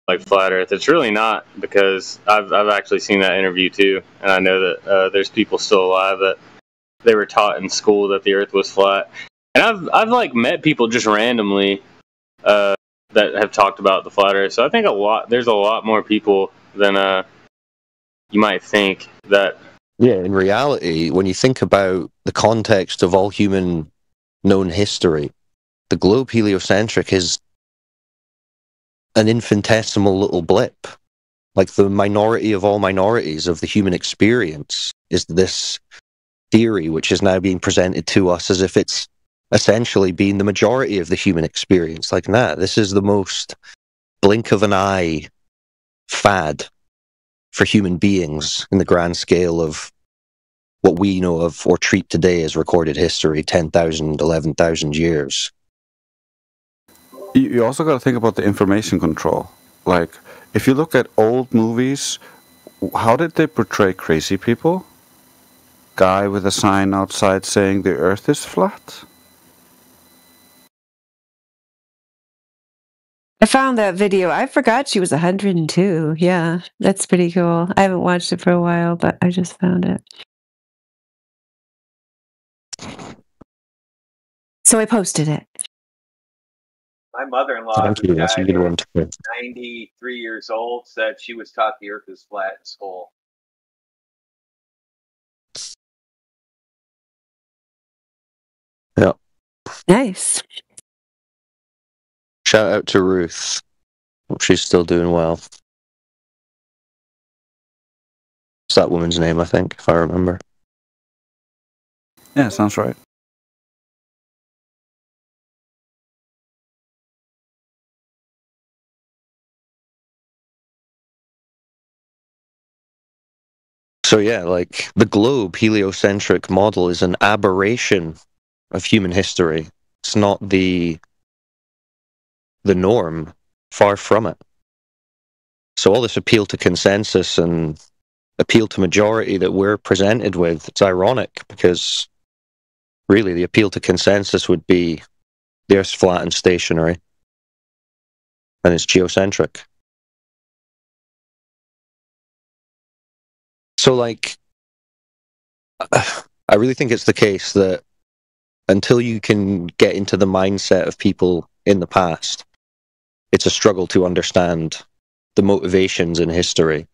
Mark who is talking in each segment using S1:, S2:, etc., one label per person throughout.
S1: like flat Earth. It's really not, because I've actually seen that interview too, and I know that there's people still alive that they were taught in school that the Earth was flat. And I've like met people just randomly that have talked about the flat Earth. So I think there's a lot more people than you might think that.
S2: Yeah, in reality, when you think about the context of all human known history, the globe heliocentric is an infinitesimal little blip. Like the minority of all minorities of the human experience is this theory which is now being presented to us as if it's essentially being the majority of the human experience. Like, nah, this is the most blink of an eye fad for human beings in the grand scale of what we know of or treat today as recorded history, 10,000, 11,000 years.
S3: You also got to think about the information control. Like, if you look at old movies, how did they portray crazy people? Guy with a sign outside saying the Earth is flat?
S4: I found that video. I forgot she was 102. Yeah, that's pretty cool. I haven't watched it for a while, but I just found it. So I posted it.
S5: My mother-in-law,
S2: Thank you. That's a good one too.
S5: 93 years old, said she was taught the Earth is flat in school.
S2: Yeah.
S4: Nice.
S2: Shout out to Ruth. Hope she's still doing well. It's that woman's name, I think, if I remember.
S3: Yeah, sounds right.
S2: So yeah, like the globe heliocentric model is an aberration of human history. It's not the norm, far from it. So all this appeal to consensus and appeal to majority that we're presented with, it's ironic because really the appeal to consensus would be the Earth's flat and stationary and it's geocentric. So like, I really think it's the case that until you can get into the mindset of people in the past, it's a struggle to understand the motivations in history.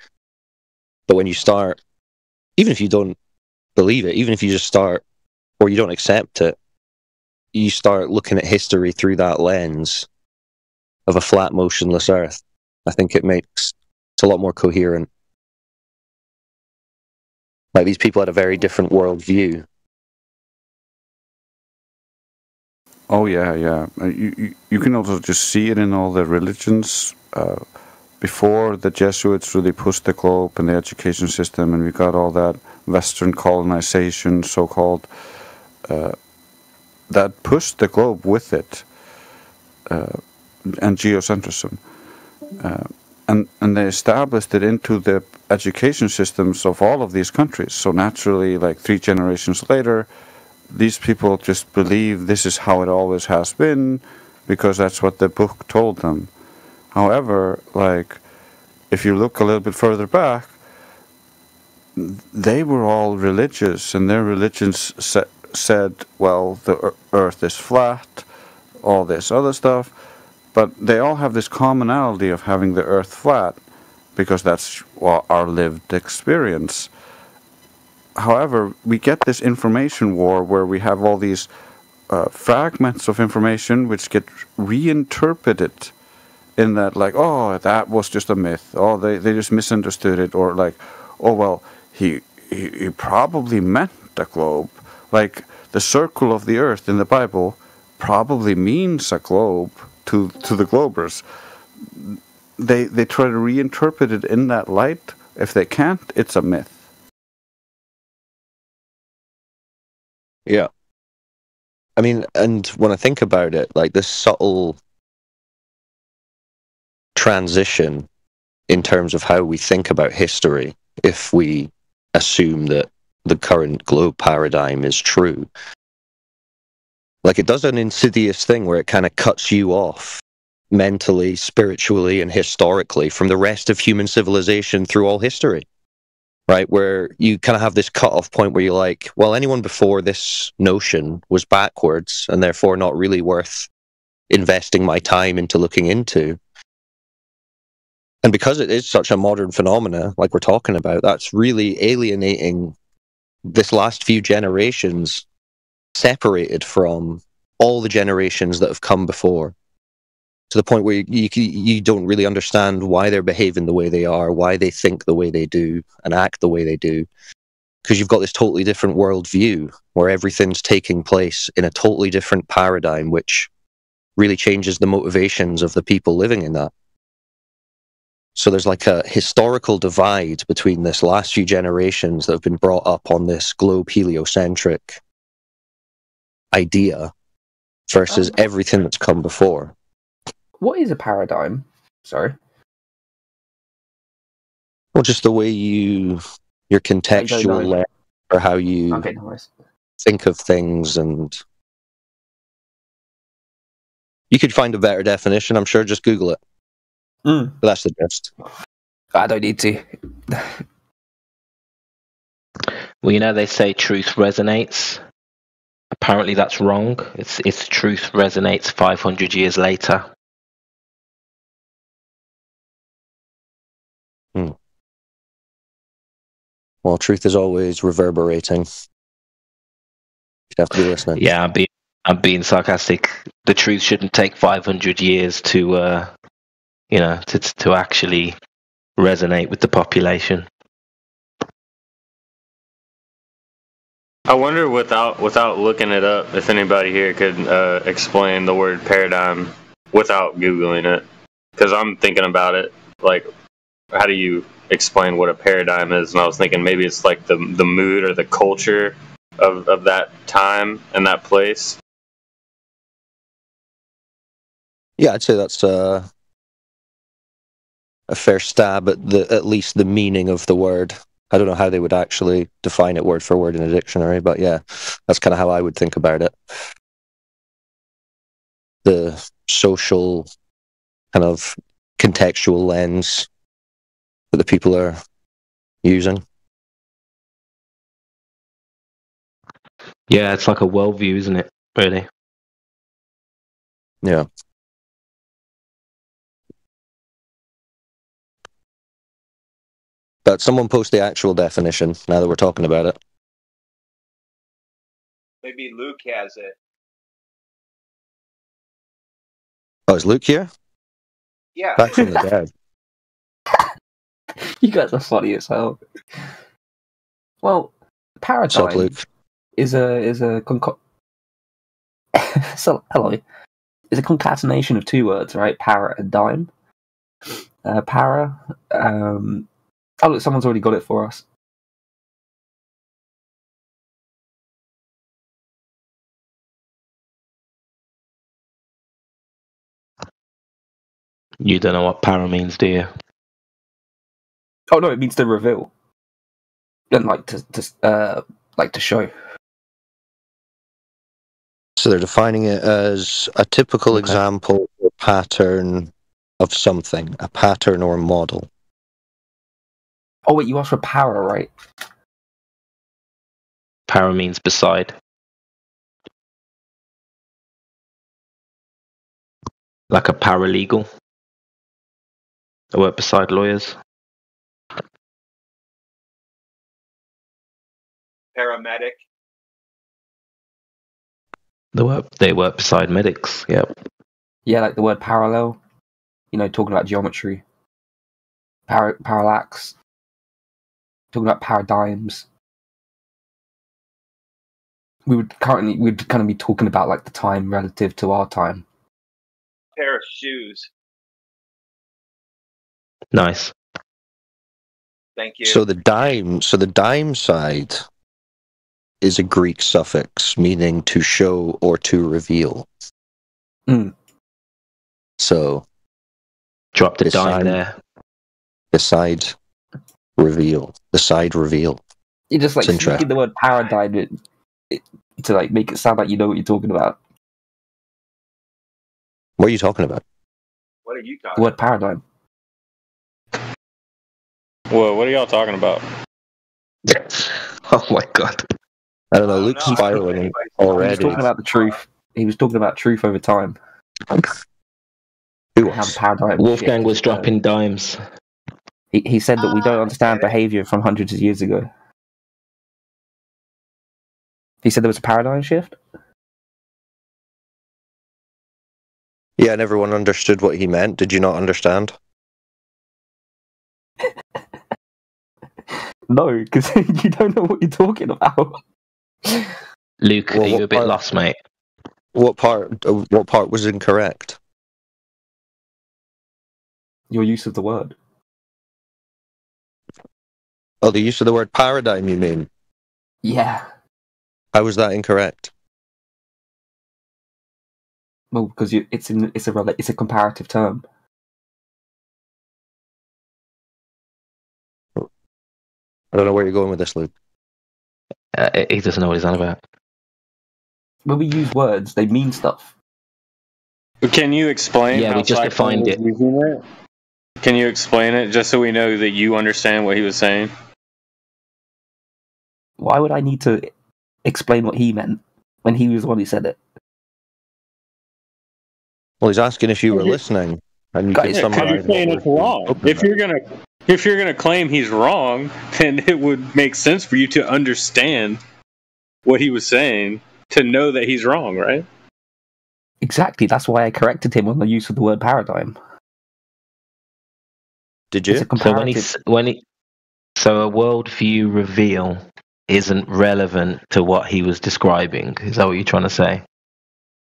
S2: But when you start, even if you don't believe it, even if you just start, or you don't accept it, you start looking at history through that lens of a flat, motionless Earth. I think it's a lot more coherent. Like, these people had a very different worldview.
S3: Oh yeah, yeah. You can also just see it in all the religions. Before the Jesuits really pushed the globe and the education system, and we got all that Western colonization, so-called, that pushed the globe with it, and geocentrism. And they established it into the education systems of all of these countries. So naturally, like 3 generations later, these people just believe this is how it always has been, because that's what the book told them. However, like, if you look a little bit further back, they were all religious, and their religions said, well, the Earth is flat, all this other stuff, but they all have this commonality of having the Earth flat, because that's our lived experience. However, we get this information war where we have all these fragments of information which get reinterpreted in that, like, oh, that was just a myth. Oh, they just misunderstood it. Or like, oh, well, he probably meant the globe. Like, the circle of the earth in the Bible probably means a globe to the globers. They try to reinterpret it in that light. If they can't, it's a myth.
S2: Yeah. I mean, and when I think about it, like, this subtle transition in terms of how we think about history, if we assume that the current globe paradigm is true, like, it does an insidious thing where it kind of cuts you off mentally, spiritually, and historically from the rest of human civilization through all history, right? Where you kind of have this cut-off point where you're like, well, anyone before this notion was backwards and therefore not really worth investing my time into looking into. And because it is such a modern phenomena, like we're talking about, that's really alienating this last few generations, separated from all the generations that have come before, to the point where you don't really understand why they're behaving the way they are, why they think the way they do, and act the way they do. Because you've got this totally different worldview, where everything's taking place in a totally different paradigm, which really changes the motivations of the people living in that. So there's like a historical divide between this last few generations that have been brought up on this globe heliocentric idea versus everything that's come before.
S6: What is a paradigm? Sorry.
S2: Well, just the way your contextual lens, or how you think of things, and you could find a better definition, I'm sure. Just Google it. But that's the gist.
S6: I don't need to.
S7: Well, you know, they say truth resonates. Apparently that's wrong. It's truth resonates 500 years later.
S2: Well, truth is always reverberating. You'd have to be listening.
S7: Yeah, I'm being sarcastic. The truth shouldn't take 500 years to actually resonate with the population.
S1: I wonder, without looking it up, if anybody here could explain the word paradigm without Googling it. Because I'm thinking about it, like, how do you explain what a paradigm is? And I was thinking maybe it's like the mood or the culture of that time and that place.
S2: Yeah, I'd say that's a fair stab at least the meaning of the word. I don't know how they would actually define it word for word in a dictionary, but yeah, that's kind of how I would think about it. The social kind of contextual lens that the people are using.
S7: Yeah, it's like a worldview, isn't it? Really?
S2: Yeah. But someone post the actual definition now that we're talking about it.
S5: Maybe Luke has it.
S2: Oh, is Luke here?
S5: Yeah.
S2: Back from the dead.
S6: You guys are funny as hell. Well, paradigm
S2: What's up, Luke?
S6: is a so hello. Is a concatenation of two words, right? Para and dime. Para. Oh, look, someone's already got it for us.
S7: You don't know what para means, do you?
S6: Oh no, it means to reveal, and like to show.
S2: So they're defining it as a typical example or pattern of something, a pattern or model.
S6: Oh wait, you asked for para, right?
S7: Para means beside. Like a paralegal. I work beside lawyers.
S5: Paramedic.
S7: They work beside medics, yep.
S6: Yeah, like the word parallel. You know, talking about geometry. Parallax. Talking about paradigms. We'd kind of be talking about like the time relative to our time.
S5: Pair of shoes.
S7: Nice.
S5: Thank you.
S2: So the dime side is a Greek suffix meaning to show or to reveal. So
S7: drop the dime there.
S2: The side reveal.
S6: You just like speaking the word paradigm to like make it sound like you know what you're talking about.
S2: What are you talking about?
S5: What are you
S6: The
S5: talking
S6: word
S5: about?
S6: paradigm.
S1: Whoa, what are y'all talking about?
S7: Oh my god.
S2: I don't know.
S5: I don't
S2: Luke's
S5: know. I don't know if
S2: spiraling
S5: anybody's
S6: He was
S2: already.
S6: talking about the truth. He was talking about truth over time.
S2: Who
S6: How the
S2: was?
S6: paradigm
S7: Wolfgang
S6: shift
S7: was
S6: has occurred.
S7: dropping dimes.
S6: He said that we don't understand
S5: get it.
S6: behavior from hundreds of years ago. He said there was a paradigm shift.
S2: Yeah, and everyone understood what he meant. Did you not understand?
S6: No, because you don't know what you're talking about.
S7: Luke,
S2: Well,
S7: are you
S2: what
S7: a bit
S2: part-
S7: lost, mate?
S2: What part was incorrect?
S6: Your use of the word.
S2: Oh, the use of the word paradigm, you mean?
S6: Yeah.
S2: How was that incorrect?
S6: Well, because it's a comparative term.
S2: I don't know where you're going with this, Luke.
S7: He doesn't know what he's on about.
S6: When we use words, they mean stuff.
S1: Can you explain
S7: Yeah,
S1: how
S7: we just
S1: Cyclone
S7: defined
S1: was
S7: it.
S1: using it? Can you explain it just so we know that you understand what he was saying?
S6: Why would I need to explain what he meant when he was the one who said it?
S2: Well, he's asking if you were listening, and you
S6: Guys,
S2: could
S1: Because
S2: summarize
S1: you're saying
S2: what
S1: it's
S2: we're
S1: wrong.
S2: talking
S1: If you're gonna claim he's wrong, then it would make sense for you to understand what he was saying to know that he's wrong, right?
S6: Exactly. That's why I corrected him on the use of the word paradigm.
S2: Did
S6: It's a
S2: you?
S6: comparative.
S7: So a worldview reveal isn't relevant to what he was describing. Is that what you're trying to say?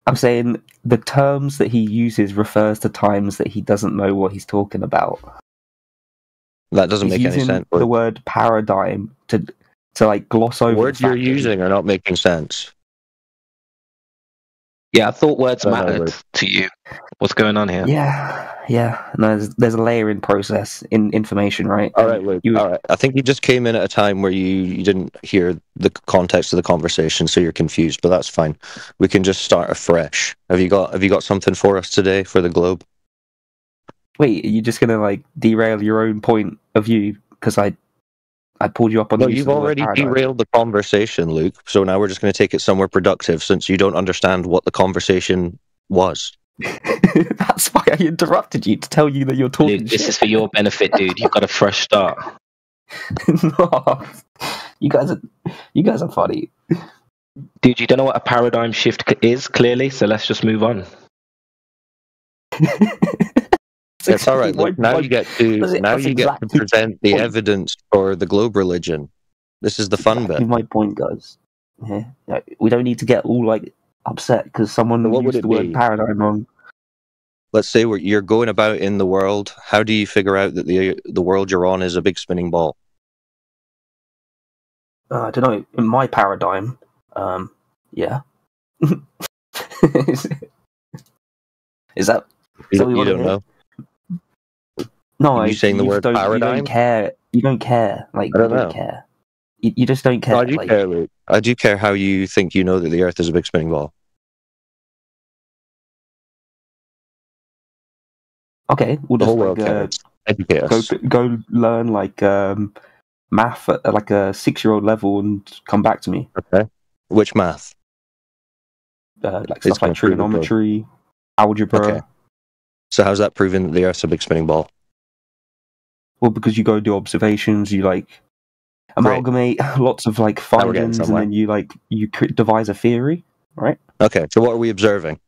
S6: I'm saying the terms that he uses refers to times that he doesn't know what he's talking about.
S2: That doesn't
S6: He's
S2: make any
S6: using
S2: sense.
S6: the word paradigm to like gloss over
S2: The
S6: the
S2: words you're
S6: fact that he-
S2: using are not making sense.
S7: Yeah, I thought words
S2: I don't know,
S7: mattered
S2: Luke.
S7: to you. What's going on here?
S6: Yeah. No, there's a layering process in information, right?
S2: All right, Luke.
S6: You-
S2: All right. I think you just came in at a time where you didn't hear the context of the conversation, so you're confused. But that's fine. We can just start afresh. Have you got something for us today for the globe?
S6: Wait, are you just gonna like derail your own point of view because I pulled you up on
S2: No,
S6: the use
S2: you've
S6: of the word
S2: already
S6: paradigm?
S2: derailed the conversation, Luke. So now we're just going to take it somewhere productive, since you don't understand what the conversation was.
S6: That's why I interrupted you to tell you that you're talking
S7: Luke, this
S6: shit.
S7: is for your benefit, dude. You've got a fresh start.
S6: No. You guys are funny.
S7: Dude, you don't know what a paradigm shift is, clearly, so let's just move on.
S2: It's all right, Luke. Now you get to
S6: that's exactly
S2: present the
S6: point.
S2: evidence for the globe religion. This is the fun
S6: Exactly
S2: bit.
S6: my point, guys. Yeah. We don't need to get all like upset because someone
S2: So what would
S6: used
S2: it
S6: the word
S2: be?
S6: paradigm wrong.
S2: Let's say you're going about in the world. How do you figure out that the world you're on is a big spinning ball?
S6: I don't know. In my paradigm, yeah. Is that
S2: You
S6: what we
S2: you
S6: want to
S2: don't
S6: hear?
S2: know.
S6: No,
S2: Are you saying the word
S6: You
S2: paradigm?
S6: don't care. You don't care. Like
S2: I don't
S6: you don't
S2: know.
S6: care. You just don't care.
S2: No, I do
S6: like,
S2: care, Luke. I do care how you think you know that the Earth is a big spinning ball.
S6: okay, we'll
S2: The
S6: just
S2: whole world cares. Educate us.
S6: go learn like math at like a 6-year-old level and come back to me.
S2: Okay. Which math?
S6: Like
S2: It's
S6: stuff like
S2: gonna prove it, though.
S6: trigonometry, algebra.
S2: Okay. So how's that proving that the Earth's a big spinning ball?
S6: Well, because you go do observations, you like amalgamate lots of like
S2: Now we're getting
S6: findings, and
S2: somewhere.
S6: then you devise a theory, right?
S2: Okay. So what are we observing?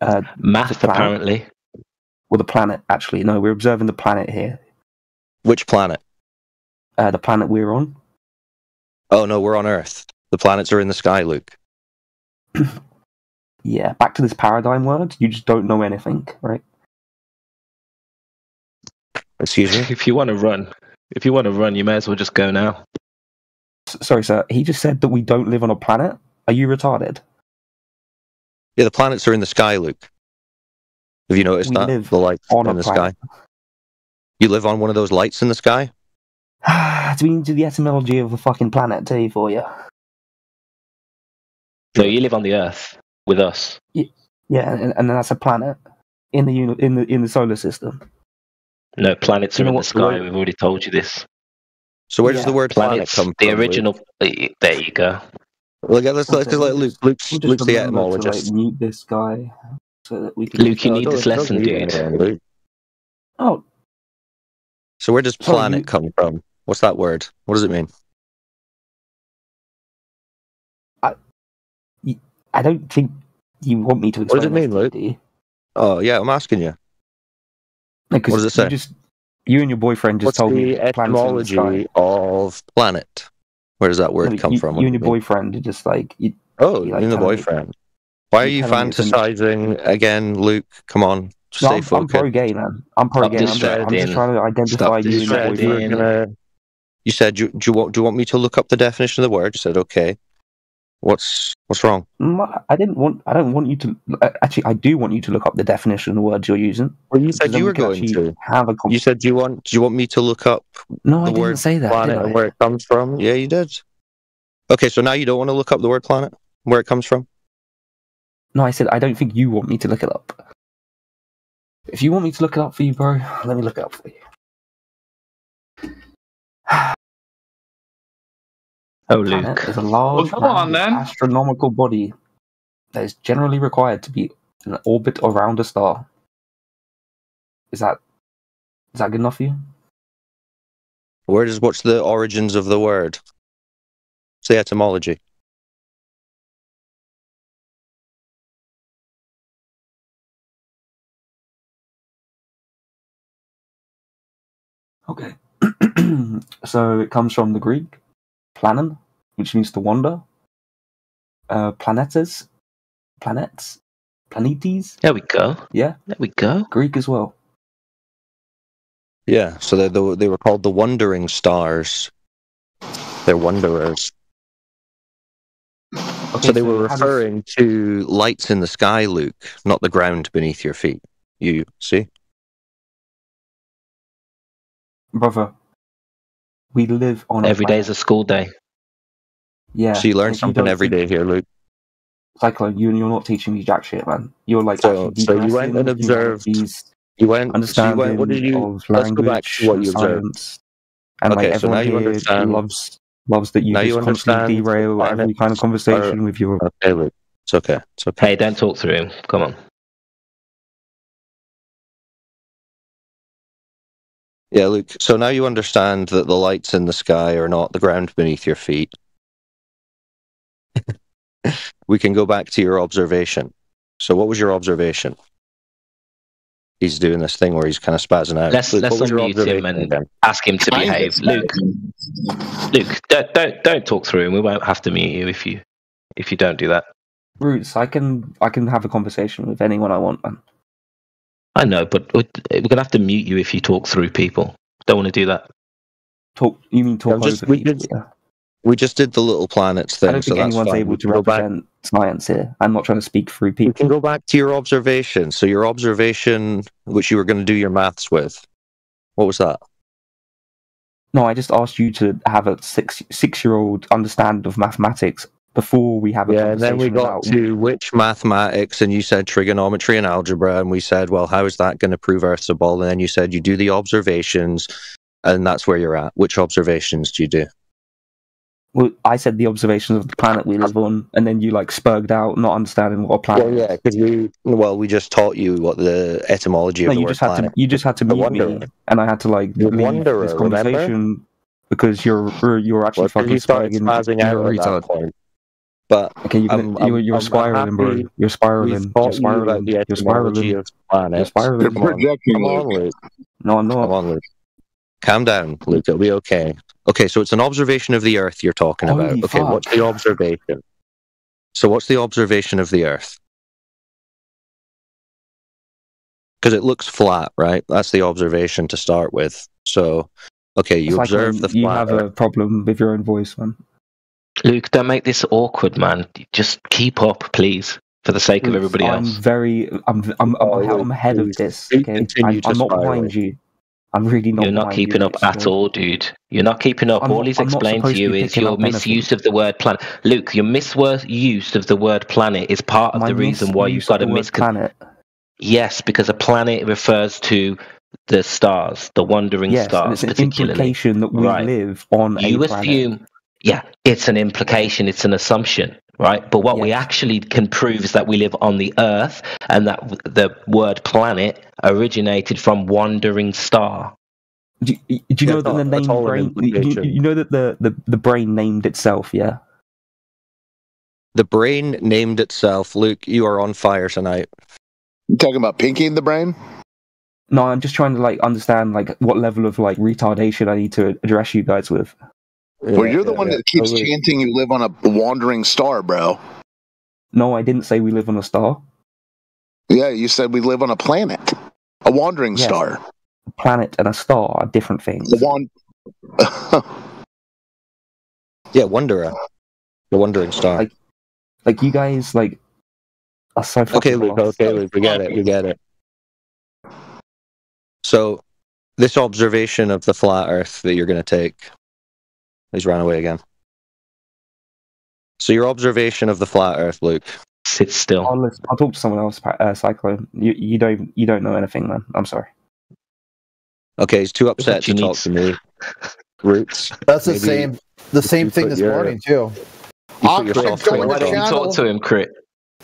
S7: Math,
S6: the planet.
S7: apparently.
S6: Well, the planet actually. No, we're observing the planet here.
S2: Which planet?
S6: The planet we're on.
S2: Oh no, we're on Earth. The planets are in the sky, Luke.
S6: Yeah, back to this paradigm word. You just don't know anything, right?
S2: Excuse me?
S7: If you want to run, you may as well just go now.
S6: Sorry, sir. He just said that we don't live on a planet. Are you retarded?
S2: Yeah, the planets are in the sky, Luke. Have you noticed
S6: We
S2: that?
S6: live
S2: The lights
S6: on
S2: in
S6: a
S2: the
S6: planet.
S2: sky. You live on one of those lights in the sky?
S6: It's been to the etymology of the fucking planet, tell you for you.
S7: No, you live on the Earth with us.
S6: Yeah, and that's a planet. in the solar system.
S7: No, planets
S6: You
S7: are
S6: know
S7: in the
S6: what-
S7: sky. We've already told you this.
S2: So where does the word planet
S7: Planets,
S2: come
S7: the
S2: from?
S7: original. There you go.
S2: Luke? Let's
S6: One
S2: just
S6: sec,
S2: let
S6: we'll
S2: Luke's
S6: just
S2: the
S6: remember to
S2: etymologist.
S6: mute this guy so that we can.
S7: Luke, you need this lesson,
S2: need
S7: dude.
S2: anyone, Luke.
S6: Oh,
S2: So where does
S6: Sorry,
S2: planet
S6: you-
S2: come from? What's that word? What does it mean?
S6: I don't think you want me to
S2: What does
S6: explain
S2: it mean,
S6: this,
S2: Luke?
S6: do you?
S2: Oh yeah, I'm asking you.
S6: No,
S2: What does it say?
S6: You and your boyfriend just
S2: What's
S6: told me
S2: the
S6: that planets are in the sky.
S2: etymology of planet? Where does that word
S6: No,
S2: come from? What
S6: You and
S2: does
S6: your
S2: it mean?
S6: boyfriend are just like you.
S2: Oh,
S6: you like
S2: you're the
S6: telling me-
S2: boyfriend. Why are
S6: you're
S2: you
S6: telling me it's in-
S2: fantasizing again, Luke? Come on, stay
S6: I'm
S2: focused.
S6: pro-gay, man. I'm pro-gay. I'm just
S7: distracting.
S6: trying to identify
S7: Stop
S6: you and your
S7: distracting.
S6: boyfriend.
S2: You said, do you want me to look up the definition of the word? You said, okay. What's wrong?
S6: I don't want you to. Actually, I do want you to look up the definition of the words you're using.
S2: Well, you
S6: because
S2: said
S6: then
S2: you
S6: we
S2: were
S6: can
S2: going
S6: actually
S2: to.
S6: have a.
S2: You said, do you want me to look up
S6: No,
S2: the
S6: I didn't
S2: word
S6: say that.
S2: planet
S6: Did I?
S2: and where it comes from? Yeah, you did. Okay, so now you don't want to look up the word planet, where it comes from?
S6: No, I said I don't think you want me to look it up. If you want me to look it up for you, bro, let me look it up for you.
S7: Oh,
S6: Planet
S7: Luke.
S6: is a large
S8: Well, come on,
S6: rounded
S8: then.
S6: astronomical body that is generally required to be in an orbit around a star. Is that good enough for you?
S2: What's the origins of the word? It's the etymology.
S6: Okay. So it comes from the Greek planen, which means to wander. Planetes, planetes.
S7: There we go.
S6: Yeah,
S7: There we go.
S6: Greek as well.
S2: Yeah, so they were called the wandering stars. They're wanderers.
S6: Okay,
S2: So they were
S6: how does-
S2: referring to lights in the sky, Luke, not the ground beneath your feet. You see?
S6: brother, we live on
S7: Every
S6: a
S7: day
S6: planet.
S7: is a school day.
S6: Yeah.
S2: So you learn
S6: and if
S2: something
S6: don't
S2: every
S6: think-
S2: day here, Luke.
S6: Cyclone, you're not teaching me jack shit, man. You're like
S2: So
S6: actually
S2: you went and
S6: depressing
S2: observed.
S6: humanity's
S2: You went.
S6: understanding
S2: What did you?
S6: of
S2: Let's go back
S6: language
S2: to what
S6: and
S2: you observed.
S6: science. And
S2: Okay,
S6: like
S2: so now
S6: everyone
S2: you
S6: here
S2: understand.
S6: loves that you
S2: Now
S6: just
S2: you
S6: constantly
S2: understand
S6: derail
S2: the
S6: every kind of conversation with your.
S2: Okay, Luke. It's okay. It's okay.
S7: Hey, don't talk through him. Come on.
S2: Yeah, Luke. So now you understand that the lights in the sky are not the ground beneath your feet. We can go back to your observation. So what was your observation? He's doing this thing where he's kind of spazzing out.
S7: Let's
S2: Luke, what was your
S7: unmute him
S2: observation
S7: and
S2: again?
S7: ask him to behave. Luke, don't talk through him. We won't have to mute you if you don't do that.
S6: Roots, I can have a conversation with anyone I want, man.
S7: I know, but we're gonna have to mute you if you talk through people. Don't want to do that.
S6: You mean talk over people? Yeah.
S2: We just did the little planets thing,
S6: I don't think
S2: so that's
S6: anyone's
S2: fine.
S6: able to represent science here. I'm not trying to speak through people.
S2: We can go back to your observation. So your observation, which you were going to do your maths with, what was that?
S6: No, I just asked you to have a six-year-old understanding of mathematics before we have a conversation.
S2: And then we got
S6: about
S2: to which mathematics, and you said trigonometry and algebra, and we said, well, how is that going to prove Earth's a ball? And then you said you do the observations, and that's where you're at. Which observations do you do?
S6: Well, I said the observations of the planet we live on, and then you like spurged out, not understanding what a planet.
S2: Well, yeah, because we just taught you what the etymology of the word planet.
S6: You just had to mute me, and I had to like leave this conversation because you're actually fucking spiraling. You're a retard.
S2: But
S6: okay, you're spiraling, bro. You're spiraling. You're spiraling. You're spiraling. You're spiraling.
S2: Come on, Luke.
S6: No, I'm not.
S2: Come on, Luke. Calm down, Luke. It'll be okay. Okay, so it's an observation of the Earth you're talking about.
S6: Holy
S2: Okay,
S6: fuck.
S2: what's the observation? So what's the observation of the Earth? Because it looks flat, right? That's the observation to start with. So, okay, you observe the flat.
S6: You have a problem with your own voice, man.
S7: Luke, don't make this awkward, man. Just keep up, please, for the sake of everybody else.
S6: I'm ahead of this. Okay, I'm not behind you. I'm really not.
S7: You're not keeping up at all, dude. You're not keeping up. All he's explained to you is your misuse of the word planet. Luke, your misuse of the word planet is part of the reason why you've got a
S6: planet.
S7: Yes, because a planet refers to the stars, the wandering
S6: Yes, and
S7: stars,
S6: it's an
S7: particularly.
S6: implication that we
S7: Right.
S6: live on
S7: You
S6: a planet.
S7: assume, yeah, it's an implication, it's an assumption, right? But what we
S6: Yes.
S7: actually can prove is that we live on the Earth, and that the word planet originated from wandering star.
S6: Do you know that the name brain? You know that the brain named itself, yeah.
S2: The brain named itself. Luke, you are on fire tonight.
S8: You talking about Pinky in the brain?
S6: No, I'm just trying to like understand like what level of like retardation I need to address you guys with.
S8: Well, you're the one that keeps chanting you live on a wandering star, bro.
S6: No, I didn't say we live on a star.
S8: Yeah, you said we live on a planet. A wandering star.
S6: A planet and a star are different things.
S2: Yeah, Wanderer. The wandering star.
S6: Like you guys like are so
S2: Okay, Luke, we get it. So, this observation of the flat Earth that you're going to take... He's ran away again. So your observation of the flat Earth, Luke.
S7: Sit still.
S6: I'll talk to someone else, Cyclone. You don't know anything, man. I'm sorry.
S2: Okay, he's too upset to talk to me. Roots.
S9: That's the same thing this morning too.
S7: Why don't you talk to him, Crit?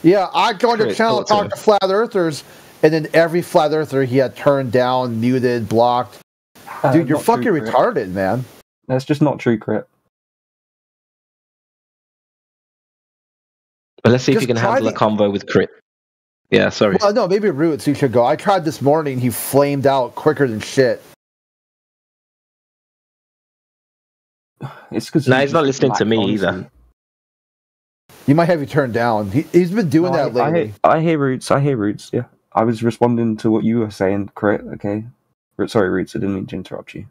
S9: Yeah, I go on the channel and talk to flat earthers, and then every flat earther he had turned down, muted, blocked. Dude, you're fucking retarded, man.
S6: That's just not true, Crit.
S7: But let's see if you can handle a convo with Crit. Yeah, sorry.
S9: Well, no, maybe Roots, you should go. I tried this morning, he flamed out quicker than shit.
S6: It's because
S7: he's not listening to me either.
S9: He might have you turned down. He's been doing that lately.
S6: I hear Roots. Yeah, I was responding to what you were saying, Crit. Okay, sorry, Roots. I didn't mean to interrupt you.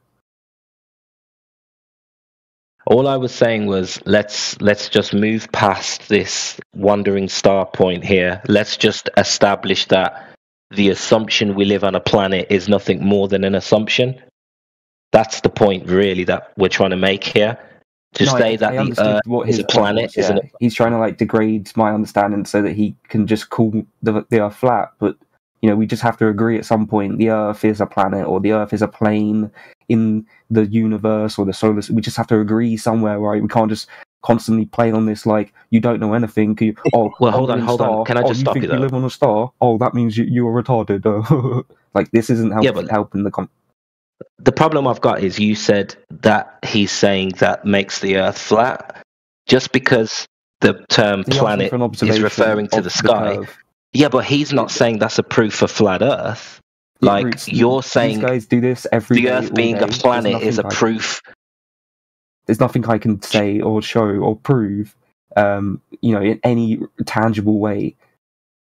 S7: All I was saying was let's just move past this wandering star point here. Let's just establish that the assumption we live on a planet is nothing more than an assumption. That's the point, really, that we're trying to make here. To say that the Earth is a planet isn't.
S6: He's trying to like degrade my understanding so that he can just call the Earth flat. But you know, we just have to agree at some point the Earth is a planet or the Earth is a plane in the universe or the solar. We just have to agree somewhere, right? We can't just constantly play on this like you don't know anything. Hold on. Can I just stop you though? You live on a star. Oh, that means you are retarded. Like this isn't helping the.
S7: The problem I've got is you said that he's saying that makes the Earth flat just because the term planet is referring to the sky. Yeah, but he's not saying that's a proof for flat Earth. Like you're saying,
S6: these guys do this every
S7: the
S6: day,
S7: Earth being a planet is a proof.
S6: There's nothing I can say or show or prove, in any tangible way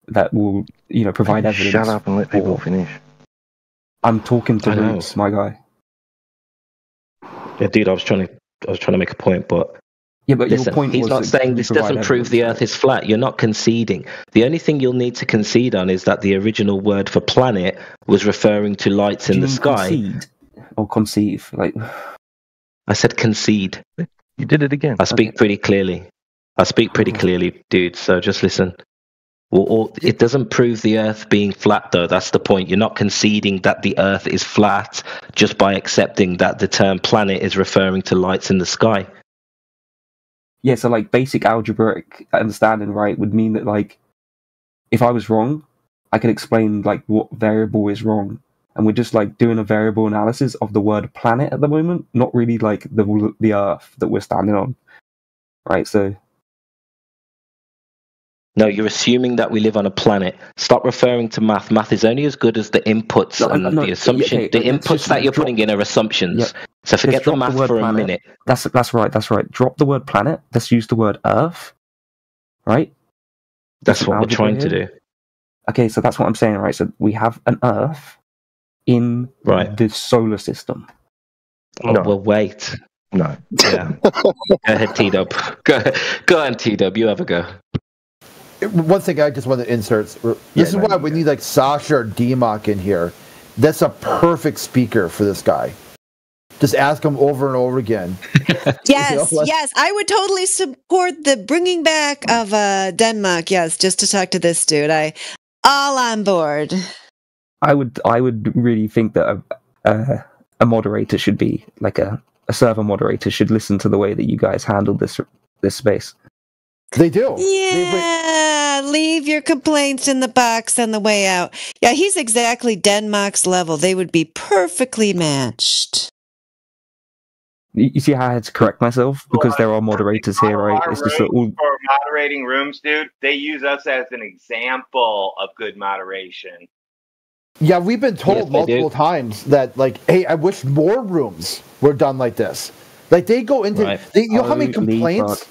S6: that will, provide evidence.
S10: Shut up and let people finish.
S6: I'm talking to Roots, my guy.
S7: Yeah, dude, I was trying to make a point, but
S6: yeah, but
S7: listen,
S6: your point
S7: he's not saying this doesn't prove the Earth is flat. You're not conceding. The only thing you'll need to concede on is that the original word for planet was referring to lights in the sky.
S6: Concede or conceive? Like
S7: I said, concede.
S10: You did it again.
S7: I speak pretty clearly. Dude. So just listen. It doesn't prove the Earth being flat, though. That's the point. You're not conceding that the Earth is flat just by accepting that the term planet is referring to lights in the sky.
S6: Yeah, so like basic algebraic understanding, right, would mean that like if I was wrong, I could explain like what variable is wrong. And we're just like doing a variable analysis of the word planet at the moment, not really like the Earth that we're standing on. Right, so
S7: no, you're assuming that we live on a planet. Stop referring to math. Math is only as good as the inputs and the assumption. Okay, the inputs that you're putting in are assumptions. Yeah. So forget the math for a minute.
S6: That's right. Drop the word planet. Let's use the word Earth. Right?
S7: That's what we're trying to do.
S6: Okay, so that's what I'm saying, right? So we have an Earth in the solar system.
S7: Oh, well, wait.
S10: No.
S7: Yeah. Go ahead, T-Dub. Go on, T-Dub. You have a go.
S9: One thing I just want to insert. This is why we need like Sasha or D-Mock in here. That's a perfect speaker for this guy. Just ask him over and over again.
S4: Yes, yes. I would totally support the bringing back of Denmark. Yes, just to talk to this dude. All on board.
S6: I would really think that a moderator should be like a server moderator should listen to the way that you guys handle this space.
S9: They do.
S4: Yeah, leave your complaints in the box on the way out. Yeah, he's exactly Denmark's level. They would be perfectly matched.
S6: You see how I had to correct myself? Because there are moderators here, right? It's just that all...
S5: For moderating rooms, dude, they use us as an example of good moderation.
S9: Yeah, we've been told multiple times that, like, hey, I wish more rooms were done like this. Like, they go into... you know how many complaints...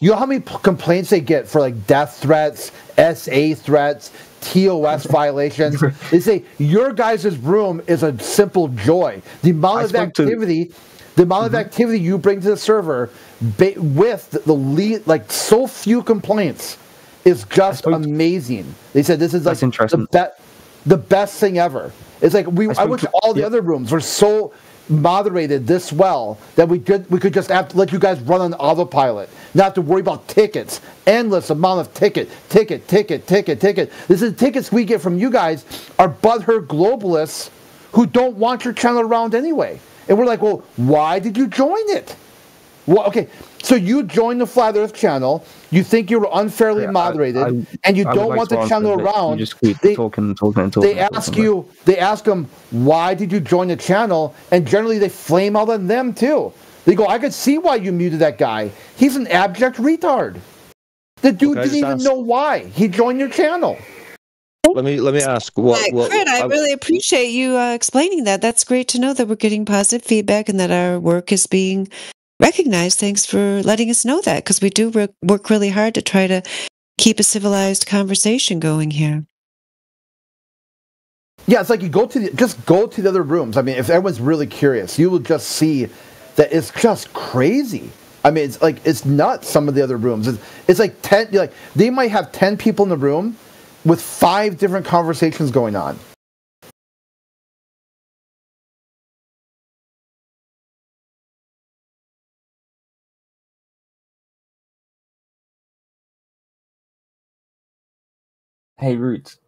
S9: You know how many complaints they get for, like, death threats, SA threats, TOS violations? They say, your guys' room is a simple joy. The amount of activity... The amount of activity you bring to the server with the lead, like, so few complaints is just amazing. They said this is like the best thing ever. It's like I wish all the other rooms were so moderated this well that we could just have to let you guys run on autopilot, not have to worry about tickets, endless amount of ticket. This is tickets we get from you guys are butthurt globalists who don't want your channel around anyway. And we're like, well, why did you join it? Well, okay, so you joined the Flat Earth channel. You think you were unfairly moderated, and you don't want the channel around.
S6: You just keep talking.
S9: They ask them, why did you join the channel? And generally, they flame out on them too. They go, I could see why you muted that guy. He's an abject retard. The dude didn't even know why he joined your channel.
S2: Let me ask.
S4: Crit, I really appreciate you explaining that. That's great to know that we're getting positive feedback and that our work is being recognized. Thanks for letting us know that, because we do work really hard to try to keep a civilized conversation going here.
S9: Yeah, it's like you just go to the other rooms. I mean, if everyone's really curious, you will just see that it's just crazy. I mean, it's like it's nuts. Some of the other rooms, it's like 10. Like they might have 10 people in the room with 5 different conversations going on.
S6: Hey, Roots.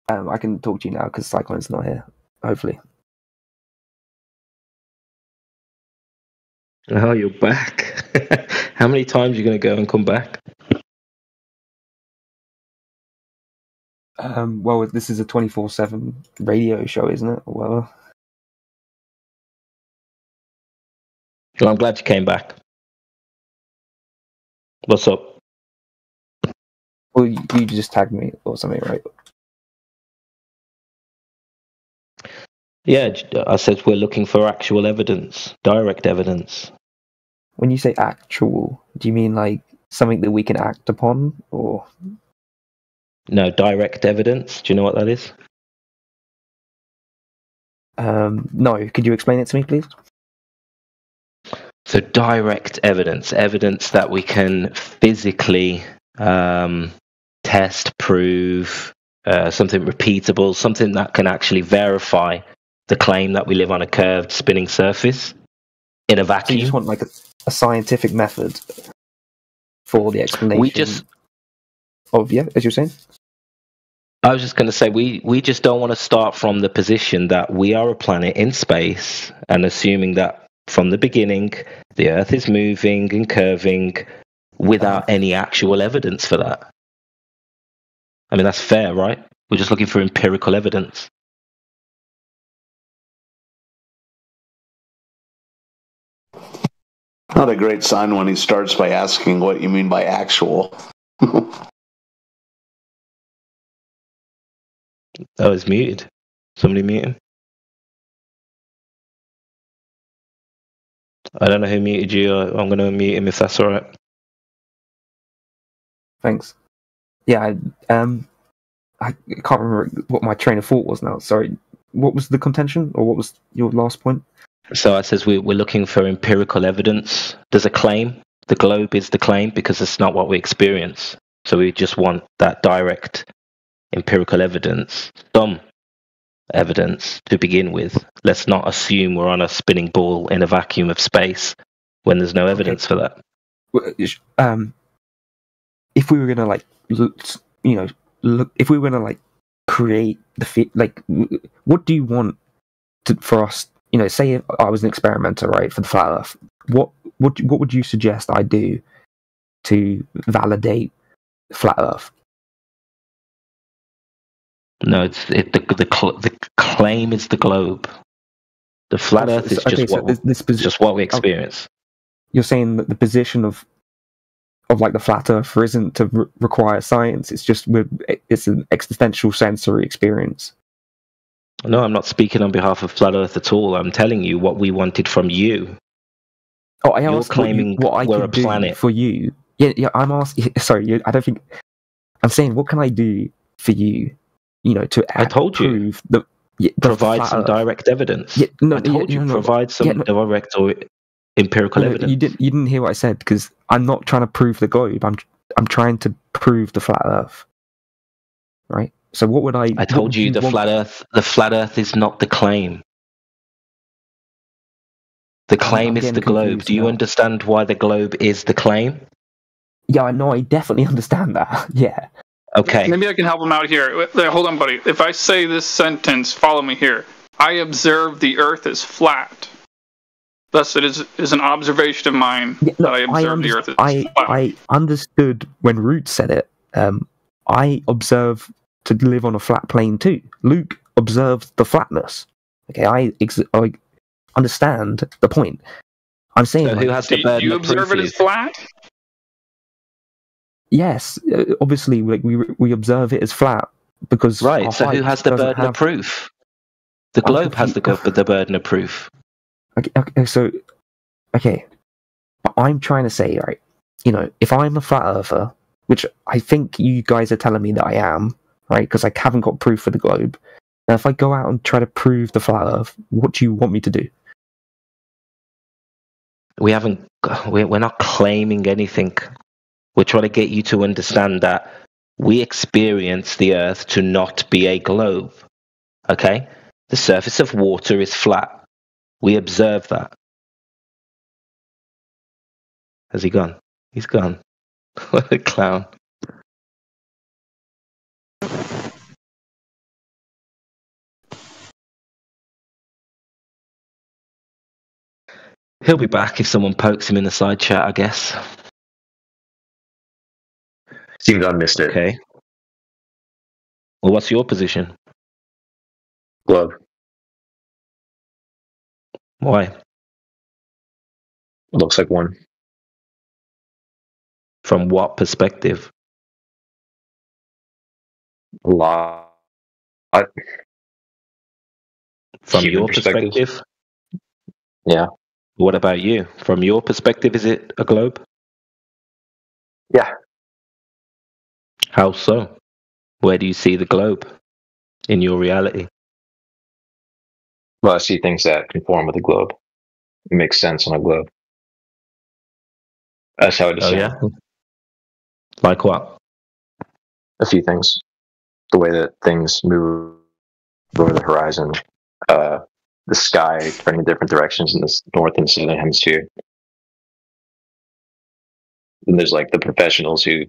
S6: I can talk to you now because Cyclone's not here, hopefully.
S7: Oh, you're back. How many times are you going to go and come back?
S6: Well, this is a 24/7 radio show, isn't it? Well,
S7: I'm glad you came back. What's up?
S6: Well, you just tagged me or something, right?
S7: Yeah, I said we're looking for actual evidence, direct evidence.
S6: When you say actual, do you mean like something that we can act upon, or...?
S7: No, direct evidence. Do you know what that is?
S6: No. Could you explain it to me, please?
S7: So direct evidence that we can physically test, prove, something repeatable, something that can actually verify the claim that we live on a curved spinning surface in a vacuum.
S6: So you just want like a scientific method for the explanation? As you're saying?
S7: I was just going to say, we just don't want to start from the position that we are a planet in space and assuming that from the beginning the Earth is moving and curving without any actual evidence for that. I mean, that's fair, right? We're just looking for empirical evidence.
S8: Not a great sign when he starts by asking what you mean by actual.
S7: Oh, it's muted. Somebody mute him. I don't know who muted you. I'm going to mute him if that's all right.
S6: Thanks. Yeah, I can't remember what my train of thought was now. Sorry. What was the contention, or what was your last point?
S7: So I says we're looking for empirical evidence. There's a claim. The globe is the claim because it's not what we experience. So we just want that direct empirical evidence, some evidence to begin with. Let's not assume we're on a spinning ball in a vacuum of space when there's no evidence for that.
S6: If we were going to if we were going to create what do you want for us? Say if I was an experimenter, right, for the flat Earth, what would you suggest I do to validate flat Earth?
S7: No, the claim is the globe. The flat Earth is just what we experience.
S6: You're saying that the position of like the flat Earth isn't to require science. It's just it's an existential sensory experience.
S7: No, I'm not speaking on behalf of flat Earth at all. I'm telling you what we wanted from you.
S6: Oh, I asked claiming what I
S7: we're
S6: can
S7: a planet
S6: do for you. Yeah. I'm asking. Sorry, I don't think. I'm saying, what can I do for you? To
S7: I told you provide some direct evidence.
S6: Yeah, no,
S7: I told you provide some direct or empirical evidence.
S6: You didn't hear what I said, because I'm not trying to prove the globe. I'm trying to prove the flat Earth. Right. So what would I?
S7: I told you the flat Earth. The flat Earth is not the claim. The claim is the globe. Do you understand why the globe is the claim?
S6: Yeah, I know. I definitely understand that. Yeah.
S7: Okay.
S11: Maybe I can help him out here. Hold on, buddy. If I say this sentence, follow me here. I observe the Earth is flat. Thus, it is an observation of mine that I observe the Earth is flat.
S6: I understood when Root said it. I observe to live on a flat plane too. Luke observed the flatness. Okay, I understand the point. I'm saying,
S7: so who has the burden?
S11: Do you observe it as flat?
S6: Yes, obviously, we observe it as flat because
S7: right. So who has the burden of proof? The globe has the burden of proof.
S6: Okay. I'm trying to say, right? If I'm a flat earther, which I think you guys are telling me that I am, right? Because I haven't got proof for the globe. Now, if I go out and try to prove the flat Earth, what do you want me to do?
S7: We're not claiming anything. We're trying to get you to understand that we experience the Earth to not be a globe. Okay? The surface of water is flat. We observe that. Has he gone? He's gone. What a clown. He'll be back if someone pokes him in the side chat, I guess.
S12: Seems I missed it.
S7: Okay. Well, what's your position?
S12: Glove.
S7: Why?
S12: Looks like one.
S7: From what perspective?
S12: A lot.
S7: From your perspective?
S12: Yeah.
S7: What about you? From your perspective, is it a globe?
S12: Yeah.
S7: How so? Where do you see the globe in your reality?
S12: Well, I see things that conform with a globe. It makes sense on a globe. That's how I just.
S7: Oh, yeah? Like what?
S12: A few things. The way that things move over the horizon. The sky turning in different directions in the north and southern hemisphere. And there's like the professionals who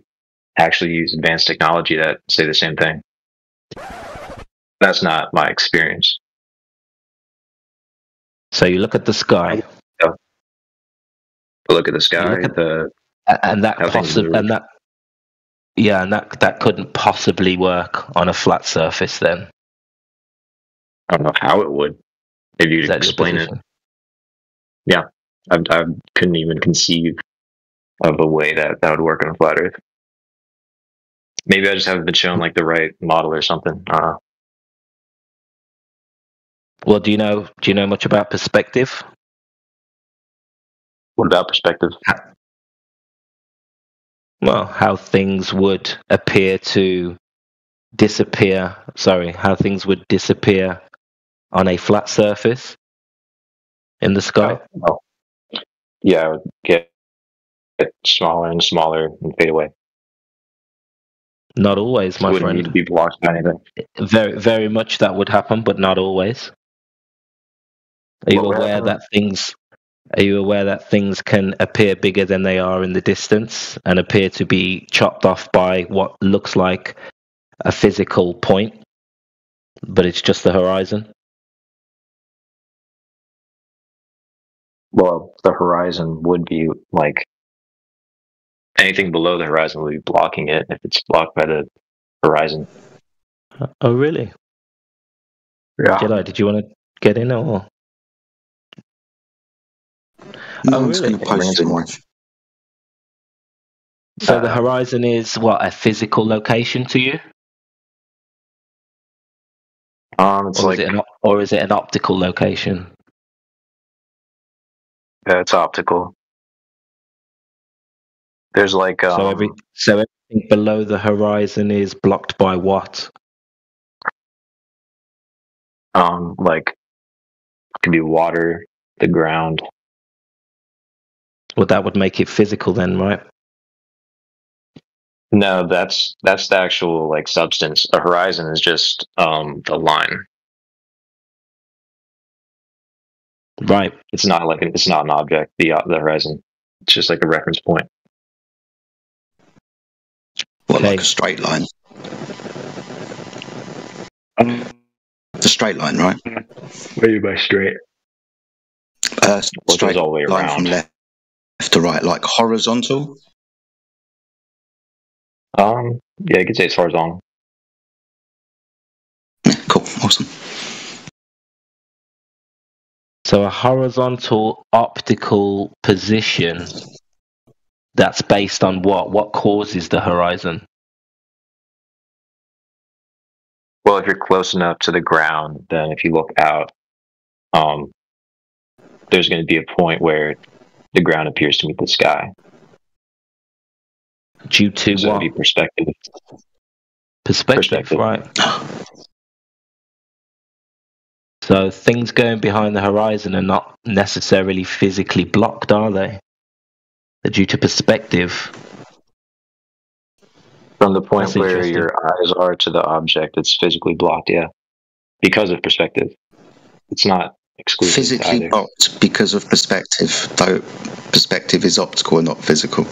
S12: actually use advanced technology that say the same thing. That's not my experience.
S7: So you look at the sky.
S12: Yeah. Look at the sky.
S7: And that couldn't possibly work on a flat surface. Then
S12: I don't know how it would. If you'd explain it. Yeah, I couldn't even conceive of a way that would work on a flat Earth. Maybe I just haven't been shown like the right model or something.
S7: Well, do you know much about perspective?
S12: What about perspective?
S7: Well, how things would appear to disappear. Sorry, how things would disappear on a flat surface in the sky.
S12: Oh. Yeah, it would get smaller and smaller and fade away.
S7: Not always, my friend.
S12: Wouldn't need to be blocked by anything.
S7: Very, very much that would happen, but not always. Are you aware that things can appear bigger than they are in the distance and appear to be chopped off by what looks like a physical point? but it's just the horizon.
S12: Well, the horizon would be like anything below the horizon would be blocking it if it's blocked by the horizon.
S7: Oh, really?
S12: Yeah.
S7: Jedi, did you want to get in or?
S13: No,
S7: oh,
S13: I'm just
S7: really?
S13: going to post too much.
S7: So the horizon is what, a physical location to you?
S12: It's
S7: or is it an optical location?
S12: Yeah, it's optical. There's like
S7: so everything below the horizon is blocked by what?
S12: Like it could be water, the ground.
S7: Well, that would make it physical then, right?
S12: No, that's the actual like substance. A horizon is just the line.
S7: Right.
S12: It's not an object. The horizon. It's just like a reference point.
S13: Well, like a straight line. The straight line, right?
S12: What do you by straight?
S13: Straight
S12: all the way
S13: line
S12: around.
S13: from left to right, like horizontal.
S12: Yeah, you could say it's horizontal.
S13: Yeah, cool, awesome.
S7: So a horizontal optical position, that's based on what? What causes the horizon?
S12: Well, if you're close enough to the ground, then if you look out, there's going to be a point where the ground appears to meet the sky.
S7: Due to
S12: so
S7: what?
S12: It'd be perspective.
S7: Perspective, right. So things going behind the horizon are not necessarily physically blocked, are they? They're due to perspective.
S12: From the point where your eyes are to the object, it's physically blocked, yeah. Because of perspective. It's not exclusive.
S13: Physically blocked because of perspective, though perspective is optical and not physical.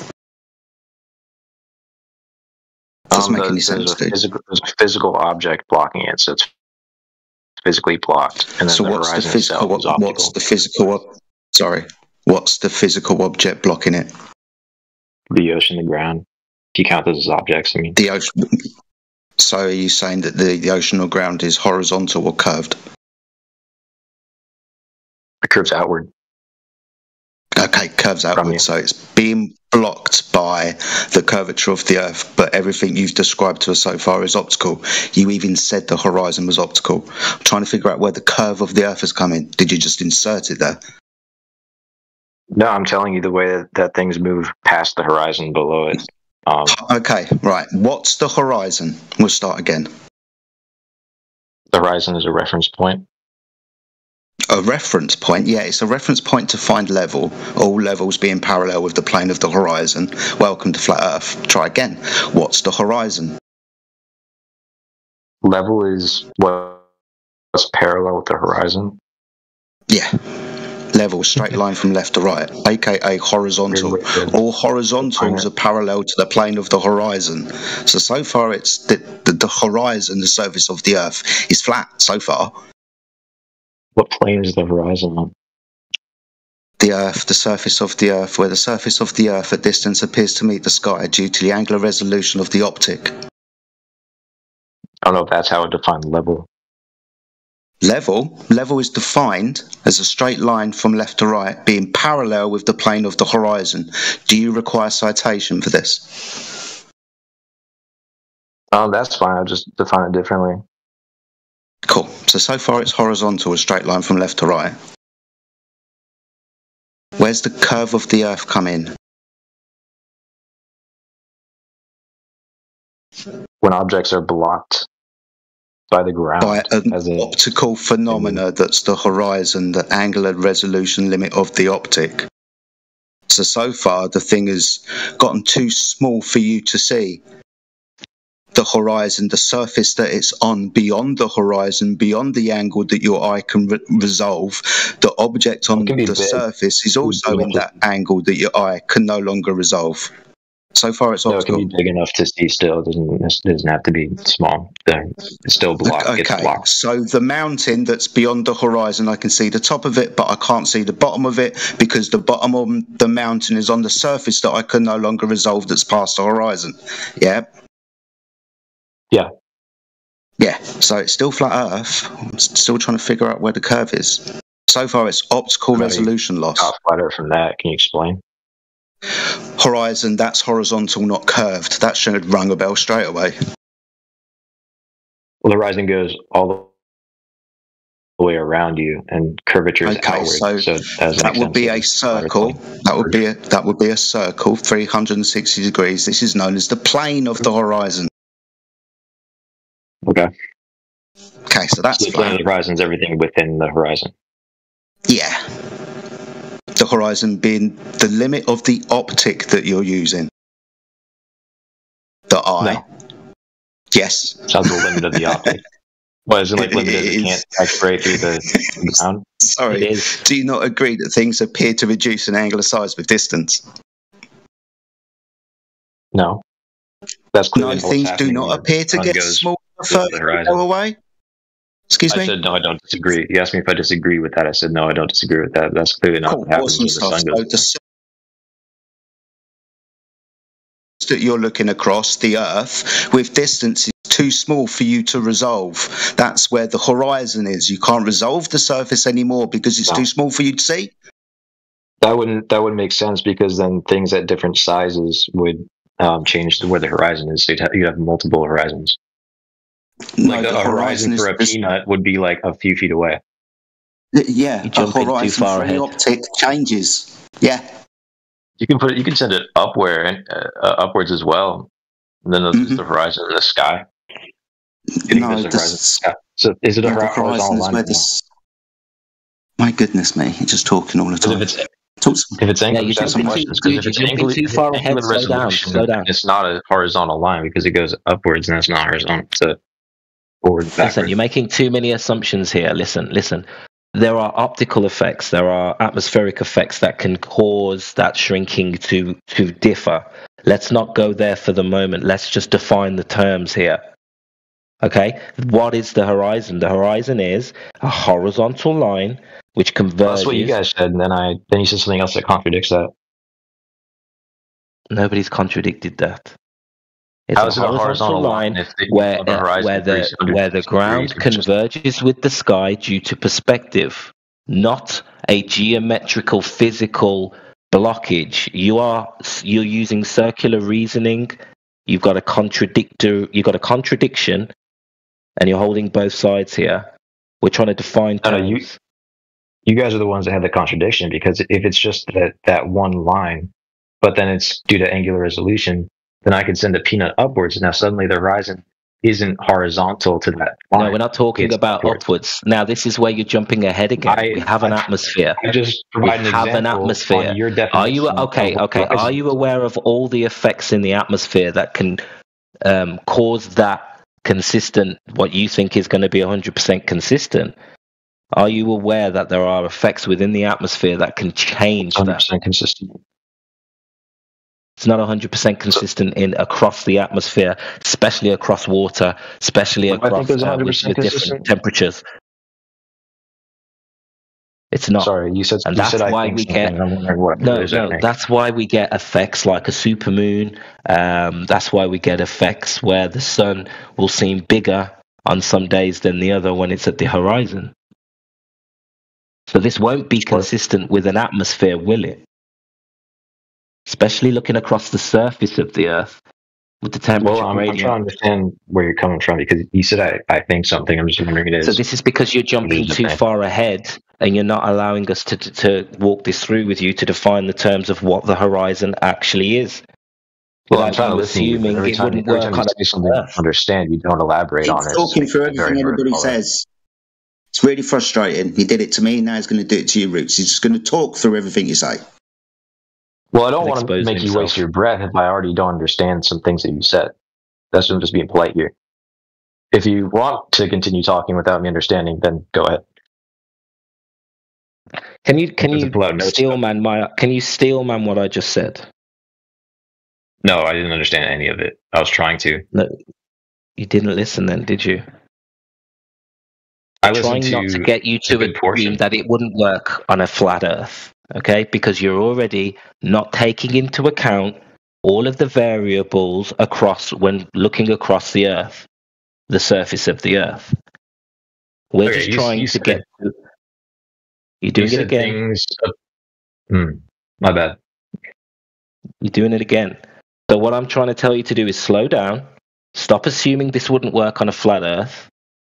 S13: Doesn't make any sense, dude.
S12: There's a physical object blocking it, so it's physically blocked. And then
S13: so what's the physical? What's the physical? What's the physical object blocking it?
S12: The ocean, the ground. If you count those as objects, I mean.
S13: The ocean. So are you saying that the ocean or ground is horizontal or curved?
S12: It curves outward.
S13: Okay, curves outward. So it's being blocked by the curvature of the Earth, but everything you've described to us so far is optical. You even said the horizon was optical. I'm trying to figure out where the curve of the Earth has come in. Did you just insert it there?
S12: No, I'm telling you the way that things move past the horizon below it.
S13: Okay, right. What's the horizon? We'll start again.
S12: The horizon is a reference point.
S13: A reference point? Yeah, it's a reference point to find level. All levels being parallel with the plane of the horizon. Welcome to Flat Earth. Try again. What's the horizon?
S12: Level is what's parallel with the horizon.
S13: Yeah. Level, straight line from left to right, aka horizontal. All horizontals are parallel to the plane of the horizon. So far it's the horizon, the surface of the Earth, is flat so far.
S12: What plane is the horizon on?
S13: The Earth, the surface of the Earth, where the surface of the Earth at distance appears to meet the sky due to the angular resolution of the optic.
S12: I don't know if that's how it defines level.
S13: Level is defined as a straight line from left to right being parallel with the plane of the horizon. Do you require citation for this?
S12: That's fine. I'll just define it differently.
S13: Cool. So far it's horizontal, a straight line from left to right. Where's the curve of the Earth come in?
S12: When objects are blocked by the ground.
S13: By an optical phenomena that's the horizon, the angular resolution limit of the optic. So far the thing has gotten too small for you to see. The horizon, the surface that it's on, beyond the horizon, beyond the angle that your eye can resolve, the object on the surface is also in that angle that your eye can no longer resolve. So far, it's optical.
S12: No, it can be big enough to see still. It doesn't have to be small. It's still blocked.
S13: Okay, so the mountain that's beyond the horizon, I can see the top of it, but I can't see the bottom of it because the bottom of the mountain is on the surface that I can no longer resolve that's past the horizon. Yeah?
S12: Yeah.
S13: Yeah, so it's still flat Earth. I'm still trying to figure out where the curve is. So far, it's optical resolution loss.
S12: How flat Earth from that? Can you explain?
S13: Horizon, that's horizontal, not curved. That should rung a bell straight away.
S12: Well, the horizon goes all the way around you, and curvature is outward. So
S13: that would be a circle. That would be a circle, 360 degrees. This is known as the plane of the horizon.
S12: Okay.
S13: Okay, so that's
S12: the plane of the horizon is everything within the horizon.
S13: Yeah. The horizon being the limit of the optic that you're using. The eye.
S12: No.
S13: Yes.
S12: Sounds the limit of the optic. Well, is it like limited? It can't x-ray through the ground?
S13: Sorry.
S12: It is.
S13: Do you not agree that things appear to reduce in angular size with distance?
S12: No. That's clearly
S13: no, things do not appear to get smaller further you go away. Excuse me?
S12: I said no, I don't disagree. You asked me if I disagree with that. I said no, I don't disagree with that. That's clearly not what happens when the sun goes.
S13: That you're looking across the Earth with distance is too small for you to resolve. That's where the horizon is. You can't resolve the surface anymore because it's too small for you to see.
S12: That wouldn't make sense because then things at different sizes would change to where the horizon is. So you'd have multiple horizons.
S13: No,
S12: like a horizon for a peanut would be like a few feet away.
S13: Yeah, a horizon for the optic changes. Yeah.
S12: You can send it upwards as well. And then there's the horizon in the sky.
S13: No,
S12: so is it a horizontal line?
S13: My goodness me, you're just talking all the time.
S12: If it's angular, that's some questions. Because if it's angular, slow down. It's not a horizontal line because it goes upwards and it's not horizontal. So forward, backward.
S7: Listen, you're making too many assumptions here. Listen. There are optical effects, there are atmospheric effects that can cause that shrinking to differ. Let's not go there for the moment. Let's just define the terms here. Okay? What is the horizon? The horizon is a horizontal line which converges.
S12: Well, that's what you guys said, and then you said something else that contradicts that.
S7: Nobody's contradicted that.
S12: It's a horizontal line
S7: where the ground converges with the sky due to perspective, not a geometrical physical blockage. You're using circular reasoning. You've got a contradiction, and you're holding both sides here. We're trying to define terms.
S12: You guys are the ones that have the contradiction because if it's just that one line, but then it's due to angular resolution, then I could send a peanut upwards. Now suddenly the horizon isn't horizontal to that line.
S7: No, we're not talking about upwards. Now this is where you're jumping ahead again. We have an atmosphere.
S12: I just provide an example
S7: an atmosphere.
S12: On your definition.
S7: Are you okay? Are you aware of all the effects in the atmosphere that can cause that consistent? What you think is going to be 100% consistent? Are you aware that there are effects within the atmosphere that can change
S12: 100% consistent?
S7: It's not 100% consistent across the atmosphere, especially across water, especially across with different temperatures. It's not.
S12: Sorry, you said.
S7: And that's why we get. That's why we get effects like a supermoon. That's why we get effects where the sun will seem bigger on some days than the other when it's at the horizon. So this won't be consistent with an atmosphere, will it? Especially looking across the surface of the Earth with the temperature gradient.
S12: I'm trying to understand where you're coming from because you said I think something. I'm just wondering it is.
S7: So this is because you're jumping too far ahead and you're not allowing us to walk this through with you to define the terms of what the horizon actually is.
S12: Well, I'm trying to listen to you. Every time you say something I understand, you don't elaborate on it.
S13: He's talking through everything everybody says. It's really frustrating. He did it to me, now he's going to do it to you, Roots. He's just going to talk through everything you say.
S12: Well, I don't want to make you waste your breath if I already don't understand some things that you said. That's just being polite here. If you want to continue talking without me understanding, then go ahead.
S7: Can you steel man what I just said?
S12: No, I didn't understand any of it. I was trying to.
S7: No, you didn't listen then, did you?
S12: I listened
S7: trying not to
S12: to
S7: get you
S12: a
S7: to
S12: good portion.
S7: assume that it wouldn't work on a flat Earth, okay? Because you're already not taking into account all of the variables across when looking across the Earth, the surface of the Earth. We're
S12: Okay,
S7: just trying to get to. You're doing it again.
S12: Things. My bad.
S7: You're doing it again. So what I'm trying to tell you to do is slow down. Stop assuming this wouldn't work on a flat Earth.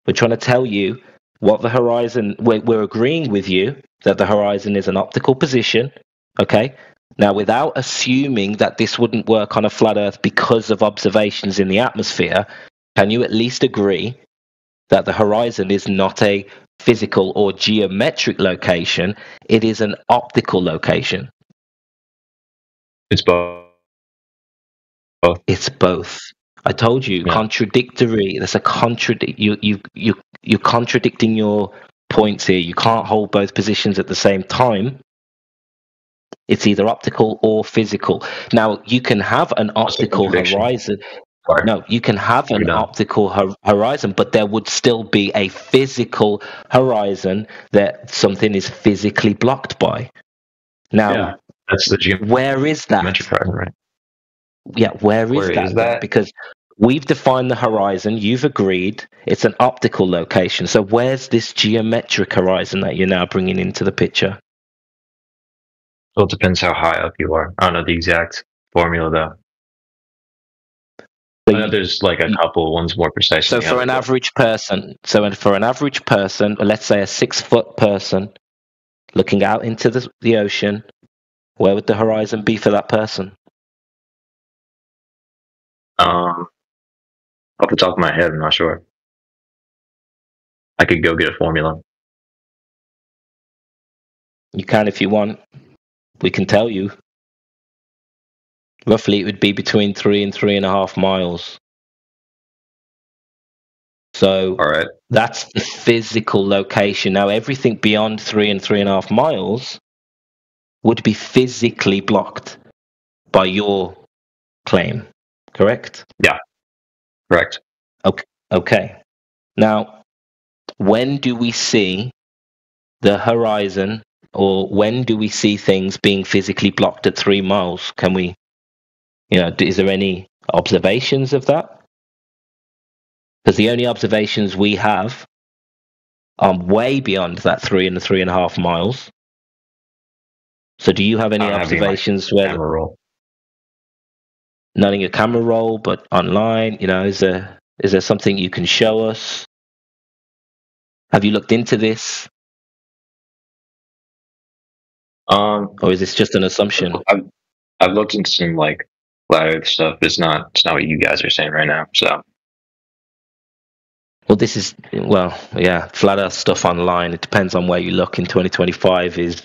S7: We're trying to tell you what the horizon. We're agreeing with you that the horizon is an optical position. Okay. Now, without assuming that this wouldn't work on a flat Earth because of observations in the atmosphere, can you at least agree that the horizon is not a physical or geometric location? It is an optical location.
S12: It's both.
S7: It's both. I told you, contradictory. That's a contradict. You're contradicting your points here. You can't hold both positions at the same time. It's either optical or physical. Now, you can have an optical horizon. No, you can have an optical horizon, but there would still be a physical horizon that something is physically blocked by. Now,
S12: that's the
S7: where is that?
S12: Horizon, right?
S7: Yeah, where is that? Because we've defined the horizon. You've agreed it's an optical location. So where's this geometric horizon that you're now bringing into the picture?
S12: Well, it depends how high up you are. I don't know the exact formula though. I know there's like a couple ones more precise.
S7: So for an average person, let's say a 6-foot person looking out into the ocean, where would the horizon be for that person?
S12: Off the top of my head, I'm not sure. I could go get a formula.
S7: You can if you want. We can tell you. Roughly, it would be between 3 and 3.5 miles. So that's the physical location. Now, everything beyond 3 and 3.5 miles would be physically blocked by your claim, correct?
S12: Yeah, correct.
S7: Okay. Now, when do we see the horizon, or when do we see things being physically blocked at 3 miles? Can we, is there any observations of that? Because the only observations we have are way beyond that 3 and 3.5 miles. So do you have any observations where...
S12: Camera roll.
S7: Not in your camera roll, but online, is there something you can show us? Have you looked into this? Or is this just an assumption?
S12: I've looked into some like flat Earth stuff. It's not what you guys are saying right now. So,
S7: well, flat Earth stuff online. It depends on where you look. In 2025 is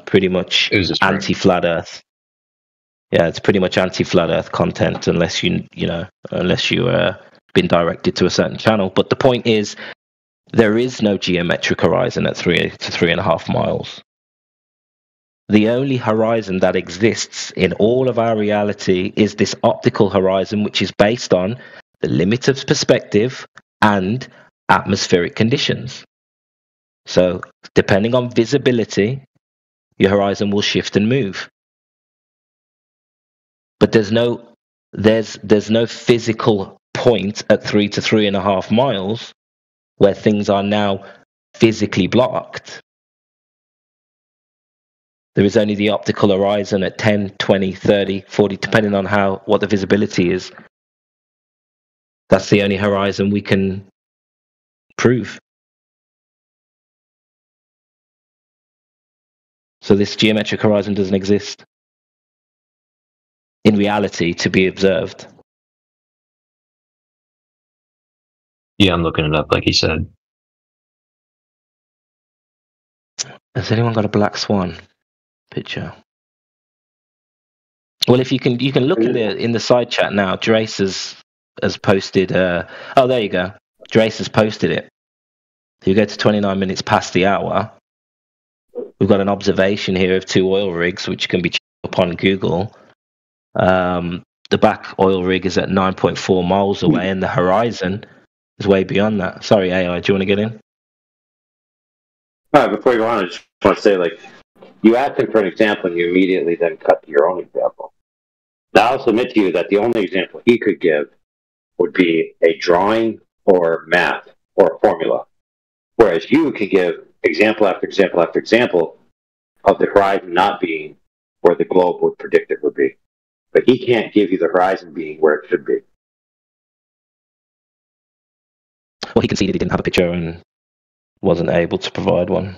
S7: pretty much anti-flat Earth. Yeah, it's pretty much anti-flat Earth content, unless you been directed to a certain channel. But the point is, there is no geometric horizon at 3 to 3.5 miles. The only horizon that exists in all of our reality is this optical horizon, which is based on the limit of perspective and atmospheric conditions. So, depending on visibility, your horizon will shift and move. But there's no physical point at 3 to 3.5 miles where things are now physically blocked. There is only the optical horizon at 10, 20, 30, 40, depending on what the visibility is. That's the only horizon we can prove. So this geometric horizon doesn't exist in reality to be observed.
S12: Yeah, I'm looking it up, like he said.
S7: Has anyone got a black swan picture? Well, if you can look in the side chat now. Drace has posted. There you go. Drace has posted it. If you go to 29 minutes past the hour, we've got an observation here of 2 oil rigs, which can be checked up on Google. the back oil rig is at 9.4 miles away, and the horizon is way beyond that. Sorry, AI, do you want to get in?
S14: All right, before you go on, I just want to say, like, you asked him for an example, and you immediately then cut to your own example. Now, I'll submit to you that the only example he could give would be a drawing or math or a formula, whereas you can give example after example after example of the horizon not being where the globe would predict it would be. But he can't give you the horizon being where it should be.
S7: Well, he conceded he didn't have a picture and wasn't able to provide one.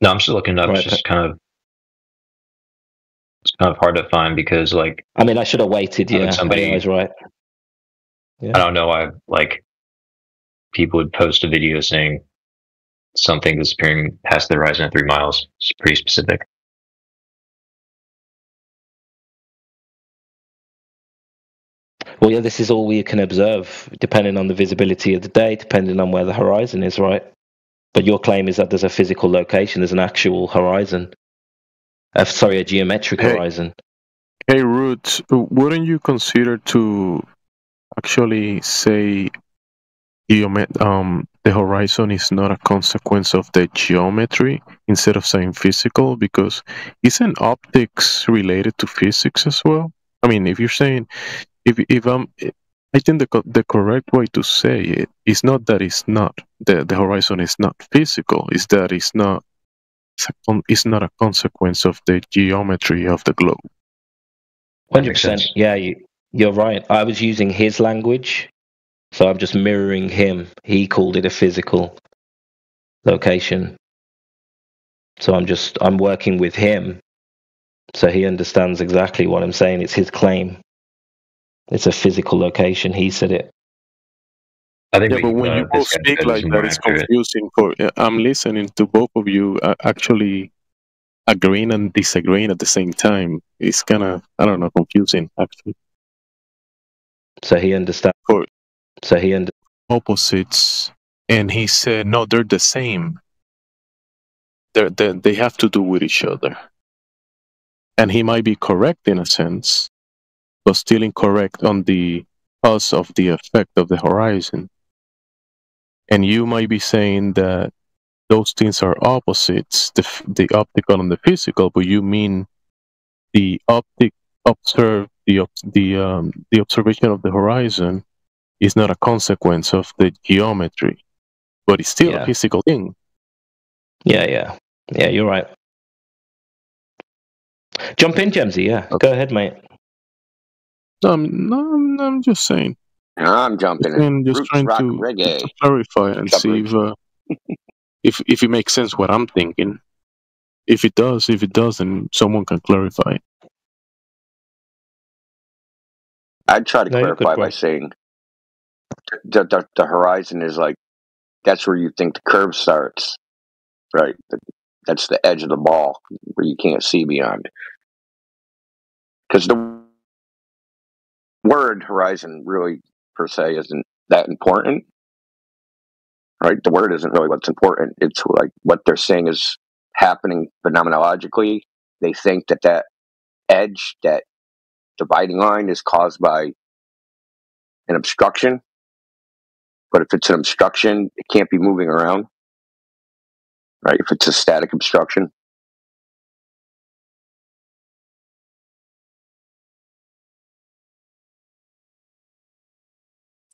S12: No, I'm still looking up.
S7: Right,
S12: It's just kind of hard to find because, like,
S7: I mean, I should have waited. Yeah, AI's right. Yeah.
S12: I don't know why, like, people would post a video saying something disappearing past the horizon at 3 miles. It's pretty specific.
S7: Well, yeah, this is all we can observe, depending on the visibility of the day, depending on where the horizon is, right? But your claim is that there's a physical location, there's an actual horizon. A geometric horizon.
S15: Hey, Roots, wouldn't you consider to actually say the horizon is not a consequence of the geometry instead of saying physical? Because isn't optics related to physics as well? I mean, if you're saying, I think the correct way to say it is not that it's not the horizon is not physical. It's that it's not a consequence of the geometry of the globe.
S7: 100%. Yeah, you're right. I was using his language, so I'm just mirroring him. He called it a physical location. So I'm working with him, so he understands exactly what I'm saying. It's his claim. It's a physical location. He said it.
S15: I think but when you both speak like that, it's confusing. I'm listening to both of you actually agreeing and disagreeing at the same time. It's kind of, I don't know, confusing actually.
S7: So he understands.
S15: Opposites, and he said, no, they're the same. They have to do with each other. And he might be correct in a sense, but still incorrect on the cause of the effect of the horizon. And you might be saying that those things are opposites, the optical and the physical, but you mean the observation of the horizon is not a consequence of the geometry, but it's still a physical thing.
S7: Yeah, you're right. Jump in, Gemsy. Yeah, go ahead, mate.
S15: I'm just saying.
S16: I'm jumping in.
S15: Just trying to clarify and see if it makes sense what I'm thinking. If it does, if it doesn't, someone can clarify.
S16: I'd try to clarify by saying the horizon is like, that's where you think the curve starts, right? That's the edge of the ball where you can't see beyond. Because the word horizon really, per se, isn't that important, right? The word isn't really what's important. It's like what they're saying is happening phenomenologically. They think that edge, that dividing line, is caused by an obstruction. But if it's an obstruction, it can't be moving around, right? If it's a static obstruction.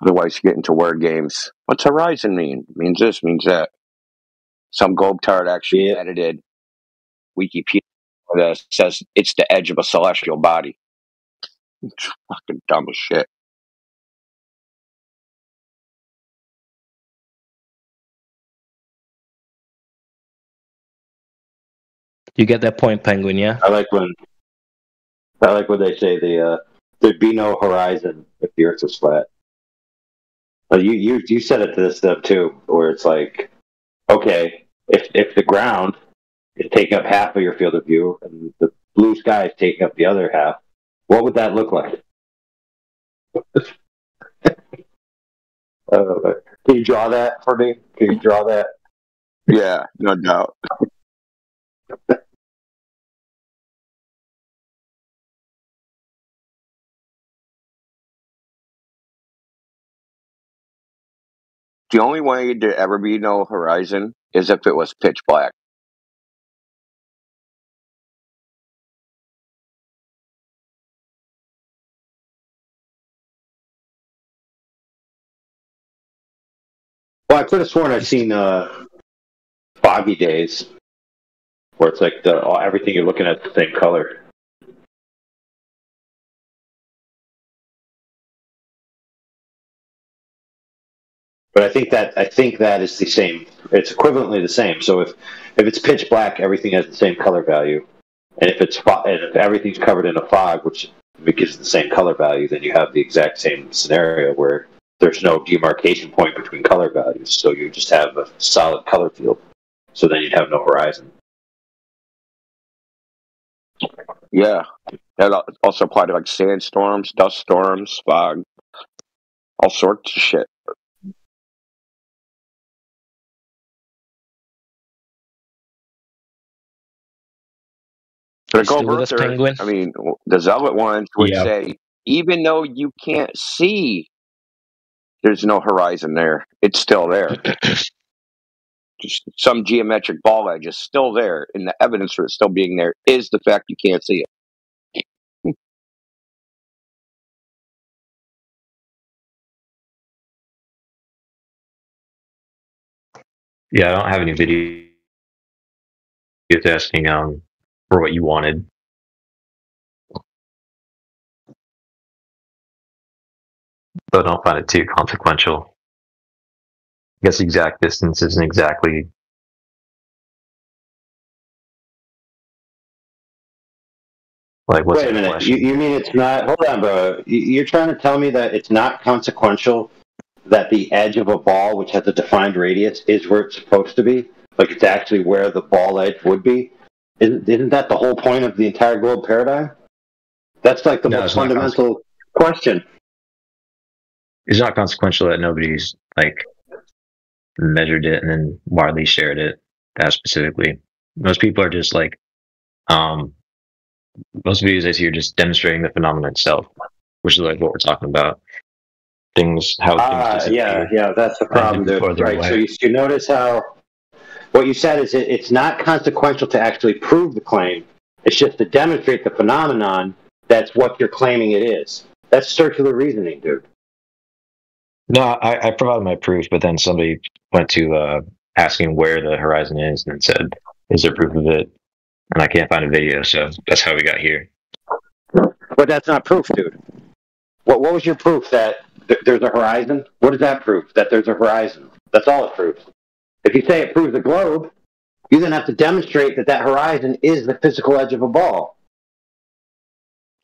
S16: Otherwise, you get into word games. What's horizon mean? It means this, means that. Some globe-tard actually edited Wikipedia that says it's the edge of a celestial body. It's fucking dumb as shit.
S7: You get that point, Penguin, yeah?
S14: I like when they say there'd be no horizon if the Earth was flat. You said it to this stuff too, where it's like, okay, if the ground is taking up half of your field of view and the blue sky is taking up the other half, what would that look like? Can you draw that for me? Can you draw that?
S16: Yeah, no doubt. The only way to ever be no horizon is if it was pitch black.
S14: Well, I could have sworn I've seen foggy days where it's like everything you're looking at the same color. But I think that is the same. It's equivalently the same. So if it's pitch black, everything has the same color value, and if everything's covered in a fog, which gives the same color value, then you have the exact same scenario where there's no demarcation point between color values. So you just have a solid color field. So then you'd have no horizon.
S16: Yeah, that also applied to like sandstorms, dust storms, fog, all sorts of shit. But go further, Penguin? I mean, the zealot ones would say, even though you can't see, there's no horizon there. It's still there. Just some geometric ball edge is still there, and the evidence for it still being there is the fact you can't see it.
S12: Yeah, I don't have any videos asking for what you wanted. But I don't find it too consequential. I guess exact distance isn't exactly like what's.
S14: Wait a minute. You mean it's not? Hold on, bro. You're trying to tell me that it's not consequential that the edge of a ball, which has a defined radius, is where it's supposed to be? Like it's actually where the ball edge would be? Isn't that the whole point of the entire globe paradigm? That's like the most fundamental question.
S12: It's not consequential that nobody's like measured it and then widely shared it that specifically. Most people are just like, most videos I see are just demonstrating the phenomenon itself, which is like what we're talking about. Things, how things disappear.
S14: Yeah, that's the problem, dude. Right. So you notice how what you said is it's not consequential to actually prove the claim. It's just to demonstrate the phenomenon. That's what you're claiming it is. That's circular reasoning, dude.
S12: No, I provided my proof, but then somebody went to asking where the horizon is and then said, is there proof of it? And I can't find a video, so that's how we got here.
S14: But that's not proof, dude. What was your proof that there's a horizon? What does that prove? That there's a horizon. That's all it proves. If you say it proves a globe, you then have to demonstrate that horizon is the physical edge of a ball.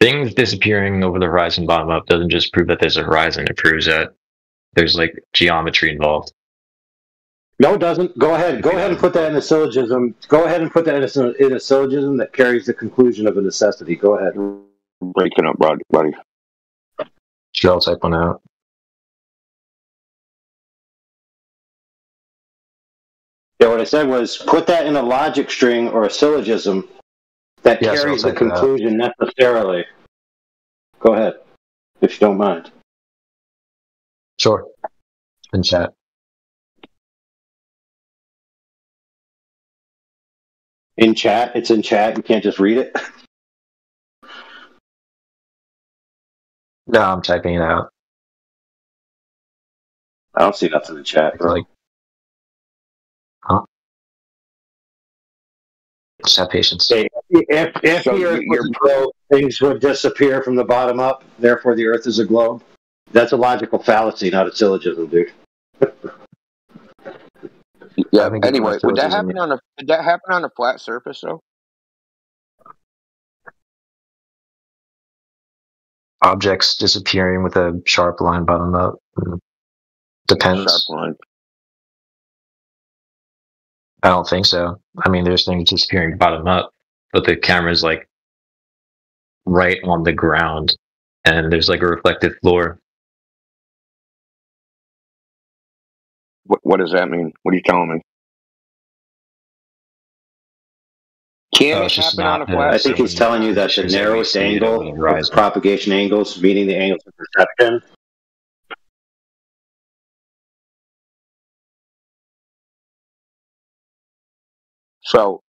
S12: Things disappearing over the horizon bottom up doesn't just prove that there's a horizon. It proves that there's like geometry involved.
S14: No, it doesn't. Go ahead. Go ahead and put that in a syllogism. Go ahead and put that in a syllogism that carries the conclusion of a necessity. Go ahead.
S16: Breaking up, buddy.
S12: Sure, I'll type one out.
S14: Yeah, what I said was put that in a logic string or a syllogism that carries the conclusion necessarily. Go ahead, if you don't mind.
S12: Sure. In chat.
S14: In chat? It's in chat. You can't just read it?
S12: No, I'm typing it out.
S14: I don't see nothing in chat, bro.
S12: Like, huh? Just have patience.
S14: If the Earth was a globe, things would disappear from the bottom up. Therefore, the Earth is a globe. That's a logical fallacy, not a syllogism, dude.
S16: Yeah. Anyway, would that happen on a flat surface, though?
S12: Objects disappearing with a sharp line bottom up. Depends.
S16: Sharp line.
S12: I don't think so. I mean, there's things disappearing bottom up, but the camera's like right on the ground, and there's like a reflective floor.
S16: What does that mean? What are you telling me? Can it happen on a flat?
S14: I think he's telling you that the narrowest angle of propagation angles, meaning the angles of perception,
S16: So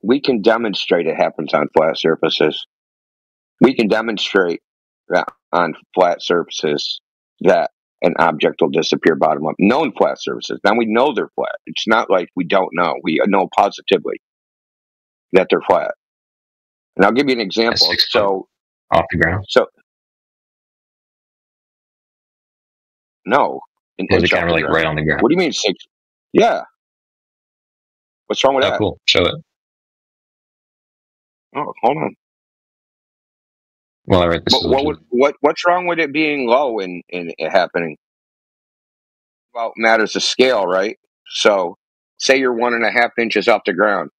S16: we can demonstrate it happens on flat surfaces. We can demonstrate that on flat surfaces that an object will disappear bottom up. Known flat surfaces. Now we know they're flat. It's not like we don't know. We know positively that they're flat. And I'll give you an example. So
S12: off the ground.
S16: So no, an
S12: was the
S16: inch off
S12: camera
S16: the
S12: like
S16: ground.
S12: right on the ground?
S16: What do you mean 6? Yeah. What's wrong with that?
S12: Cool. Show it.
S16: Oh, hold on.
S12: Well, I write this.
S16: What's wrong with it being low in it happening? Well, matters of scale, right? So, say you're 1.5 inches off the ground.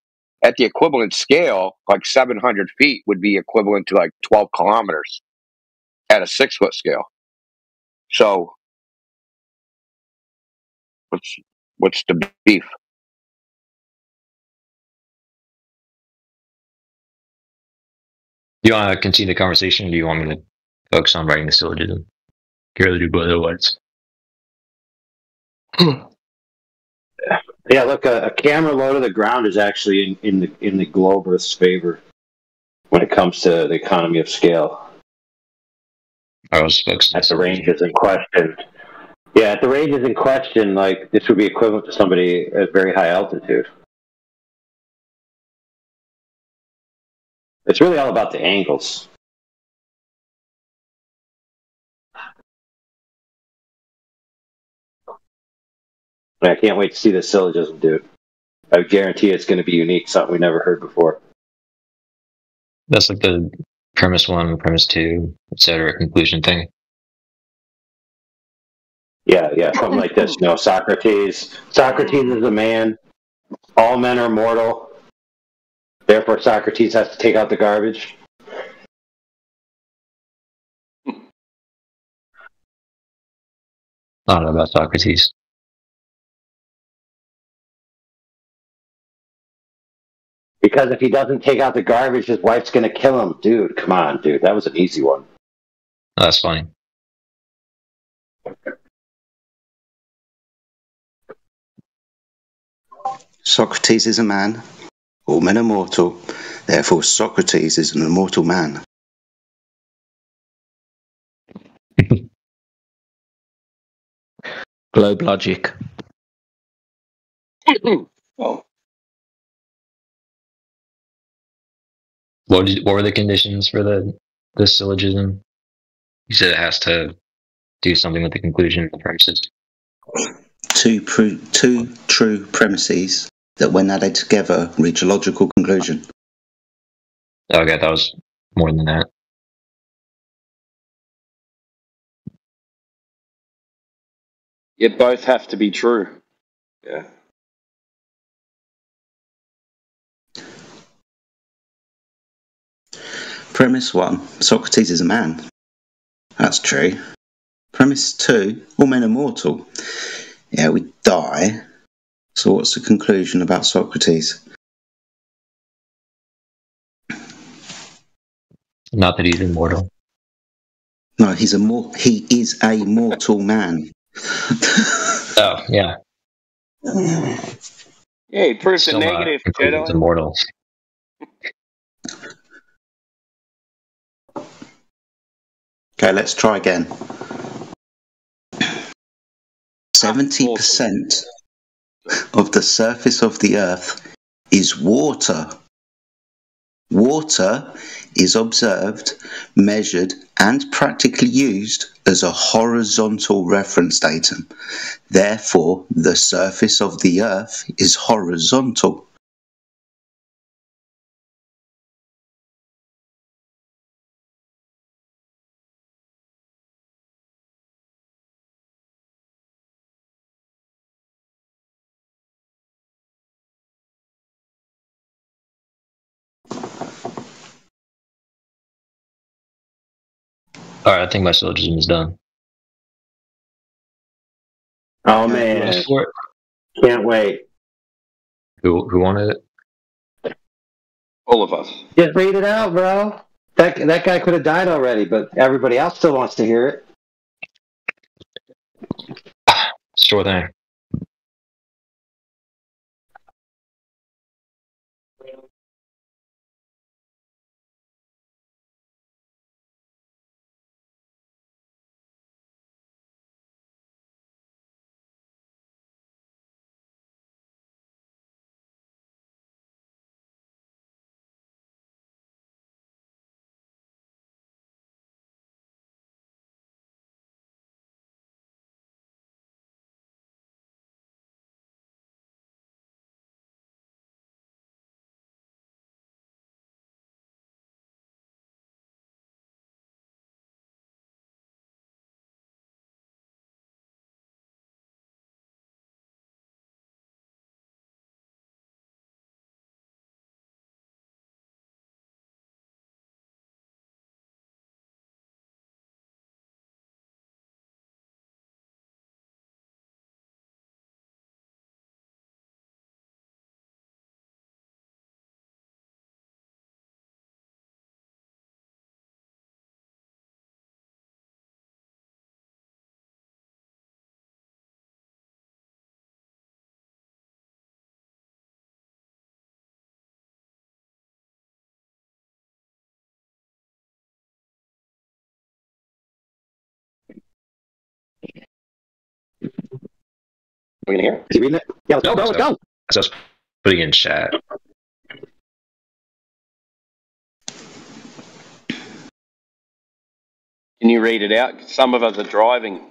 S16: At the equivalent scale, like 700 feet would be equivalent to like 12 kilometers at a 6-foot scale. So, what's the beef?
S12: Do you want to continue the conversation, or do you want me to focus on writing the syllogism? Care to do both at once?
S14: Yeah, look, a camera low to the ground is actually in the globe Earth's favor when it comes to the economy of scale.
S12: I was focused
S14: at the ranges in question. Yeah, at the ranges in question, like this would be equivalent to somebody at very high altitude. It's really all about the angles. I can't wait to see this syllogism, dude. I guarantee it's going to be unique, something we never heard before.
S12: That's like the premise 1, premise 2, etc. conclusion thing.
S14: Yeah, something like this. You know, Socrates is a man. All men are mortal. Therefore, Socrates has to take out the garbage.
S12: I don't know about Socrates.
S14: Because if he doesn't take out the garbage, his wife's going to kill him. Dude, come on, dude. That was an easy one.
S12: Oh, that's funny.
S13: Socrates is a man. All men are mortal. Therefore, Socrates is an immortal man.
S7: Globe logic.
S12: Oh. What were the conditions for the syllogism? You said it has to do something with the conclusion of the premises.
S13: Two true premises that, when added together, reach a logical conclusion.
S12: Okay, that was more than that.
S17: Yet both have to be true. Yeah.
S13: Premise 1, Socrates is a man. That's true. Premise 2, all men are mortal. Yeah, we die. So what's the conclusion about Socrates?
S12: Not that he's immortal.
S13: No, he is a mortal man.
S12: Oh, yeah.
S17: Yeah, he proves the negative, Jedi.
S12: Immortal.
S13: Okay, let's try again. 70% of the surface of the Earth is water. Water is observed, measured, and practically used as a horizontal reference datum. Therefore, the surface of the Earth is horizontal.
S12: All right, I think my syllogism is done.
S14: Oh man, can't wait.
S12: Who wanted it?
S17: All of us.
S14: Just read it out, bro. That guy could have died already, but everybody else still wants to hear it.
S12: Sure thing.
S14: We can hear it. Is he reading it? Yeah, let's go, bro. Let's go.
S12: So I was putting in chat.
S17: Can you read it out? Some of us are driving.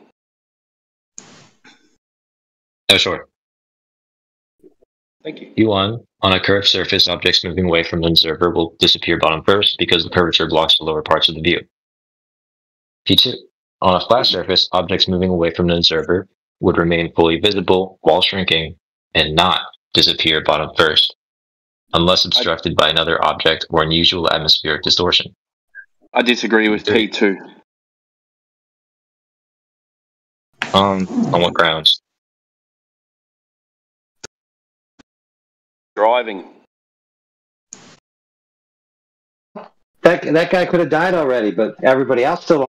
S12: Oh, sure.
S17: Thank you.
S12: Q1, on a curved surface, objects moving away from the observer will disappear bottom first because the curvature blocks the lower parts of the view. P2, on a flat surface, objects moving away from the observer would remain fully visible while shrinking and not disappear bottom first, unless obstructed by another object or unusual atmospheric distortion.
S17: I disagree with P2.
S12: On what grounds?
S17: Driving.
S14: That guy could have died already, but everybody else still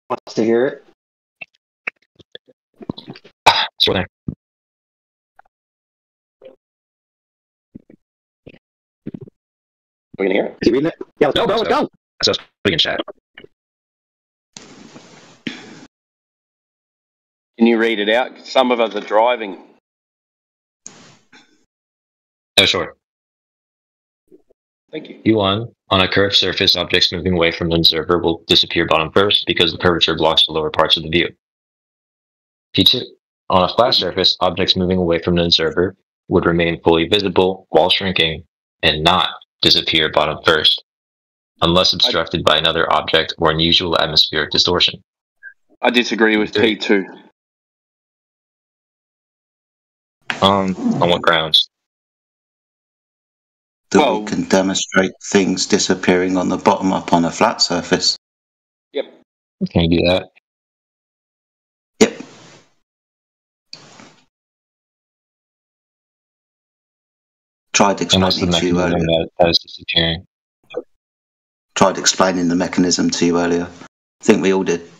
S14: wants to hear it.
S12: Sure there.
S14: We can hear it. Is he reading it? Yeah, let's go, bro. Let's go.
S12: So I was putting in chat.
S17: Can you read it out? Some of us are driving.
S12: Oh, sure.
S17: Thank you.
S12: Q1, on a curved surface, objects moving away from the observer will disappear bottom first because the curvature blocks the lower parts of the view. P2, on a flat surface, objects moving away from the observer would remain fully visible while shrinking and not disappear bottom first, unless obstructed by another object or unusual atmospheric distortion.
S17: I disagree with P2.
S12: On what grounds?
S13: That we can demonstrate things disappearing on the bottom up on a flat surface.
S17: Yep.
S12: Can you do that?
S13: Yep. Tried explaining to you earlier.
S12: That is disappearing.
S13: Tried explaining the mechanism to you earlier. I think we all did.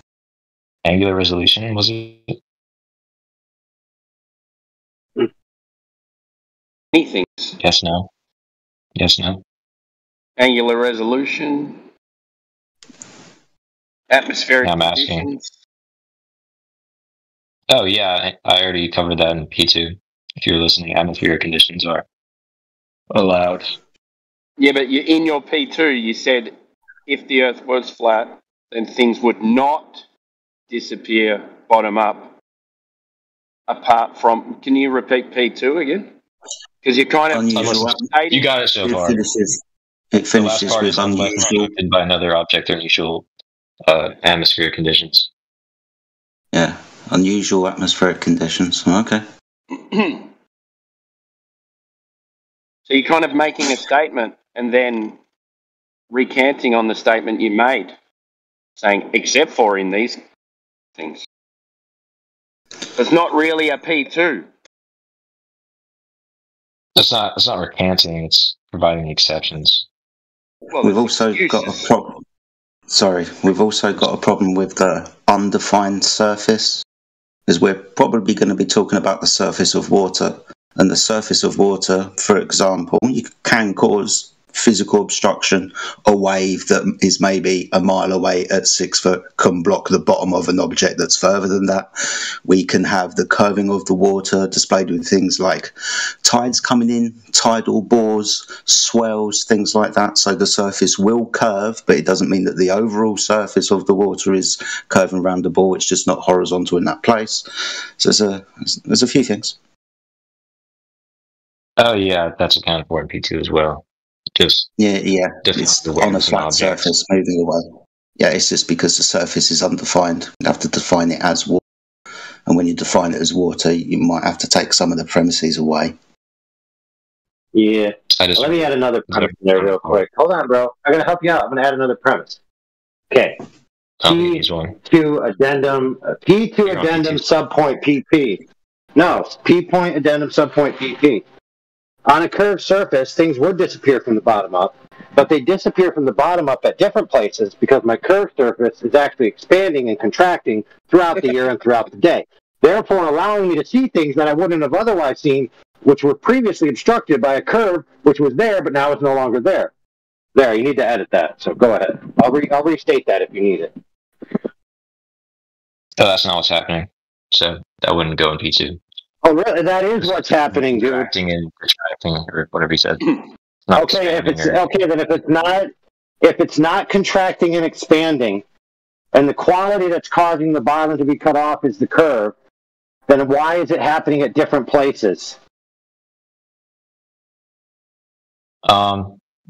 S12: Angular resolution, was it?
S17: Anything.
S12: Yes, no. Yes, no.
S17: Angular resolution. Atmospheric
S12: I'm
S17: conditions.
S12: asking. Oh, yeah, I already covered that in P2. If you're listening, atmospheric conditions are allowed.
S17: Yeah, but in your P2, you said if the Earth was flat, then things would not disappear bottom up. Apart from, can you repeat P2 again? Because you're kind of
S12: you got it so far.
S13: It finishes
S12: the last part
S13: with
S12: is unless obstructed by another object or unusual atmospheric conditions.
S13: Yeah, unusual atmospheric conditions. Okay.
S17: So you're kind of making a statement and then recanting on the statement you made, saying, except for in these things. It's not really a P2.
S12: It's not recanting, it's providing exceptions.
S17: Well,
S13: we've also got a problem. Sorry, we've also got a problem with the undefined surface, because we're probably going to be talking about the surface of water. And the surface of water, for example, you can cause physical obstruction. A wave that is maybe a mile away at 6 foot can block the bottom of an object that's further than that. We can have the curving of the water displayed with things like tides coming in, tidal bores, swells, things like that. So the surface will curve, but it doesn't mean that the overall surface of the water is curving around the bore. It's just not horizontal in that place. So there's a few things.
S12: Oh yeah, that's accounted for in P2 as well. Just
S13: It's on a flat surface moving away. Yeah, it's just because the surface is undefined. You have to define it as water, and when you define it as water, you might have to take some of the premises away.
S14: Yeah. Let me add another premise there real quick. Hold on, bro. I'm gonna help you out. I'm gonna add another premise. Okay. P2 addendum subpoint PP. No, P point addendum subpoint PP. On a curved surface, things would disappear from the bottom up, but they disappear from the bottom up at different places because my curved surface is actually expanding and contracting throughout the year and throughout the day, therefore allowing me to see things that I wouldn't have otherwise seen, which were previously obstructed by a curve which was there, but now it's no longer there. There, you need to edit that. So go ahead. I'll restate that if you need it.
S12: Oh, that's not what's happening. So that wouldn't go in P2.
S14: Oh, really? That is what's happening, dude.
S12: Contracting and contracting, or whatever he said.
S14: Okay, then if it's not contracting and expanding, and the quality that's causing the bottom to be cut off is the curve, then why is it happening at different places?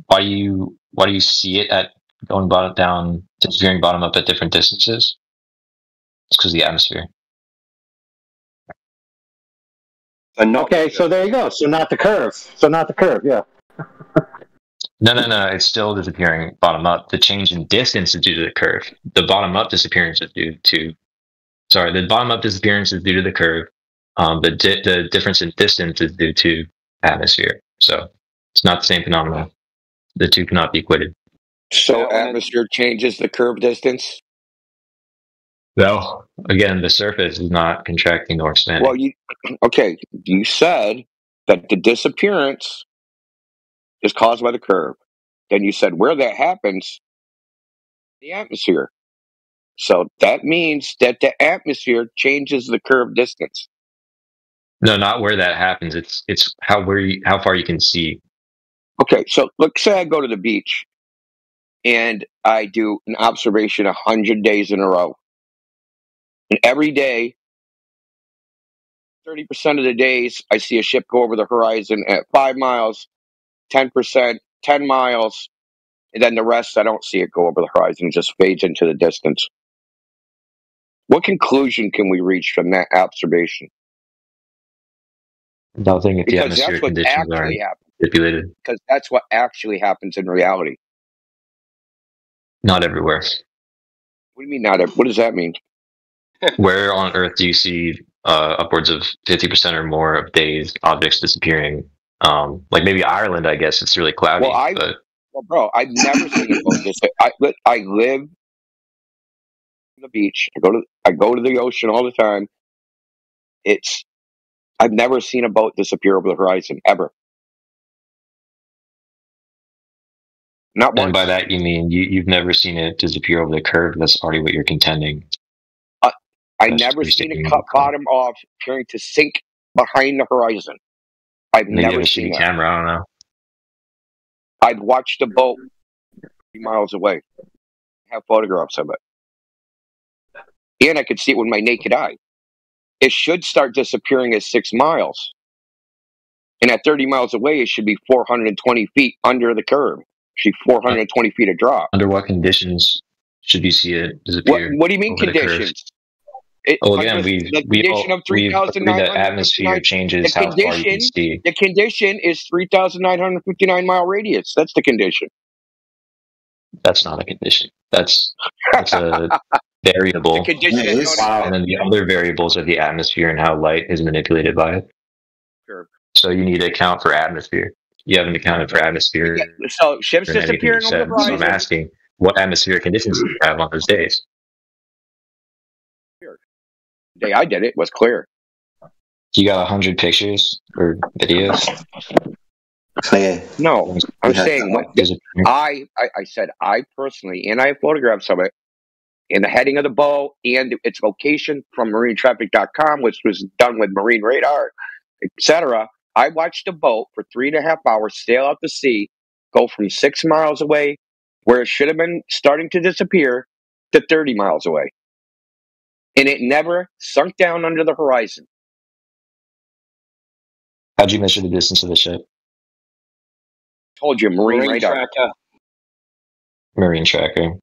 S12: Why do you see it at going bottom down, disappearing bottom up at different distances? It's because of the atmosphere.
S14: Okay, so there you go. So not the curve. Yeah.
S12: No. It's still disappearing bottom up. The change in distance is due to the curve. The bottom up disappearance is due to. Sorry, the bottom up disappearance is due to the curve. The difference in distance is due to atmosphere. So it's not the same phenomenon. The two cannot be equated.
S16: So atmosphere changes the curve distance?
S12: No. Again, the surface is not contracting nor expanding.
S16: Well, you said that the disappearance is caused by the curve. Then you said where that happens, the atmosphere. So that means that the atmosphere changes the curve distance.
S12: No, not where that happens. It's how far you can see.
S16: Okay, so let's say I go to the beach and I do an observation 100 days in a row. And every day, 30% of the days, I see a ship go over the horizon at 5 miles, 10%, 10 miles, and then the rest, I don't see it go over the horizon. It just fades into the distance. What conclusion can we reach from that observation?
S12: Nothing if the atmospheric conditions are stipulated.
S16: Because that's what actually happens in reality.
S12: Not everywhere.
S16: What do you mean not everywhere? What does that mean?
S12: Where on Earth do you see upwards of 50% or more of days objects disappearing? Like maybe Ireland, I guess it's really cloudy.
S16: Well, bro, I've never seen it like this. I live on the beach. I go to the ocean all the time. I've never seen a boat disappear over the horizon ever. Not once.
S12: And by that you mean you've never seen it disappear over the curve. That's already what you're contending.
S16: I never seen it cut bottom off, appearing to sink behind the horizon. I've never seen
S12: a camera. I don't know.
S16: I've watched the boat 3 miles away. I have photographs of it, and I could see it with my naked eye. It should start disappearing at 6 miles, and at 30 miles away, it should be 420 feet under the curve. It should be 420 feet of drop.
S12: Under what conditions should you see it disappear?
S16: What do you mean conditions?
S12: Again, we've agreed that atmosphere changes how far you can see.
S16: The condition is 3,959 mile radius. That's the condition.
S12: That's not a condition. That's a variable.
S16: The condition
S12: and then the other variables are the atmosphere and how light is manipulated by it.
S16: Sure.
S12: So you need to account for atmosphere. You haven't accounted for atmosphere.
S16: Yeah, so ships disappearing over the horizon.
S12: So I'm asking, what atmospheric conditions do you have on those days?
S16: The day I did it was clear.
S12: You got 100 pictures or videos?
S16: No, I'm saying what I said I personally, and I have photographs of it, and the heading of the boat and its location from marinetraffic.com, which was done with marine radar, etc. I watched the boat for 3.5 hours sail out to sea, go from 6 miles away, where it should have been starting to disappear, to 30 miles away. And it never sunk down under the horizon.
S12: How'd you measure the distance of the ship?
S16: Told you, marine radar.
S17: Tracker.
S12: Marine tracker.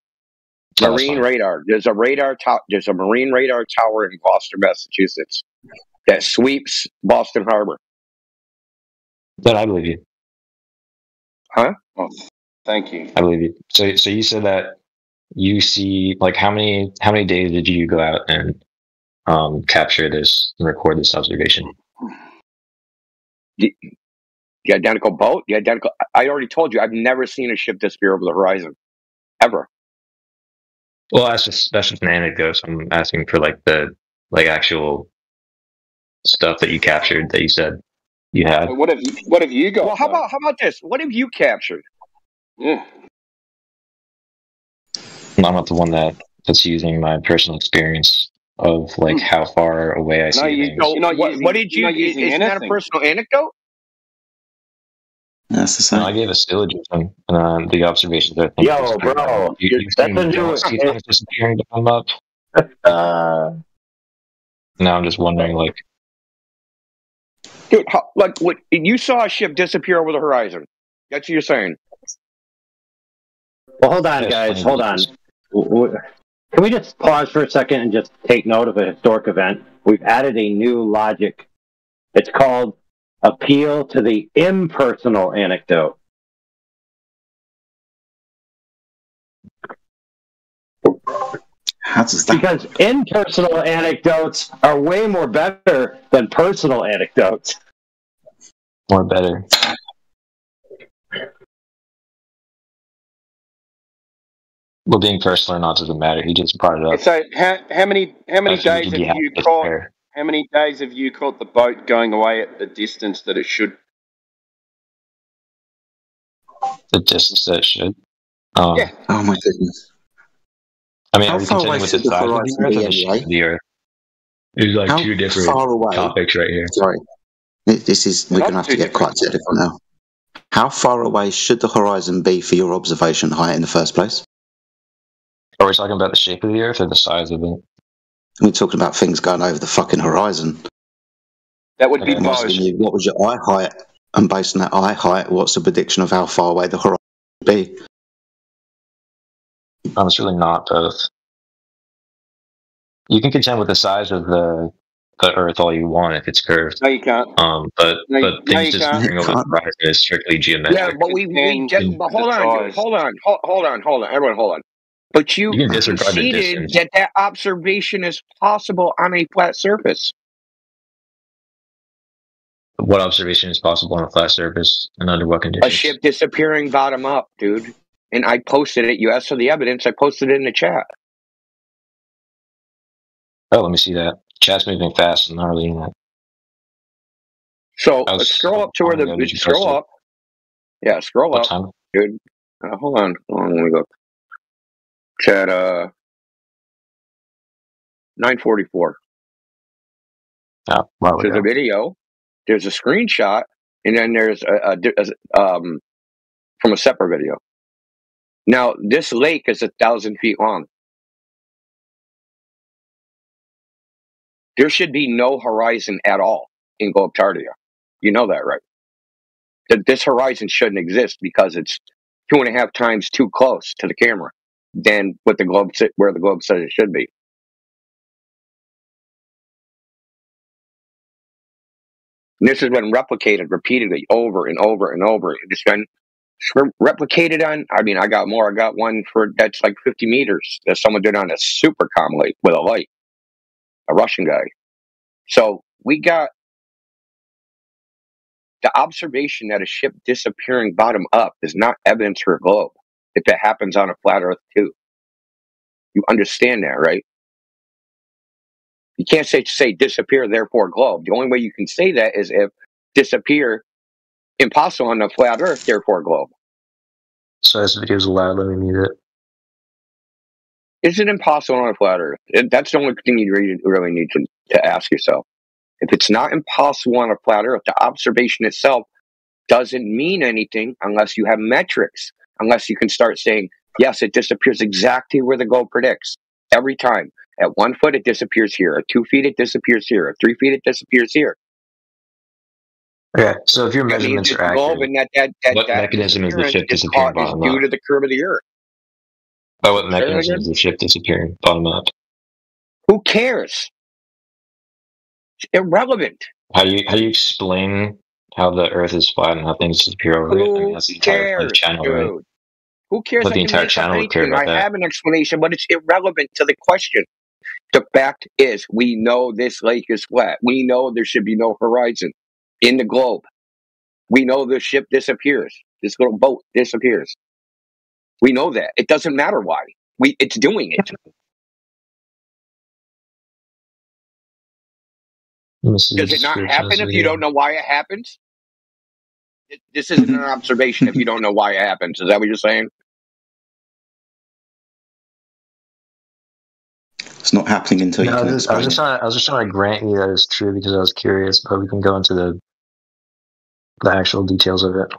S16: Marine radar. There's a marine radar tower in Gloucester, Massachusetts, that sweeps Boston Harbor.
S12: Then I believe you.
S16: Huh?
S17: Oh, thank you.
S12: I believe you. So you said that you see, like, how many days did you go out and capture this and record this observation?
S16: The identical boat? I already told you, I've never seen a ship disappear over the horizon. Ever.
S12: Well, that's just an anecdote. So I'm asking for the actual stuff that you captured that you said you had.
S17: What have you got?
S16: Well, how about this? What have you captured?
S17: Yeah.
S12: I'm not the one that's using my personal experience of like how far away I see things.
S14: What did you? Isn't that a personal anecdote?
S13: That's the same.
S12: No, I gave a syllogism, and the observations I think.
S14: Yo, bro,
S12: you don't see things disappearing to come up. Now I'm just wondering, like,
S14: dude, what you saw a ship disappear over the horizon? That's what you're saying. Well, hold on, guys. Hold on. Can we just pause for a second and just take note of a historic event? We've added a new logic. It's called appeal to the impersonal anecdote.
S13: How does that?
S14: Because impersonal anecdotes are way more better than personal anecdotes.
S12: More better. Well, being personal or not doesn't matter. He just brought it up.
S17: So, how many days have you caught? How many days have you caught the boat going away at the distance that it should?
S12: The distance that it should.
S17: Yeah.
S13: Oh my goodness.
S12: I mean,
S13: how
S12: are we
S13: far
S12: contending
S13: away
S12: with the
S13: should the
S12: size of
S13: horizon
S12: the Earth
S13: be
S12: or the shape of the Earth? There's like
S13: how
S12: two different
S13: far away,
S12: topics right here.
S13: Sorry, this is we're going to have to get quite technical now. How far away should the horizon be for your observation height in the first place?
S12: Are we talking about the shape of the Earth or the size of it?
S13: We're talking about things going over the fucking horizon.
S17: That would be
S13: both. What was your eye height? And based on that eye height, what's the prediction of how far away the horizon would be?
S12: It's really not both. You can contend with the size of the Earth all you want if it's curved.
S17: No, you can't.
S12: But things disappearing over the horizon is strictly geometric.
S14: Yeah, but but hold on, everyone, hold on. But you
S12: can disregard the
S14: conceded
S12: distance.
S14: that observation is possible on a flat surface.
S12: What observation is possible on a flat surface and under what conditions?
S14: A ship disappearing bottom up, dude. And I posted it. You asked for the evidence. I posted it in the chat.
S12: Oh, let me see that. Chat's moving fast and not really in that.
S14: So scroll up to where scroll up. Yeah, scroll
S12: what
S14: up,
S12: time?
S14: dude. Hold on. Let me go. Chat 9:44.
S12: Oh,
S14: there's a video. There's a screenshot, and then there's from a separate video. Now this lake is 1,000 feet long. There should be no horizon at all in Globetardia. You know that, right? That this horizon shouldn't exist because it's 2.5 times too close to the camera than what the globe where the globe says it should be. And this has been replicated repeatedly over and over and over. It's been replicated on. I mean, I got more. I got one that's like 50 meters that someone did on a super comm lake with a light, a Russian guy. So we got the observation that a ship disappearing bottom up is not evidence for a globe. If it happens on a flat Earth too, you understand that, right? You can't say disappear, therefore globe. The only way you can say that is if disappear, impossible on a flat Earth, therefore globe.
S12: So this video's loud. Let me mute it.
S14: Is it impossible on a flat Earth? That's the only thing you really need to ask yourself. If it's not impossible on a flat Earth, the observation itself doesn't mean anything unless you have metrics, unless you can start saying, yes, it disappears exactly where the globe predicts every time. At 1 foot, it disappears here. At 2 feet, it disappears here. At 3 feet, it disappears here.
S12: Okay, so if your measurements are accurate, what mechanism is the ship disappearing bottom up?
S14: Due to the curve of the Earth.
S12: By what mechanism is the ship disappearing bottom up?
S14: Who cares? It's irrelevant.
S12: How do you explain how the Earth is flat and how things disappear over it? I mean, that's the entire channel,
S14: dude?
S12: right?
S14: Who cares?
S12: But the entire channel would care about that.
S14: I have an explanation, but it's irrelevant to the question. The fact is, we know this lake is flat. We know there should be no horizon in the globe. We know the ship disappears. This little boat disappears. We know that. It doesn't matter why. It's doing it. Does it not happen if you don't know why it happens? This isn't an observation if you don't know why it happens. Is that what you're saying?
S13: It's not happening until you can explain it.
S18: I was just trying to grant you that it's true because I was curious, but we can go into the actual details of it.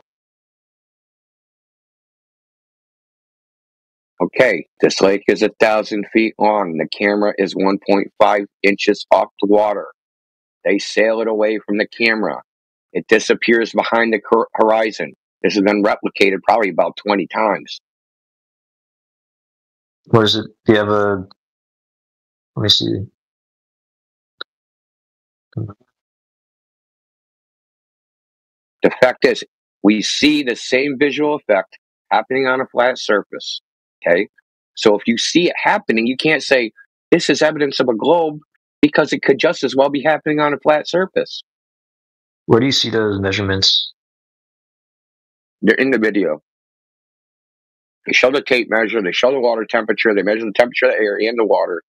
S16: Okay, this lake is 1,000 feet long. The camera is 1.5 inches off the water. They sail it away from the camera. It disappears behind the horizon. This has been replicated probably about 20 times.
S18: What is it? Do you have a... Let me see.
S16: The fact is, we see the same visual effect happening on a flat surface. Okay? So if you see it happening, you can't say, this is evidence of a globe, because it could just as well be happening on a flat surface.
S18: Where do you see those measurements?
S16: They're in the video. They show the tape measure, they show the water temperature, they measure the temperature of the air and the water.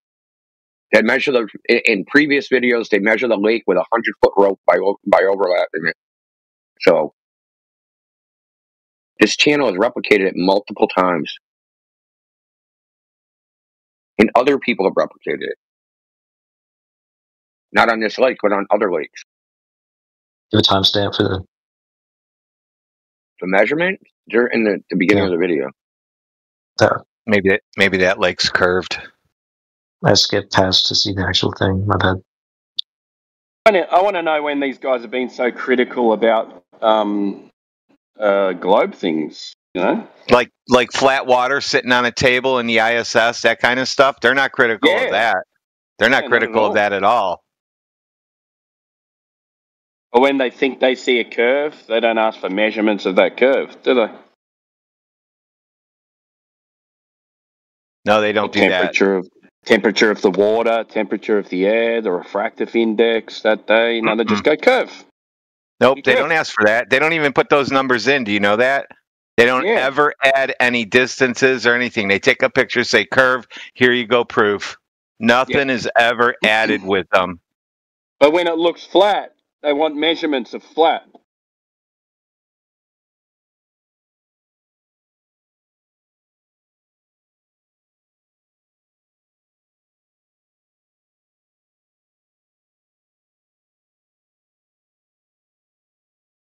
S16: They measure in previous videos, they measure the lake with a 100-foot rope by overlapping it. So, this channel has replicated it multiple times. And other people have replicated it. Not on this lake, but on other lakes.
S18: Do you have a timestamp for
S16: the measurement? They're in the beginning of the video.
S19: Maybe that lake's curved.
S18: I skipped past to see the actual thing. My bad.
S17: I want to know when these guys have been so critical about globe things. You know,
S19: like flat water sitting on a table in the ISS, that kind of stuff. They're not critical of that. They're not critical of that at all.
S17: Or when they think they see a curve, they don't ask for measurements of that curve, do they?
S19: No, they don't do that.
S17: Temperature of the water, temperature of the air, the refractive index that day. No, they just go curve.
S19: Nope, they don't ask for that. They don't even put those numbers in. Do you know that? They don't ever add any distances or anything. They take a picture, say curve, here you go, proof. Nothing is ever added with them.
S17: But when it looks flat, they want measurements of flat.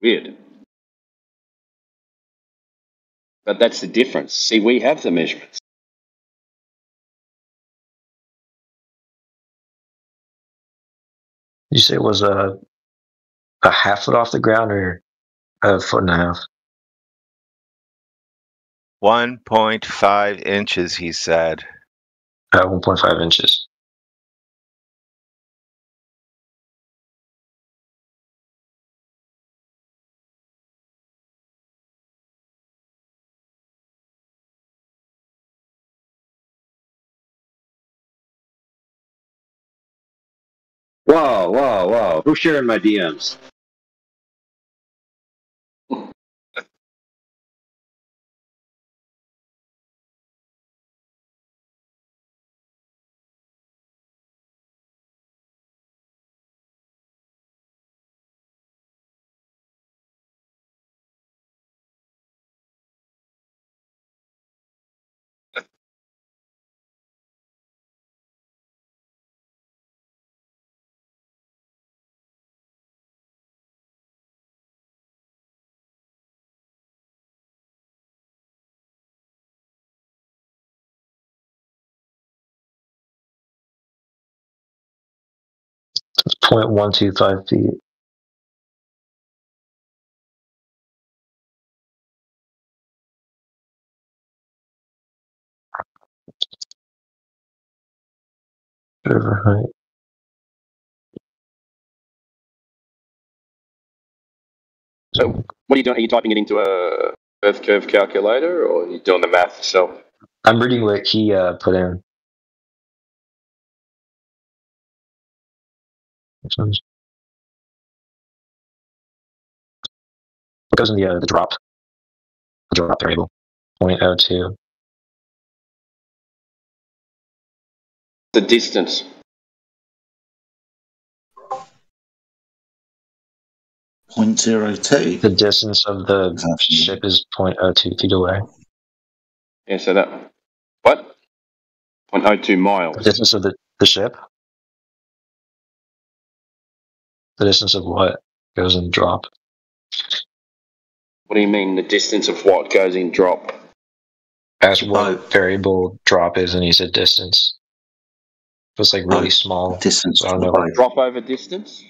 S17: Weird. But that's the difference. See, we have the measurements.
S18: You say it was a half foot off the ground or a foot and a half?
S19: 1.5 inches, he said.
S18: 1.5 inches.
S14: Whoa. Who's sharing my DMs?
S18: It's 0.125 feet. River height.
S17: So, what are you doing? Are you typing it into a Earth curve calculator, or are you doing the math yourself?
S18: I'm reading what he put in. What goes in the drop? The drop variable. 0.02.
S17: The distance.
S13: .02.
S18: The distance of the ship is 0.02 feet away.
S17: Yeah, so that... What? 0.02 miles.
S18: The distance of the ship? The distance of what goes in drop?
S17: What do you mean, the distance of what goes in drop?
S18: Asked what variable drop is, and he said distance. It was like really small.
S13: Distance.
S18: So I don't know.
S17: Drop over distance?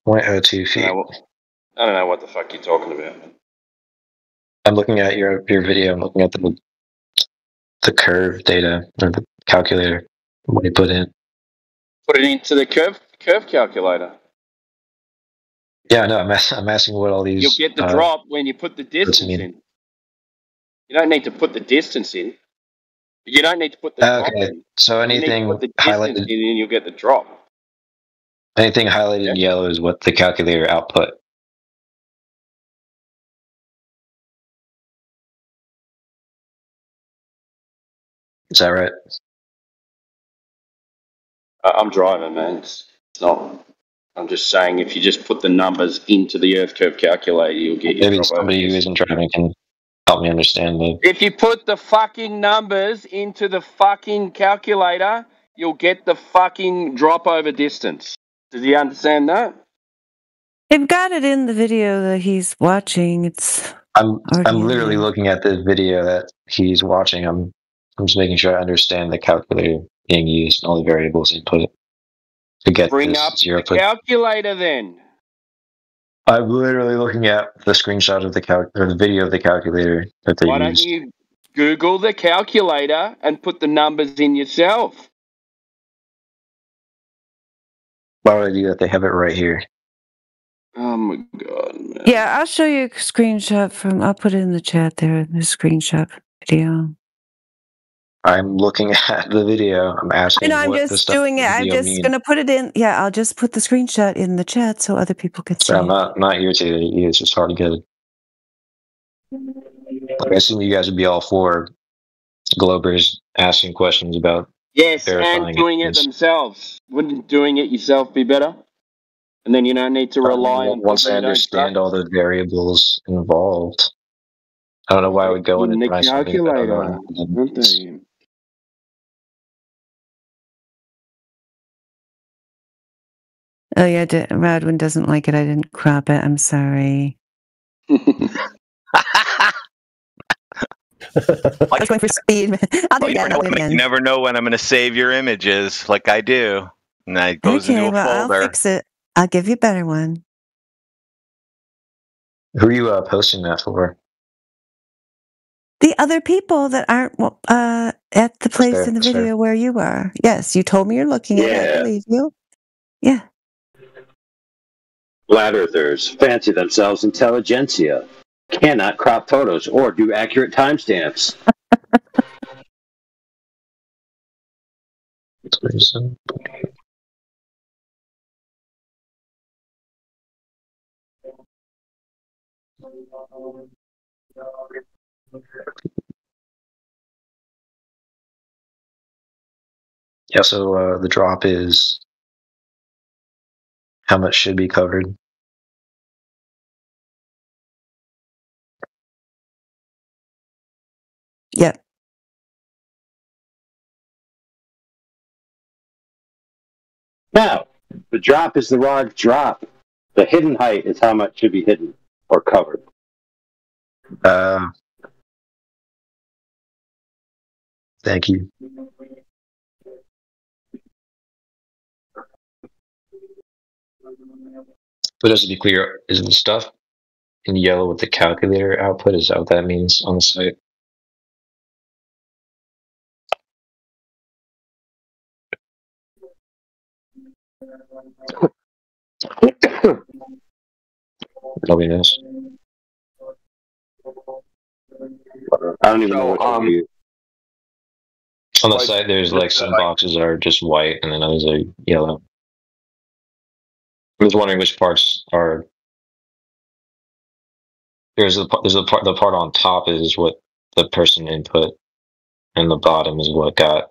S18: 0.02 feet.
S17: I don't know what the fuck you're talking about.
S18: I'm looking at your video. I'm looking at the curve data or the calculator. What you put in.
S17: Put it into the curve calculator.
S18: Yeah, no, I'm asking what all these.
S17: You'll get the drop when you put the distance in. You don't need to put the distance in. You don't need to put the drop in.
S18: So anything
S17: you need to put the
S18: highlighted
S17: distance in, and you'll get the drop.
S18: Anything highlighted in yellow is what the calculator output. Is that right?
S17: I'm driving, man. It's not. I'm just saying, if you just put the numbers into the Earth curve calculator, you'll get your
S18: Maybe
S17: drop.
S18: somebody who isn't driving can help me understand the.
S17: If you put the fucking numbers into the fucking calculator, you'll get the fucking drop over distance. Does he understand that?
S4: They've got it in the video that he's watching.
S18: I'm literally looking at the video that he's watching. I'm just making sure I understand the calculator being used and all the variables input to get
S17: Bring
S18: this
S17: up
S18: zero.
S17: the calculator then.
S18: I'm literally looking at the screenshot of the video of the calculator that they
S17: Why don't
S18: used.
S17: you Google the calculator and put the numbers in yourself?
S18: Why would I do that? They have it right here.
S17: Oh my god, man.
S4: Yeah, I'll show you a screenshot I'll put it in the chat there, the screenshot video.
S18: I'm looking at the video. I'm asking.
S4: I'm
S18: what the
S4: just
S18: stuff
S4: doing
S18: in
S4: it.
S18: the
S4: I'm
S18: video
S4: just
S18: mean.
S4: going to put it in. Yeah, I'll just put the screenshot in the chat so other people can see
S18: So I'm
S4: it.
S18: not irritated at you. It's just hard to get it. Like, I assume you guys would be all for Globers asking questions about verifying
S17: and doing it themselves. Wouldn't doing it yourself be better? And then you don't need to rely on.
S18: Once I understand all the variables involved, I don't know why I would go in and try something that I don't know.
S4: Oh yeah, Radwin doesn't like it. I didn't crop it. I'm sorry. I was going for speed. I'll do it again.
S19: You never know when I'm going to save your images, like I do, and that goes into a folder.
S4: I'll fix it. I'll give you a better one.
S18: Who are you posting that for?
S4: The other people that aren't at the place in the video where you are. Yes, you told me you're looking at it. I believe you. Yeah.
S14: Flat earthers fancy themselves intelligentsia, cannot crop photos or do accurate timestamps.
S18: Yeah, so the drop is how much should be covered.
S4: Yeah.
S14: Now, the drop is the raw drop. The hidden height is how much should be hidden or covered.
S18: Thank you. But just to be clear, is the stuff in yellow with the calculator output? Is that what that means on the site? Nobody knows.
S14: I don't even know what to do.
S18: On the site, there's like some boxes are just white and then others are yellow. I was wondering which parts are. The part on top is what the person input, and the bottom is what got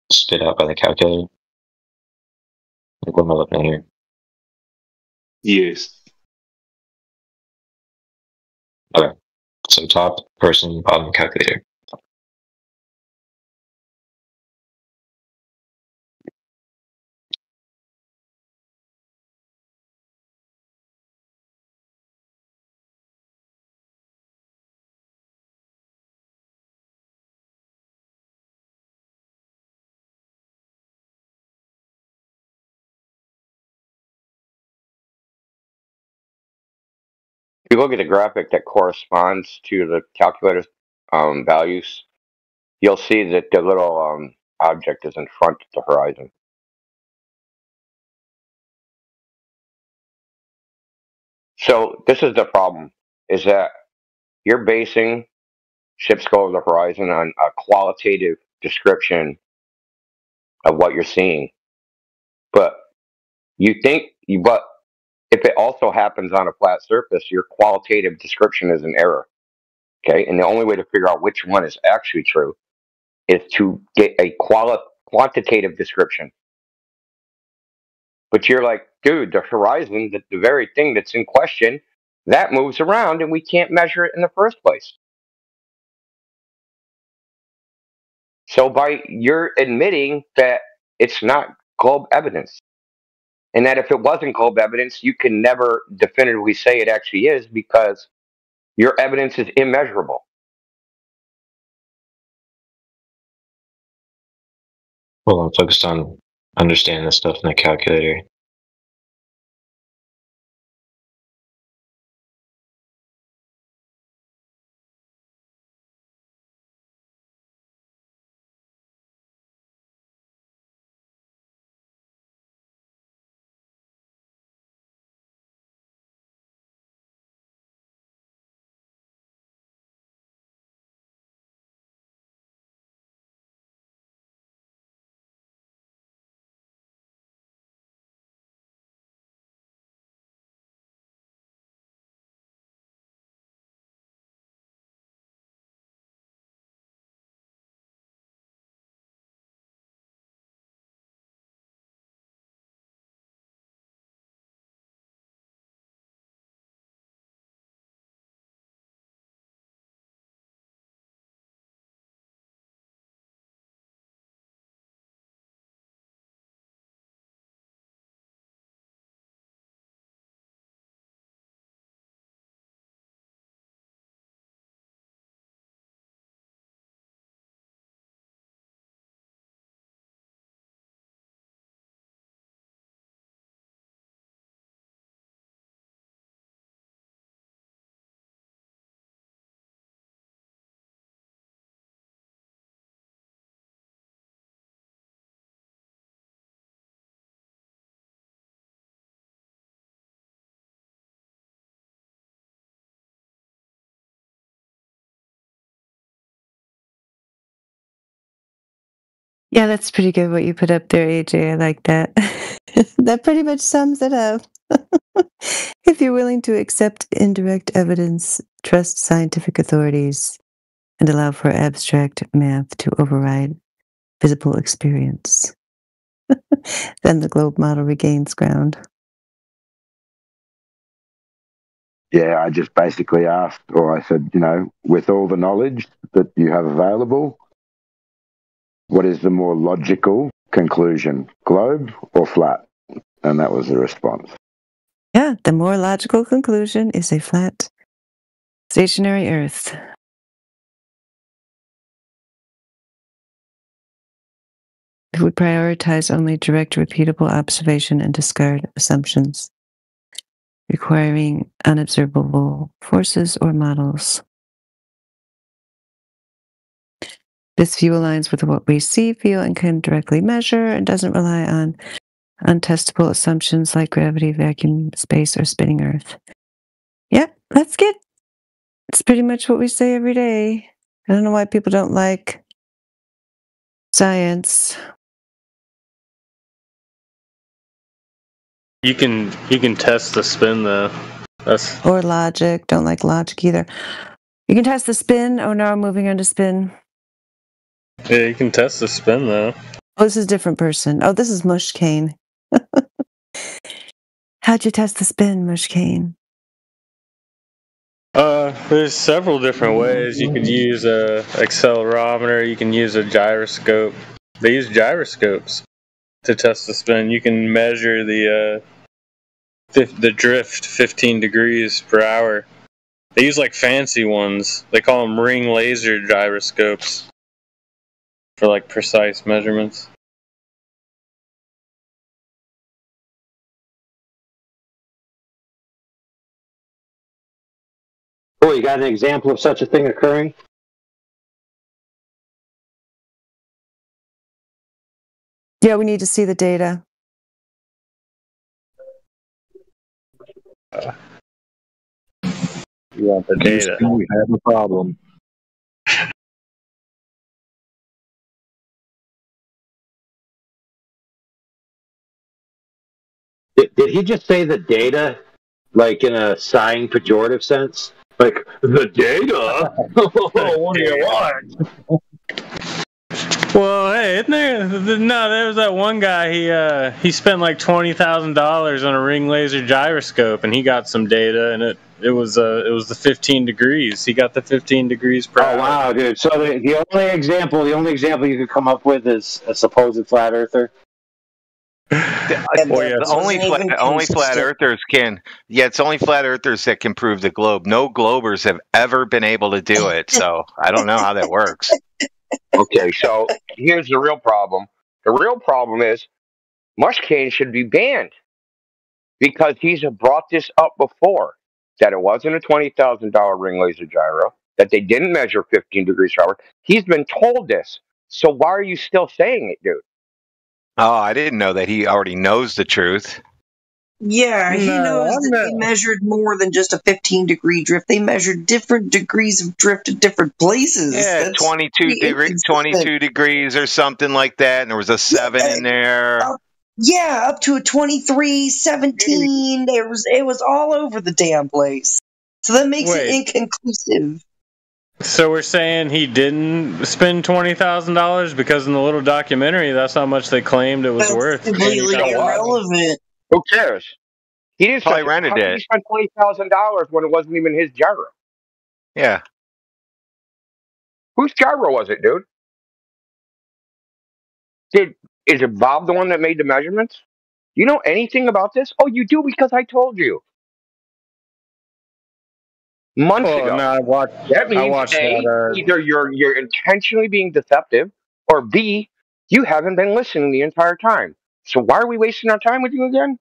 S18: spit out by the calculator. Like, what am I looking at here?
S14: Yes.
S18: Okay. So top person, bottom calculator.
S16: you look at the graphic that corresponds to the calculator's values, you'll see that the little object is in front of the horizon. So this is the problem, is that you're basing ships go over the horizon on a qualitative description of what you're seeing. But but if it also happens on a flat surface, your qualitative description is an error. Okay, and the only way to figure out which one is actually true is to get a quantitative description. But you're like, dude, the horizon, the very thing that's in question, that moves around and we can't measure it in the first place. So you're admitting that it's not globe evidence. And that if it wasn't globe evidence, you can never definitively say it actually is because your evidence is immeasurable.
S18: Well, I'm focused on understanding the stuff in the calculator.
S4: Yeah, that's pretty good what you put up there, AJ. I like that. That pretty much sums it up. If you're willing to accept indirect evidence, trust scientific authorities, and allow for abstract math to override visible experience, then the globe model regains ground.
S20: Yeah, I just basically asked, or I said, with all the knowledge that you have available, what is the more logical conclusion, globe or flat? And that was the response.
S4: Yeah, the more logical conclusion is a flat, stationary Earth. If we prioritize only direct, repeatable observation and discard assumptions requiring unobservable forces or models. This view aligns with what we see, feel, and can directly measure and doesn't rely on untestable assumptions like gravity, vacuum, space, or spinning Earth. Yep, that's good. It's pretty much what we say every day. I don't know why people don't like science.
S1: You can test the spin though.
S4: Or logic. Don't like logic either. You can test the spin. Oh no, I'm moving on to spin.
S1: Yeah, you can test the spin though.
S4: Oh, this is a different person. Oh, this is Mush Kane. How'd you test the spin, Mush Kane?
S1: There's several different ways. You could use a accelerometer. You can use a gyroscope. They use gyroscopes to test the spin. You can measure the drift 15 degrees per hour. They use like fancy ones. They call them ring laser gyroscopes for like precise measurements.
S14: you got an example of such a thing occurring?
S4: Yeah, we need to see the data.
S12: You want the data? We have a problem.
S14: Did he just say the data, like in a sighing pejorative sense? Like, the data? What do you want?
S1: Well, hey, isn't there? No, there was that one guy. He spent like $20,000 on a ring laser gyroscope, and he got some data, and it was the 15 degrees. He got the 15 degrees per hour.
S14: Oh wow, dude! So the only example you could come up with is a supposed flat earther.
S19: Only flat earthers can. Yeah, it's only flat earthers that can prove the globe. No globers have ever been able to do it. So I don't know how that works.
S2: Okay, so here's the real problem. The real problem is Mushkane should be banned because he's brought this up before, that it wasn't a $20,000 ring laser gyro, that they didn't measure 15 degrees per hour. He's been told this. So why are you still saying it, dude?
S19: Oh, I didn't know that he already knows the truth.
S21: Yeah, he knows that they measured more than just a 15-degree drift. They measured different degrees of drift at different places.
S19: Yeah,
S21: That's
S19: 22 degrees or something like that, and there was a 7 in there.
S21: Up to a 23, 17. It was all over the damn place. So that makes it inconclusive.
S1: So we're saying he didn't spend $20,000 because in the little documentary, that's how much they claimed it was worth.
S21: Completely irrelevant.
S2: Who cares? He didn't
S19: Probably rented it.
S2: He spent $20,000 when it wasn't even his gyro.
S19: Yeah.
S2: Whose gyro was it, dude? Is it Bob the one that made the measurements? Do you know anything about this? Oh, you do because I told you. Months ago.
S1: No,
S2: that means A, either you're intentionally being deceptive, or B, you haven't been listening the entire time. So why are we wasting our time with you again?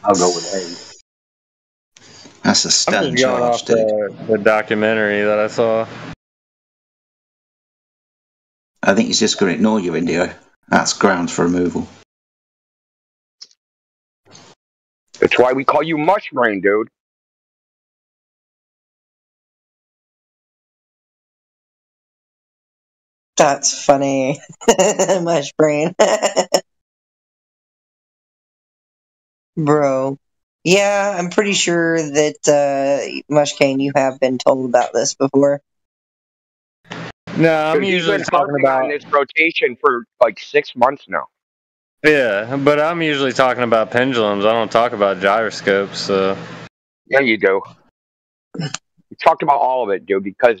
S14: I'll go with A.
S13: That's a
S1: I'm just going off the documentary that I saw.
S13: I think he's just going to ignore you, Indio. That's grounds for removal.
S2: That's why we call you Mush Brain, dude.
S21: That's funny. Mush brain. Bro. Yeah, I'm pretty sure that, Mushkane, you have been told about this before.
S1: No, I'm usually talking about
S2: this rotation for like 6 months now.
S1: Yeah, but I'm usually talking about pendulums. I don't talk about gyroscopes. So.
S2: Yeah, you do. We talked about all of it, dude, because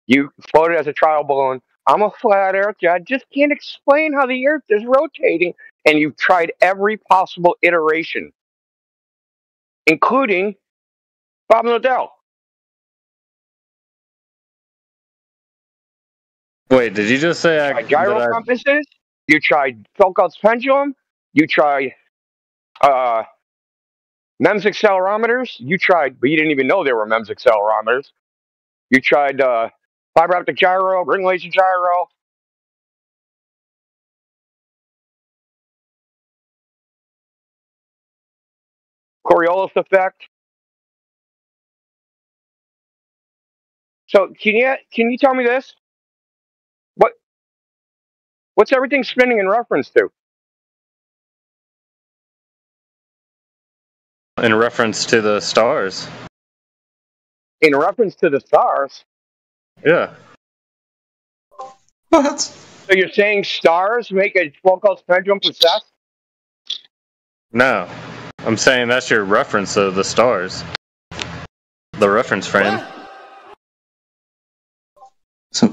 S2: you floated as a trial balloon. I'm a flat earther. I just can't explain how the earth is rotating. And you've tried every possible iteration, including Bob Liddell.
S1: Wait, did you just say
S2: I gyro compasses? You tried Foucault's pendulum? You tried MEMS accelerometers? You tried, but you didn't even know there were MEMS accelerometers. You tried fiber optic gyro, ring laser gyro. Coriolis effect. So can you tell me this? What's everything spinning in reference to?
S1: In reference to the stars.
S2: In reference to the stars?
S1: Yeah.
S13: What?
S2: So you're saying stars make a Foucault's pendulum possess?
S1: No. I'm saying that's your reference of the stars. The reference frame.
S13: So,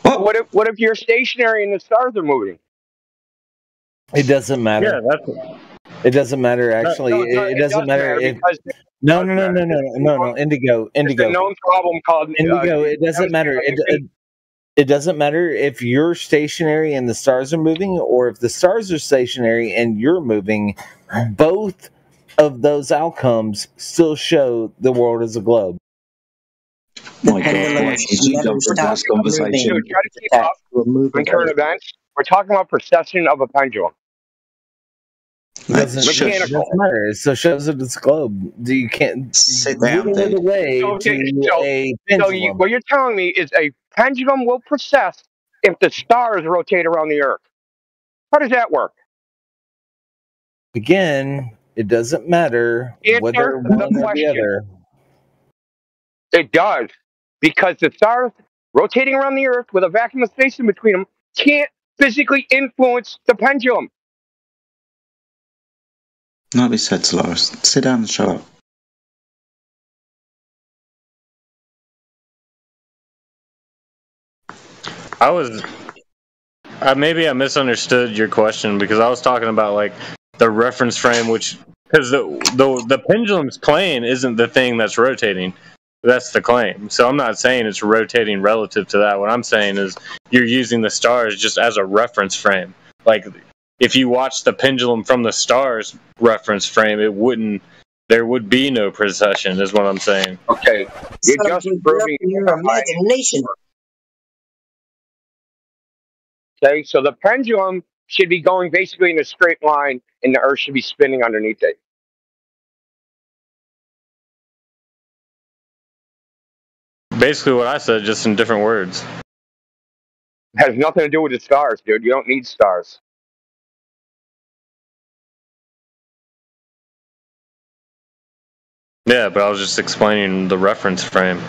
S2: what if you're stationary and the stars are moving?
S22: It doesn't matter.
S1: Yeah,
S22: it doesn't matter. Actually, it doesn't matter if. No, Indigo.
S2: It's a known problem called
S22: Indigo. It doesn't matter. It doesn't matter if you're stationary and the stars are moving, or if the stars are stationary and you're moving. Both of those outcomes still show the world as a globe.
S13: My God, you'd love to have this conversation.
S3: Dude, try to keep up on current events. We're talking about precession of a pendulum.
S22: It doesn't matter. It still shows it as a globe. You can't
S13: sit down.
S3: What you're telling me is a pendulum will precess if the stars rotate around the Earth. How does that work?
S22: Again, it doesn't matter whether one or the other.
S3: It does, because the stars rotating around the Earth with a vacuum of space in between them can't physically influence the pendulum.
S13: Not be said, Solaris. Sit down and shut up.
S1: Maybe I misunderstood your question, because I was talking about like the reference frame, which because the pendulum's plane isn't the thing that's rotating. That's the claim. So I'm not saying it's rotating relative to that. What I'm saying is you're using the stars just as a reference frame. Like if you watch the pendulum from the stars reference frame, there would be no precession, is what I'm saying.
S3: Okay, you're just proving
S21: your imagination.
S3: Okay, so the pendulum should be going basically in a straight line, and the Earth should be spinning underneath it.
S1: Basically what I said, just in different words.
S3: It has nothing to do with the stars, dude. You don't need stars.
S1: Yeah, but I was just explaining the reference frame.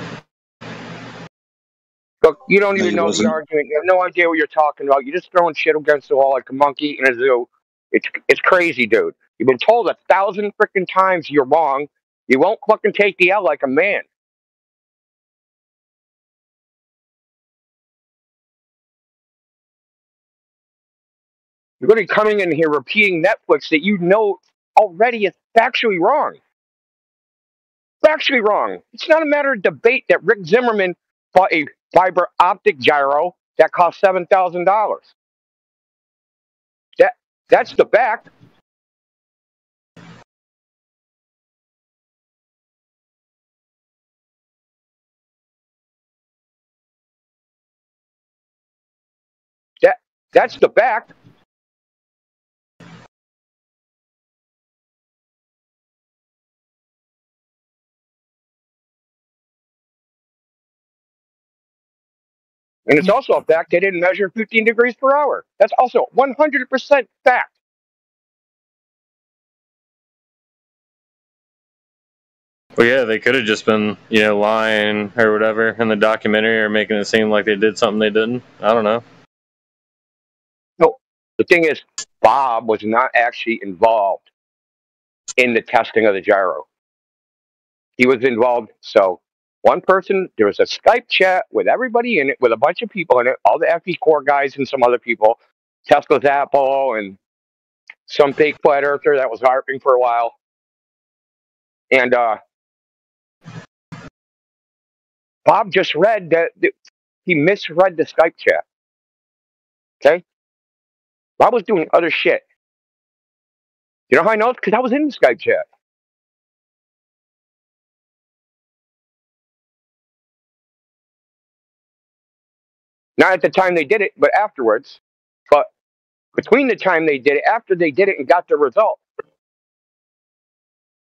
S3: Look, you don't even know the argument. You have no idea what you're talking about. You're just throwing shit against the wall like a monkey in a zoo. It's crazy, dude. You've been told 1,000 freaking times you're wrong. You won't fucking take the L like a man. You're going to be coming in here repeating Netflix that you know already is factually wrong. Factually wrong. It's not a matter of debate that Rick Zimmerman bought a fiber optic gyro that cost $7,000. That's the fact. That's the fact. And it's also a fact they didn't measure 15 degrees per hour. That's also 100% fact.
S1: Well, yeah, they could have just been, lying or whatever in the documentary, or making it seem like they did something they didn't. I don't know.
S3: No, the thing is, Bob was not actually involved in the testing of the gyro. He was involved, so one person, there was a Skype chat with everybody in it, with a bunch of people in it, all the FE Core guys and some other people, Tesla's Apple and some fake flat earther that was harping for a while. And Bob just read that he misread the Skype chat. Okay? Bob was doing other shit. You know how I know? Because I was in the Skype chat. Not at the time they did it, but afterwards. But between the time they did it, after they did it and got the result,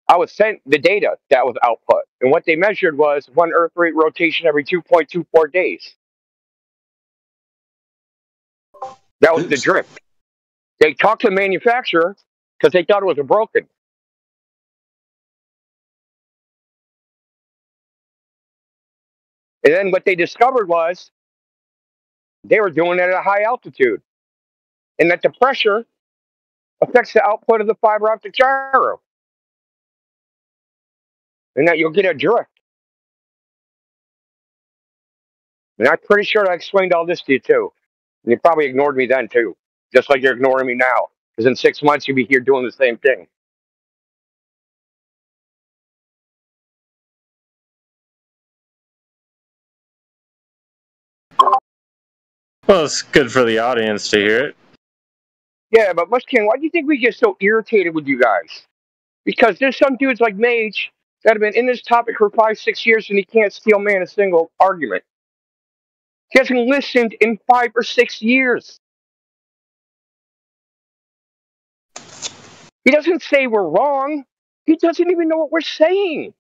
S3: I was sent the data that was output. And what they measured was one Earth rate rotation every 2.24 days. That was the drift. They talked to the manufacturer because they thought it was broken. And then what they discovered was they were doing it at a high altitude, and that the pressure affects the output of the fiber optic gyro, and that you'll get a drift. And I'm pretty sure I explained all this to you too. And you probably ignored me then too, just like you're ignoring me now. Because in 6 months you'll be here doing the same thing.
S1: Well, it's good for the audience to hear it.
S3: Yeah, but Mushkin, why do you think we get so irritated with you guys? Because there's some dudes like Mage that have been in this topic for 5-6 years and he can't steel man a single argument. He hasn't listened in 5 or 6 years. He doesn't say we're wrong. He doesn't even know what we're saying.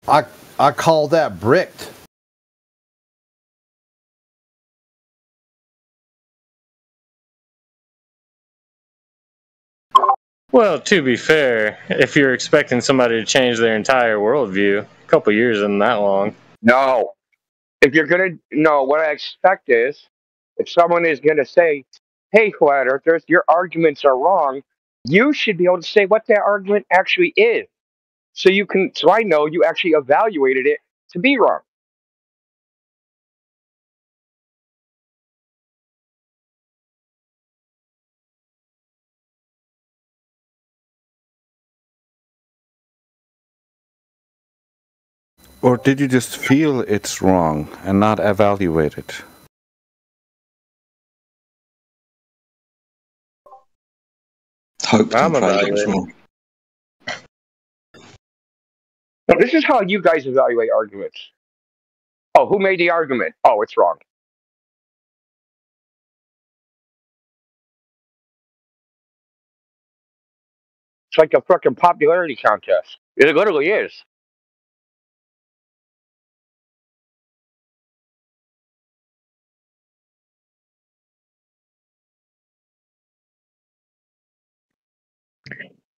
S9: I call that bricked.
S1: Well, to be fair, if you're expecting somebody to change their entire worldview, a couple years isn't that long.
S3: No. If you're going to, no, what I expect is if someone is going to say, hey, flat earthers, your arguments are wrong, you should be able to say what that argument actually is. So I know you actually evaluated it to be wrong.
S5: Or did you just feel it's wrong and not evaluate it?
S13: Hope
S1: I'm
S13: and pray that it's
S1: evaluating.
S13: wrong.
S3: No, this is how you guys evaluate arguments. Oh, who made the argument? Oh, it's wrong. It's like a fucking popularity contest. It literally is.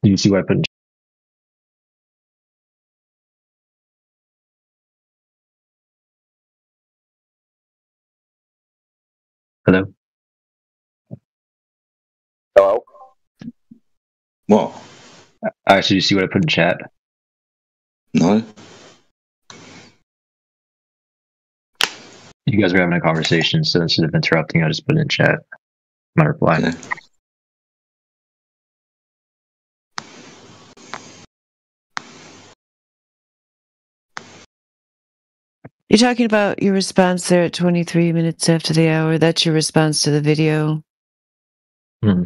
S7: Do you see what I put in? Hello?
S3: Hello?
S13: What?
S7: Alright, so you see what I put in chat?
S13: No.
S7: You guys were having a conversation, so instead of interrupting, I just put it in chat. My reply.
S13: Okay.
S4: You're talking about your response there at 23 minutes after the hour. That's your response to the video.
S7: Hmm.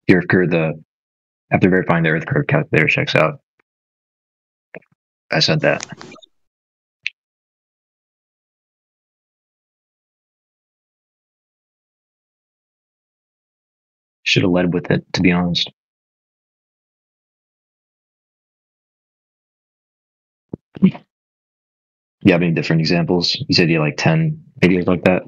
S7: The Earth curve, after verifying the Earth curve calculator checks out. I said that. Should have led with it, to be honest. You have any different examples? You said you had like 10 videos like that?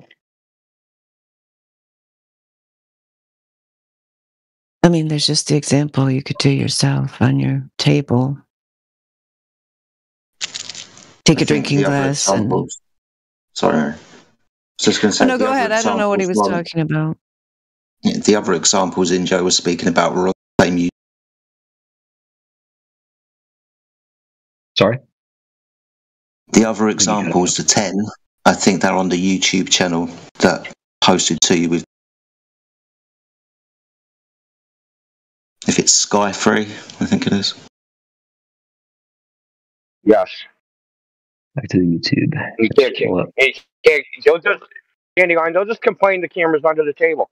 S4: I mean, there's just the example you could do yourself on your table. Take a drinking glass and...
S13: Sorry. I was just going to say...
S4: Oh, no, go ahead. I don't know what he was talking about.
S13: The other examples Injo was speaking about were all the same.
S7: Sorry?
S13: The other examples, the 10, I think they're on the YouTube channel that posted to you with... If it's Sky Free, I think it is.
S3: Yes.
S7: Back to the YouTube.
S3: They'll just complain the camera's under the table.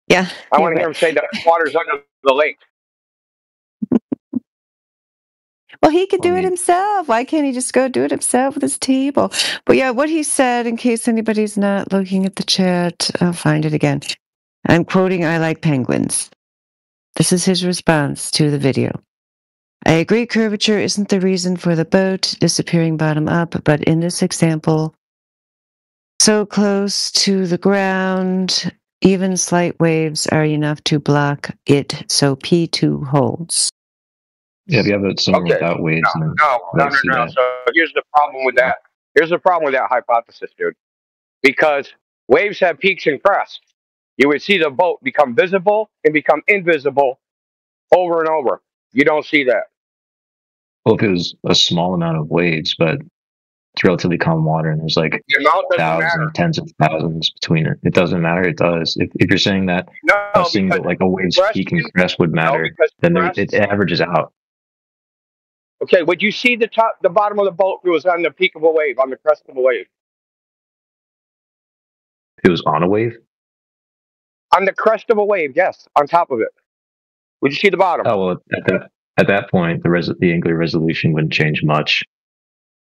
S4: Yeah.
S3: I want to hear him say that water's under the lake.
S4: Well, he could do it himself. Why can't he just go do it himself with his table? But yeah, what he said, in case anybody's not looking at the chat, I'll find it again. I'm quoting, I like penguins. This is his response to the video. I agree curvature isn't the reason for the boat disappearing bottom up, but in this example, so close to the ground, even slight waves are enough to block it, so P2 holds.
S7: Yeah, if you have it somewhere without waves.
S3: No. So here's the problem with that. Here's the problem with that hypothesis, dude. Because waves have peaks and crests. You would see the boat become visible and become invisible over and over. You don't see that.
S7: Well, if it was a small amount of waves, but
S18: it's relatively calm water, and there's like thousands, tens of thousands between it. It doesn't matter. It does. If you're saying that a single, like a wave's peak and crest would matter, then it averages out.
S3: Okay, would you see the bottom of the boat if it was on the peak of a wave, on the crest of a wave?
S18: It was on a wave?
S3: On the crest of a wave, yes, on top of it. Would you see the bottom?
S18: Oh, well, at that point, the angular resolution wouldn't change much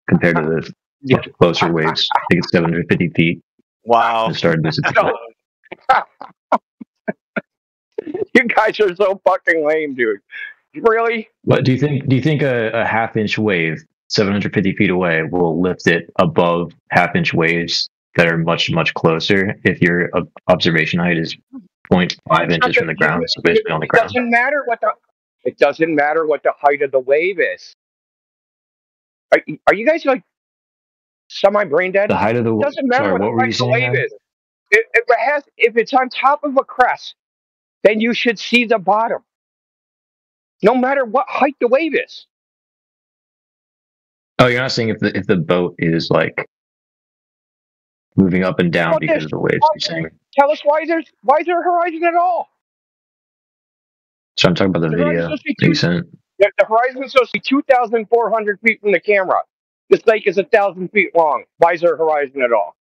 S18: compared to the much closer waves. I think it's 750 feet.
S19: Wow.
S3: You guys are so fucking lame, dude. Really?
S18: What do you think? Do you think a half-inch wave, 750 feet away, will lift it above half-inch waves that are much, much closer if your observation height is 0.5 inches from the ground, so basically on the ground?
S3: It doesn't matter what the height of the wave is. Are you guys like semi-brain dead?
S18: The height of the wave.
S3: Doesn't matter
S18: Sorry,
S3: what
S18: what
S3: the
S18: were you
S3: height of the
S18: saying?
S3: wave is. If it's on top of a crest, then you should see the bottom. No matter what height the wave is.
S18: Oh, you're not saying if the boat is like moving up and down because of the waves? You're saying.
S3: Tell us why is there a horizon at all?
S18: So I'm talking about the video that you sent.
S3: The horizon is supposed to be 2,400 feet from the camera. This lake is 1,000 feet long. Why is there a horizon at all?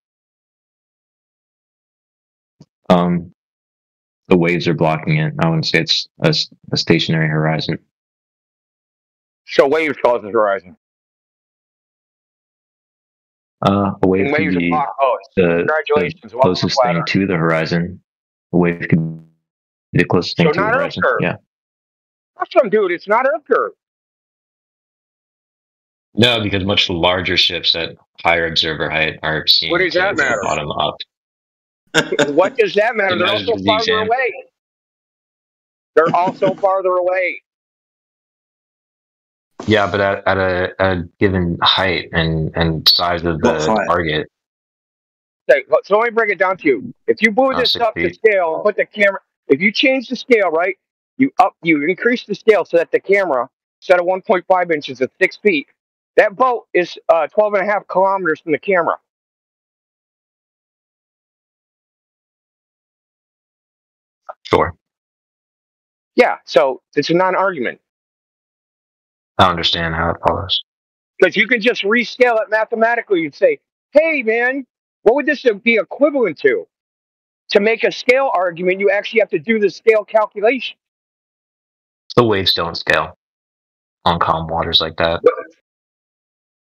S18: The waves are blocking it. I wouldn't say it's a stationary horizon.
S3: So waves cause the horizon.
S18: A wave could be the closest thing to the horizon. A wave could be the closest thing to the horizon. Yeah.
S3: Awesome, dude. It's not Earth curve.
S18: No, because much larger ships at higher observer height are seen.
S3: What does that matter?
S18: Bottom up.
S3: What does that matter? They're also farther away. They're also farther away.
S18: Yeah, but at a given height and size of the target.
S3: Okay, so let me break it down to you. If you move this up to scale and put the camera, if you change the scale, right, you increase the scale so that the camera, instead of 1.5 inches, is 6 feet. That boat is 12.5 kilometers from the camera.
S18: Sure.
S3: Yeah, so it's a non-argument.
S18: I don't understand how it follows.
S3: Because you can just rescale it mathematically. You'd say, hey, man, what would this be equivalent to? To make a scale argument, you actually have to do the scale calculation.
S18: The waves don't scale on calm waters like that.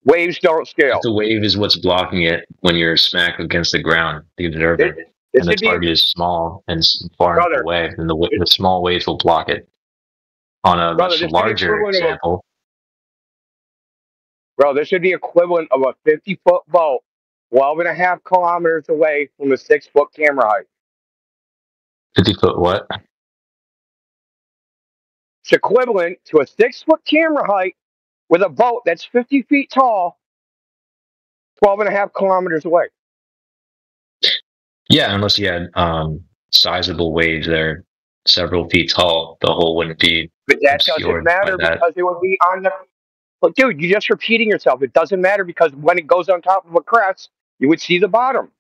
S3: Waves don't scale.
S18: The wave is what's blocking it when you're smack against the ground, the observer. And the target is small and far enough away, and the small waves will block it. On a much larger example.
S3: Bro, this should be equivalent of a 50-foot boat, 12.5 kilometers away from a 6-foot camera height.
S18: 50-foot what?
S3: It's equivalent to a 6-foot camera height with a boat that's 50 feet tall, 12.5 kilometers away.
S18: Yeah, unless you had sizable waves that are several feet tall, the hole wouldn't be.
S3: But that doesn't matter because it would be on the. But dude, you're just repeating yourself. It doesn't matter because when it goes on top of a crest, you would see the bottom.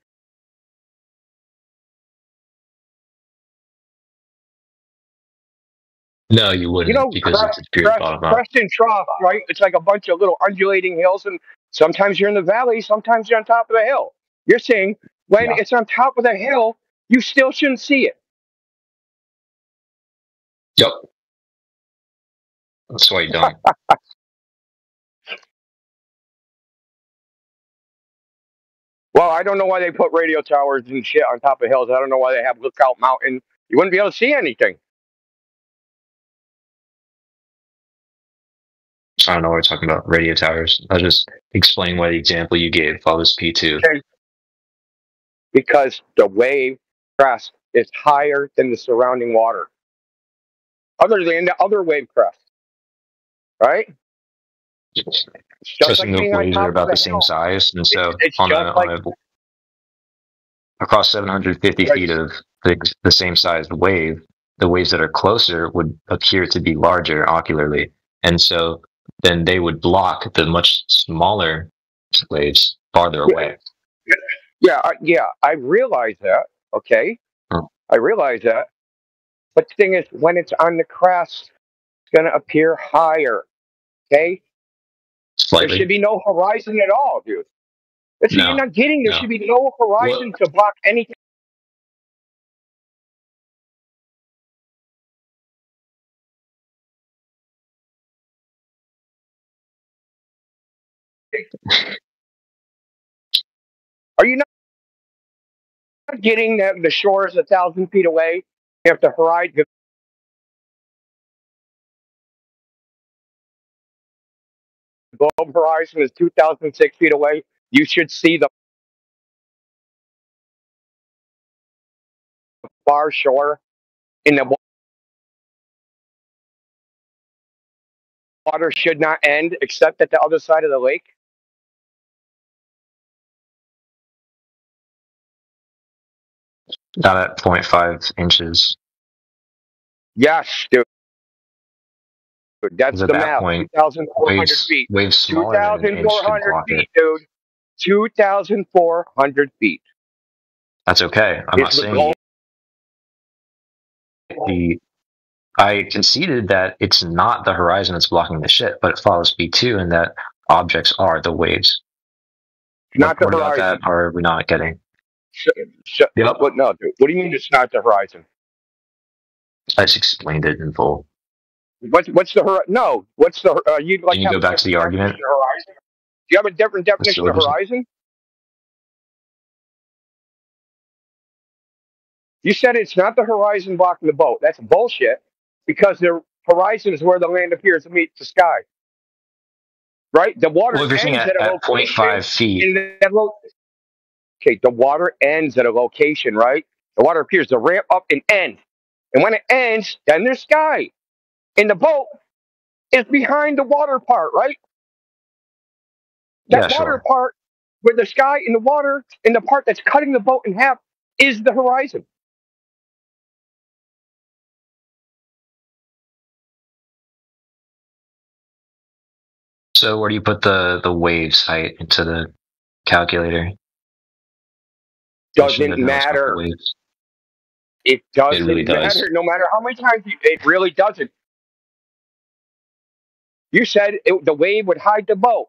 S18: No, you wouldn't, because it's pure bottom up.
S3: Crest and trough, right? It's like a bunch of little undulating hills, and sometimes you're in the valley, sometimes you're on top of the hill. You're saying when it's on top of the hill, you still shouldn't see it.
S18: Yep. That's why you don't.
S3: Well, I don't know why they put radio towers and shit on top of hills. I don't know why they have Lookout Mountain. You wouldn't be able to see anything.
S18: I don't know what we're talking about. Radio towers. I'll just explain why the example you gave follows P2.
S3: Okay. Because the wave crest is higher than the surrounding water. Other than the other wave crest. Right?
S18: So the waves are about the same size, and so across 750 feet of the same size wave, the waves that are closer would appear to be larger ocularly, and so then they would block the much smaller less waves farther away.
S3: Yeah, I realize that. Okay, I realize that. But the thing is, when it's on the crest, it's going to appear higher. Okay,
S18: Slightly.
S3: There should be no horizon at all, dude. That's what you're not getting. There should be no horizon to block anything. Are you not getting that the shore is 1,000 feet away? You have the horizon. The globe horizon is 2,006 feet away. You should see the far shore in the water should not end except at the other side of the lake.
S18: Not at 0.5 inches.
S3: Yes, dude. That's the map. 2,400 feet.
S18: Waves smaller than an inch could
S3: 2,400
S18: block
S3: feet,
S18: it.
S3: dude. 2,400 feet.
S18: That's okay. I'm not saying I conceded that it's not the horizon that's blocking the ship, but it follows B2 and that objects are the waves.
S3: Not the
S18: horizon. About that are we not getting?
S3: Yep. What? No, dude. What do you mean it's not the horizon?
S18: I just explained it in full.
S3: What's the horizon? No. What's the? You'd like
S18: Can you go back to the argument?
S3: Horizon? Do you have a different definition of horizon? You said it's not the horizon blocking the boat. That's bullshit. Because the horizon is where the land appears to meet the sky. Right? The water ends at a location.
S18: 0.5 feet.
S3: Okay, the water ends at a location, right? The water appears to ramp up and end. And when it ends, then there's sky. And the boat is behind the water part, right? That water part where the sky and the water and the part that's cutting the boat in half is the horizon.
S18: So where do you put the waves height into the calculator?
S3: Doesn't matter. It doesn't
S18: really does.
S3: matter. No matter how many times it really doesn't. You said the wave would hide the boat,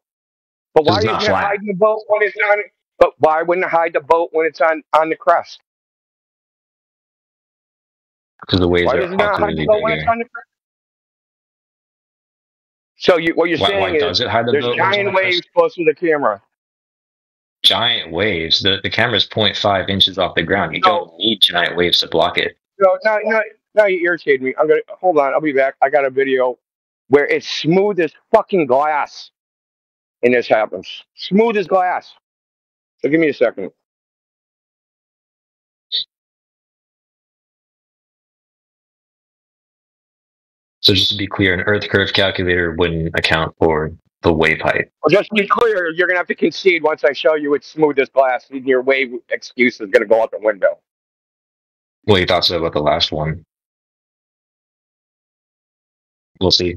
S3: but why isn't it hiding the boat when it's on? But why wouldn't it hide the boat when it's on the crest?
S18: Because the waves
S3: why
S18: are
S3: does it not hide the boat when it's on the crest? So what you're saying is there's giant waves close to the camera.
S18: Giant waves. The camera's 0.5 inches off the ground. You don't need giant waves to block it.
S3: No, now you irritated me. Hold on. I'll be back. I got a video where it's smooth as fucking glass, and this happens. Smooth as glass. So give me a second.
S18: So just to be clear, an Earth curve calculator wouldn't account for the wave height.
S3: Well, just to be clear, you're going to have to concede once I show you it's smooth as glass. Your wave excuse is going to go out the window.
S18: Well, you thought so about the last one. We'll see.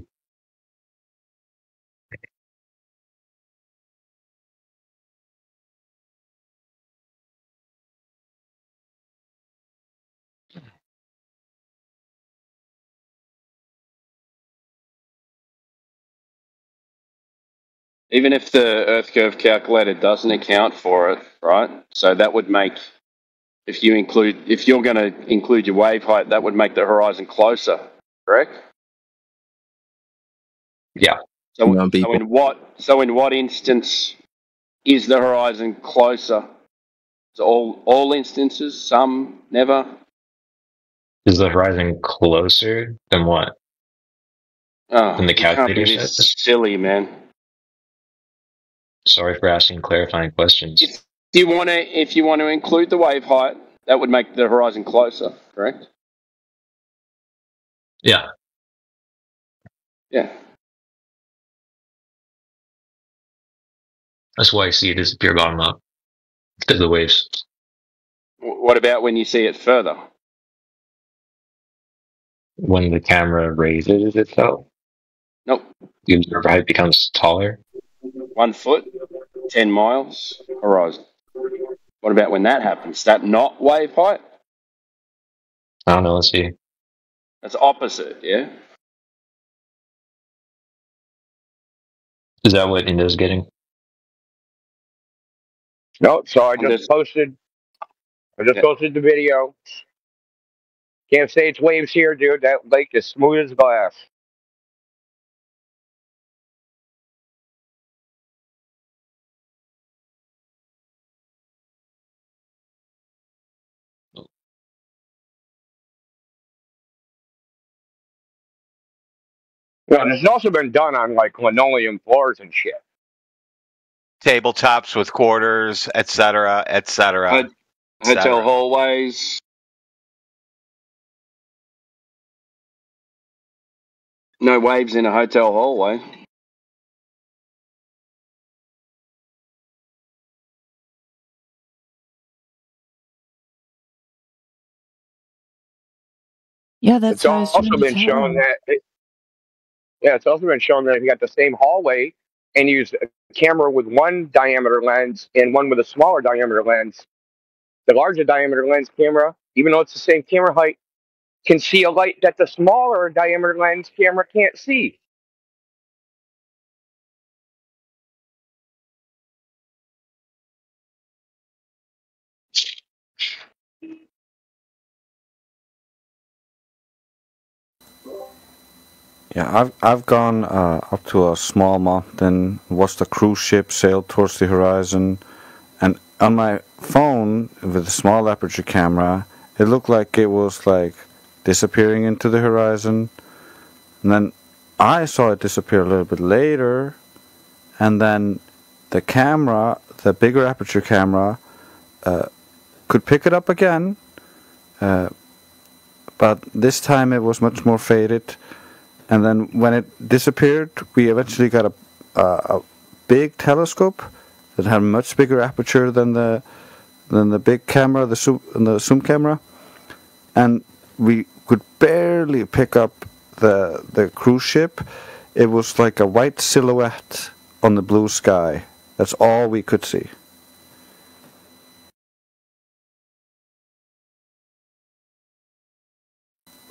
S17: Even if the Earth curve calculator doesn't account for it, right? So that would make, if you're going to include your wave height, that would make the horizon closer, correct?
S18: Yeah.
S17: So in what instance is the horizon closer? So all instances, some, never?
S18: Is the horizon closer than what?
S17: Oh,
S18: than the calculator
S17: you can't be this silly, man.
S18: Sorry for asking clarifying questions.
S17: If you want to include the wave height, that would make the horizon closer, correct?
S18: Yeah.
S17: Yeah.
S18: That's why I see it as pure bottom up. Because of the waves.
S17: What about when you see it further?
S18: When the camera raises itself?
S17: Nope.
S18: The observer height becomes taller?
S17: 1 foot, 10 miles horizon. What about when that happens? Is that not wave height?
S18: I don't know. Let's see.
S17: That's opposite, yeah?
S18: Is that what Indo's getting?
S3: No, so I just posted the video. Can't say it's waves here, dude. That lake is smooth as glass. Well, this has also been done on like linoleum floors and shit.
S19: Tabletops with quarters, etc., etc.
S17: Hotel hallways. No waves in a hotel hallway.
S4: Yeah, that's
S3: it's also been shown that. It's also been shown that if you got the same hallway and use a camera with one diameter lens and one with a smaller diameter lens, the larger diameter lens camera, even though it's the same camera height, can see a light that the smaller diameter lens camera can't see.
S5: Yeah, I've gone up to a small mountain, watched a cruise ship sail towards the horizon, and on my phone with a small aperture camera, it looked like it was like disappearing into the horizon, and then I saw it disappear a little bit later, and then the camera, the bigger aperture camera, could pick it up again, but this time it was much more faded. And then when it disappeared, we eventually got a big telescope that had a much bigger aperture than the big camera, the zoom camera, and we could barely pick up the cruise ship. It was like a white silhouette on the blue sky. That's all we could see.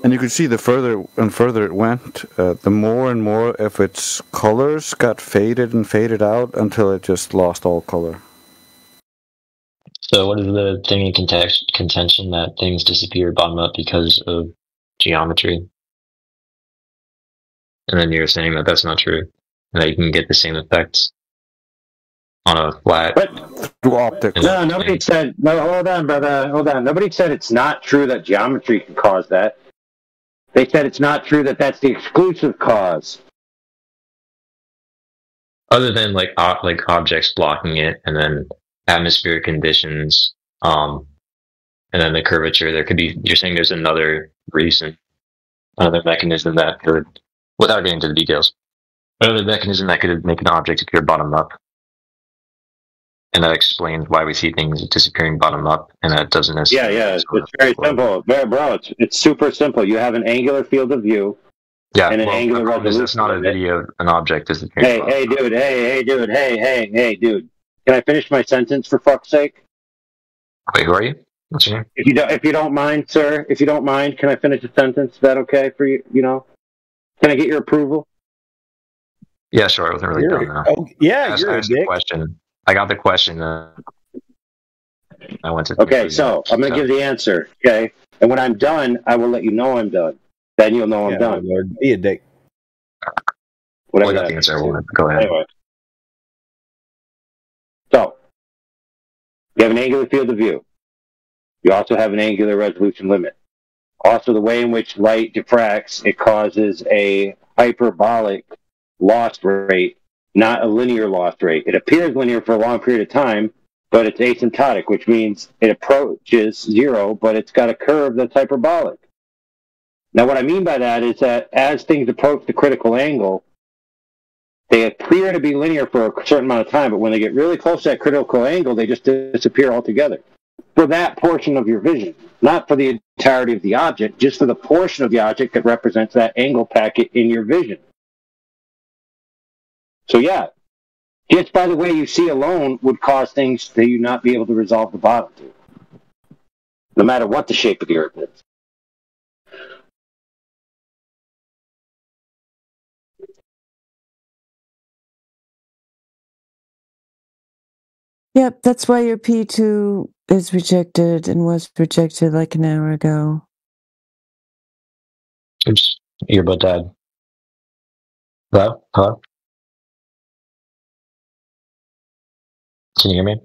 S5: And you could see the further and further it went, the more and more of its colors got faded and faded out until it just lost all color.
S18: So what is the thing in contention that things disappear bottom up because of geometry? And then you're saying that that's not true, and that you can get the same effects on a flat.
S5: Through optics.
S14: No, nobody said. No, hold on, brother. Hold on. Nobody said it's not true that geometry can cause that. They said it's not true that that's the exclusive cause.
S18: Other than like objects blocking it, and then atmospheric conditions, and then the curvature, there could be. You're saying there's another reason, another mechanism that could, without getting into the details, another mechanism that could make an object appear bottom up, and that explains why we see things disappearing bottom up, and that doesn't necessarily.
S14: Yeah, it's very simple. It's super simple. You have an angular field of view.
S18: Yeah,
S14: and an angular resolution.
S18: That's not a video of an object disappearing.
S14: Hey, dude. Can I finish my sentence for fuck's sake?
S18: Wait, who are you? What's your name?
S14: If you don't mind, sir, can I finish a sentence? Is that okay for you? You know, can I get your approval?
S18: Yeah, sure. I wasn't really done now.
S22: Oh, yeah,
S18: I asked the question. I got the question. I went to.
S14: Okay, so I'm going to give the answer. Okay, and when I'm done, I will let you know I'm done. Then you'll know I'm done.
S22: Lord, be a dick.
S14: Whatever.
S18: I got the answer. Go ahead.
S14: Anyway. So, you have an angular field of view. You also have an angular resolution limit. Also, the way in which light diffracts, it causes a hyperbolic loss rate, not a linear loss rate. It appears linear for a long period of time, but it's asymptotic, which means it approaches zero, but it's got a curve that's hyperbolic. Now, what I mean by that is that as things approach the critical angle, they appear to be linear for a certain amount of time, but when they get really close to that critical angle, they just disappear altogether. For that portion of your vision, not for the entirety of the object, just for the portion of the object that represents that angle packet in your vision. So yeah, just by the way you see alone would cause things that you not be able to resolve the bottom to, no matter what the shape of the earth is.
S4: Yep, that's why your P2 is rejected and was rejected like an hour ago.
S18: Oops, earbud died. Hello? Hello? Can you hear me?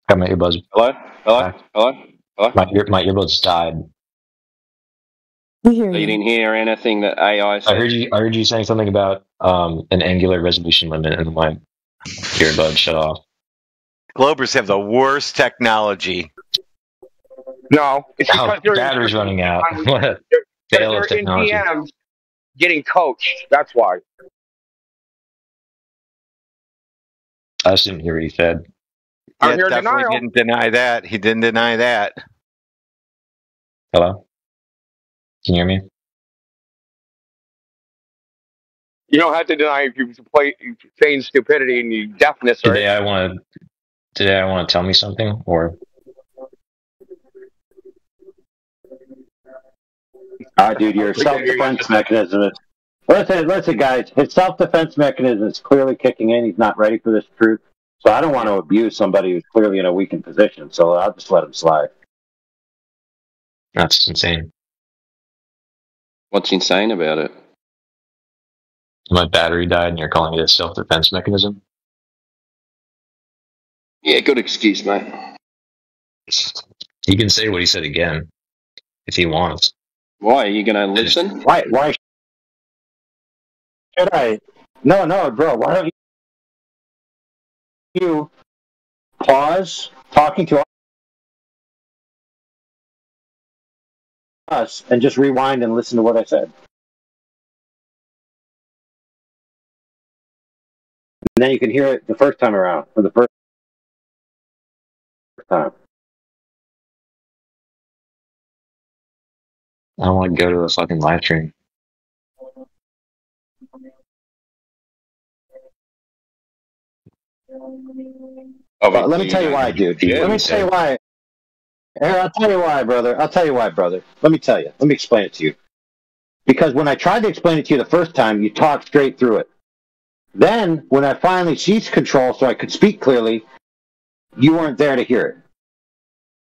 S18: Got my earbuds.
S17: Hello? Hello? Hello? Hello?
S18: My earbuds died.
S4: We hear
S17: so you didn't hear anything that AI said?
S18: I heard you saying something about an angular resolution limit, and my earbud shut off.
S19: Globers have the worst technology.
S3: No, it's because
S18: the battery's running out.
S3: They're in DMs getting coached. That's why.
S18: I just didn't hear what he said.
S19: Yeah, definitely didn't deny that. He didn't deny that.
S18: Hello? Can you hear me?
S3: You don't have to deny if you feign stupidity and you deafness, right?
S18: Today I want to tell me something, or
S14: Dude, your self-defense mechanism is... Listen, guys, his self-defense mechanism is clearly kicking in. He's not ready for this truth. So I don't want to abuse somebody who's clearly in a weakened position, so I'll just let him slide.
S18: That's insane.
S17: What's insane about it?
S18: My battery died and you're calling it a self-defense mechanism?
S17: Yeah, good excuse, mate.
S18: He can say what he said again, if he wants.
S17: Why? Are you going to listen?
S14: Why should I? No, bro, why don't you pause talking to us and just rewind and listen to what I said? And then you can hear it the first time around, for the first time.
S18: I don't want to go to a fucking live stream.
S14: Let me tell you why, dude. Let me tell you why. Here, I'll tell you why, brother. Let me tell you. Let me explain it to you. Because when I tried to explain it to you the first time, you talked straight through it. Then, when I finally ceased control so I could speak clearly, you weren't there to hear it.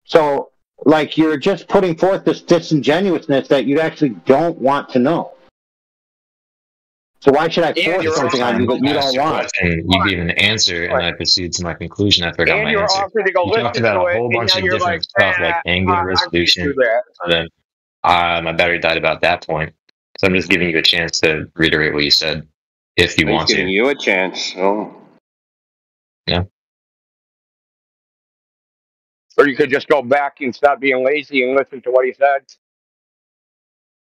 S14: So, like, you're just putting forth this disingenuousness that you actually don't want to know. So why should I force something on you that you don't want?
S18: You gave an answer, and I proceeded to my conclusion after I got my answer.
S3: To go
S18: you talked about a whole bunch of different stuff, like angular resolution, and then my battery died about that point. So I'm just giving you a chance to reiterate what you said, if you want to.
S17: He's giving you a chance. Oh.
S18: Yeah.
S3: Or you could just go back and stop being lazy and listen to what he said.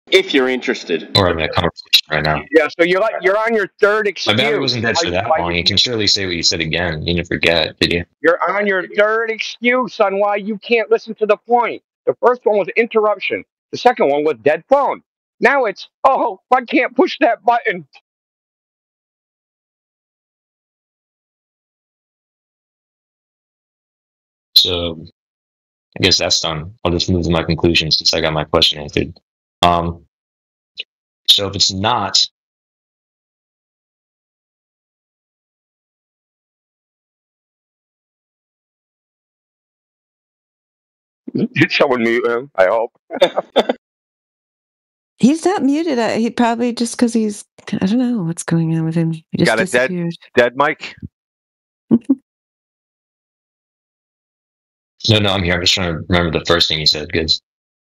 S17: If you're interested.
S18: Or I'm in a conversation right now.
S3: Yeah, so you're on your third excuse.
S18: My battery wasn't dead for that long. You can surely say what you said again. You didn't forget, did you?
S3: You're on your third excuse on why you can't listen to the point. The first one was interruption. The second one was dead phone. Now it's, I can't push that button.
S18: So I guess that's done. I'll just move to my conclusion since I got my question answered. So if it's not,
S3: Did someone mute him? I hope.
S4: He's not muted. He probably just because I don't know what's going on with him. He just
S19: got a dead mic?
S18: No, I'm here. I'm just trying to remember the first thing you said. Good.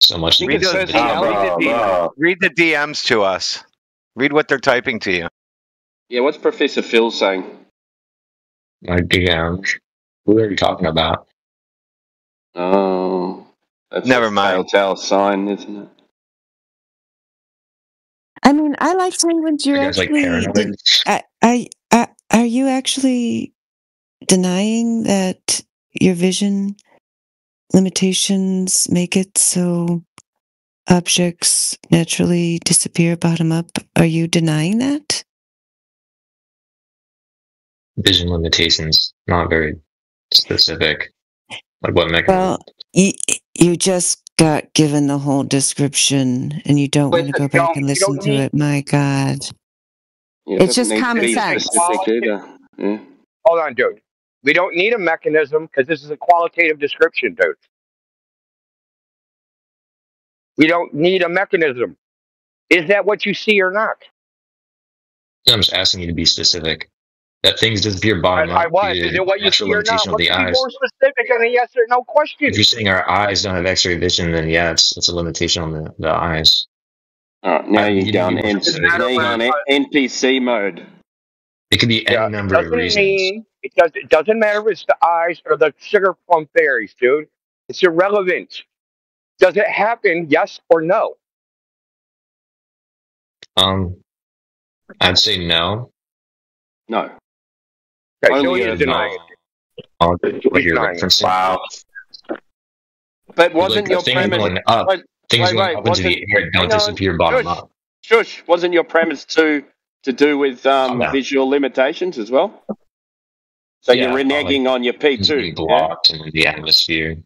S18: So much.
S19: Read the DMs to us. Read what they're typing to you.
S17: Yeah, what's Professor Phil saying?
S18: My DMs. Who are you talking about?
S17: Oh, that's
S19: never mind.
S17: Telltale sign, isn't it?
S4: I mean, I like language. You're actually. Are you actually denying that your vision limitations make it so objects naturally disappear bottom up? Are you denying that?
S18: vision limitations, not very specific. Like what mechanism?
S4: Well, you just got given the whole description, and you don't want to go back and listen to it. My God.
S14: Yeah,
S4: it's just common sense.
S3: Yeah. Hold on, dude. We don't need a mechanism because this is a qualitative description, dude. We don't need a mechanism. Is that what you see or not?
S18: I'm just asking you to be specific. That things disappear bottom up.
S3: I was. Is it what you see or not? Let's be more specific on a yes or no question.
S18: If you're saying our eyes don't have X-ray vision, then yeah, it's a limitation on the eyes.
S14: All right, now you're going NPC mode.
S18: It could be any number of reasons.
S3: It doesn't matter if it's the eyes or the sugar plum fairies, dude. It's irrelevant. Does it happen? Yes or no?
S18: I'd say no.
S14: No.
S3: Okay, so he's denying it.
S18: What you're referencing.
S14: Wow. But wasn't your premise
S18: going up? Things going up into the air don't disappear bottom up.
S14: Shush! Wasn't your premise to do with visual limitations as well? So you're reneging on your P2.
S18: Blocked in the atmosphere.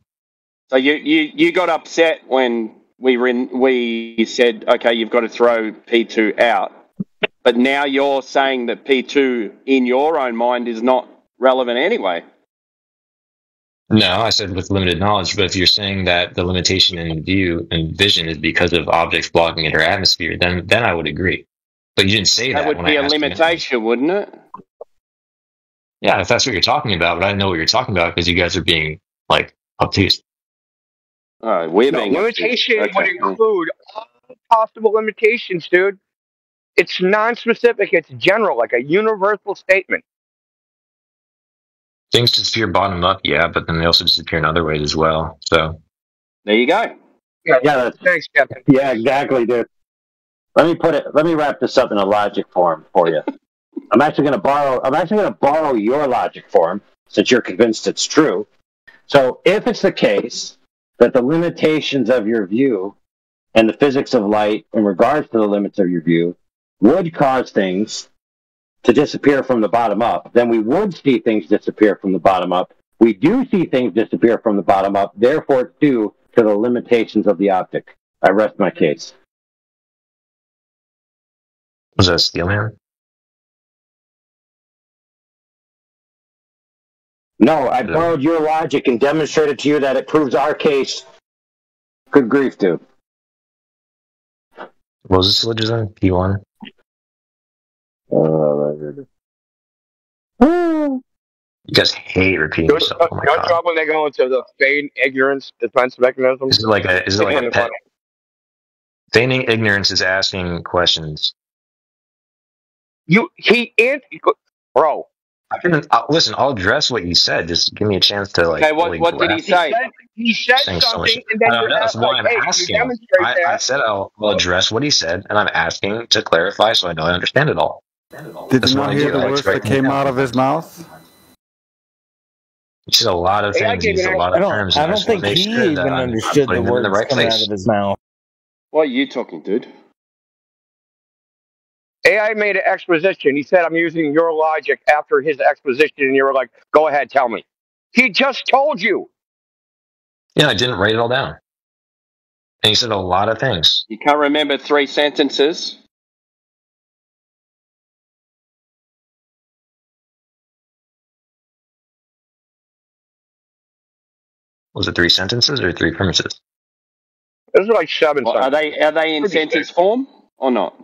S14: So you got upset when we said, okay, you've got to throw P2 out. But now you're saying that P2 in your own mind is not relevant anyway.
S18: No, I said with limited knowledge, but if you're saying that the limitation in view and vision is because of objects blocking in our atmosphere, then I would agree. But you didn't say that.
S14: That would be a limitation, wouldn't it?
S18: Yeah, if that's what you're talking about, but I know what you're talking about because you guys are being like obtuse.
S14: We're being
S3: limitation would include all possible limitations, dude. It's non-specific. It's general, like a universal statement.
S18: Things disappear bottom up, yeah, but then they also disappear in other ways as well. So
S14: there you go.
S3: Yeah, thanks, Captain.
S14: Yeah, exactly, dude. Let me wrap this up in a logic form for you. I'm actually going to borrow your logic form since you're convinced it's true. So if it's the case that the limitations of your view and the physics of light in regards to the limits of your view would cause things to disappear from the bottom up, then we would see things disappear from the bottom up. We do see things disappear from the bottom up, therefore it's due to the limitations of the optic. I rest my case.
S18: Was that a steel man?
S14: No, I borrowed your logic and demonstrated to you that it proves our case. Good grief, dude.
S18: What was the syllogism? P1? You guys hate repeating yourself. Oh my God.
S3: When they go into the feigned ignorance defense mechanism?
S18: Is it like a pet? Feigning ignorance is asking questions.
S3: Bro.
S18: Listen, I'll address what you said. Just give me a chance to
S14: Okay, what did he say?
S3: He said something, and then
S18: that's why I'm asking. I said I'll address what he said, and I'm asking to clarify so I know I understand it all.
S5: Did you not hear the words that came out of his mouth?
S18: He said a lot of things. He used a lot of terms.
S22: I don't think he even understood the words coming out of his mouth.
S14: What are you talking, dude?
S3: AI made an exposition. He said, I'm using your logic after his exposition, and you were like, go ahead, tell me. He just told you.
S18: Yeah, I didn't write it all down. And he said a lot of things.
S14: You can't remember 3 sentences?
S18: Was it 3 sentences or 3 premises?
S3: It was like 7
S14: Are they in sentence form or not?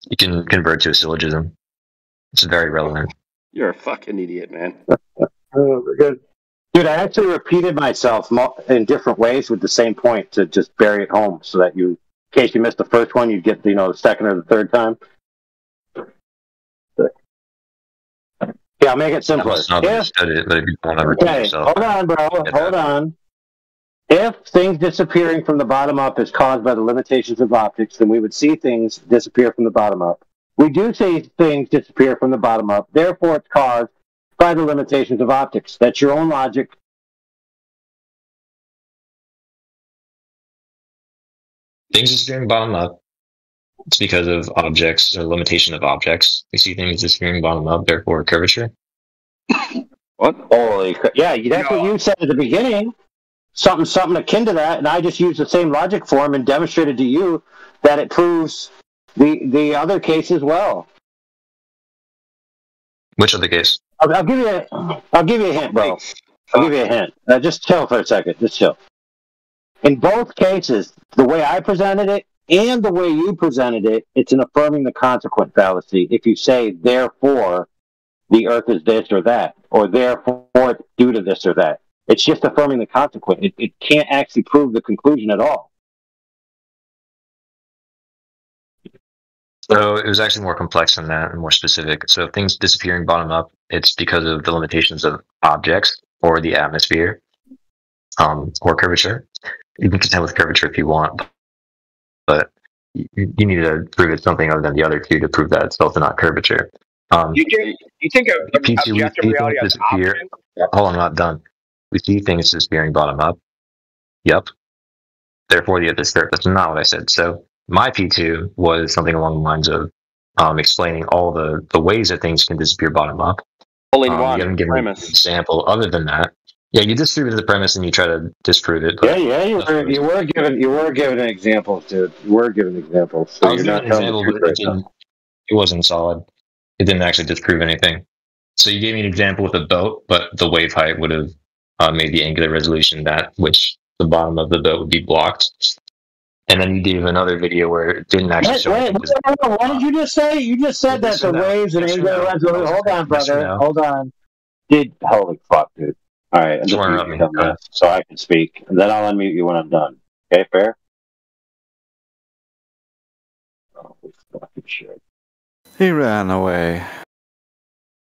S18: You can convert to a syllogism. It's very relevant.
S14: You're a fucking idiot, man. Dude, I actually repeated myself in different ways with the same point to just bury it home so that in case you missed the first one, you'd get, the second or the third time. Yeah, I'll make it simpler. Okay, hold on, bro. Hold on. If things disappearing from the bottom up is caused by the limitations of optics, then we would see things disappear from the bottom up. We do see things disappear from the bottom up. Therefore, it's caused by the limitations of optics. That's your own logic.
S18: Things disappearing bottom up. It's because of objects or limitation of objects. We see things disappearing bottom up, therefore curvature.
S14: What? Holy yeah, that's what you said at the beginning. Something akin to that, and I just used the same logic form and demonstrated to you that it proves the other case as well.
S18: Which other case?
S14: I'll give you a hint, bro. I'll give you a hint. Just chill for a second. Just chill. In both cases, the way I presented it and the way you presented it, it's an affirming the consequent fallacy. If you say, therefore, the Earth is this or that, or therefore it's due to this or that. It's just affirming the consequent. It can't actually prove the conclusion at all.
S18: So it was actually more complex than that and more specific. So things disappearing bottom up, it's because of the limitations of objects or the atmosphere, or curvature. You can contend with curvature if you want, but you need to prove it's something other than the other two to prove that it's also not curvature.
S3: You think of objective reality as
S18: disappear? Hold on, I'm not done. We see things disappearing bottom up. Yep. Therefore, the other third. That's not what I said. So my P2 was something along the lines of explaining all the ways that things can disappear bottom up.
S14: All in one
S18: you haven't given an example other than that. Yeah, you distributed the premise and you try to disprove it.
S14: Yeah, you were given examples, dude. You were given examples. So you're not telling the truth right now.
S18: It wasn't solid. It didn't actually disprove anything. So you gave me an example with a boat, but the wave height would have made the angular resolution that which the bottom of the boat would be blocked. And then you gave another video where it didn't actually show.
S14: What did you just say? You just said that the waves and angular resolution. Hold on, brother. Hold on. Holy fuck, dude. All right, I'm just mute you so I can speak, and then I'll unmute you when I'm done. Okay, fair? Oh, fucking shit.
S5: He ran away.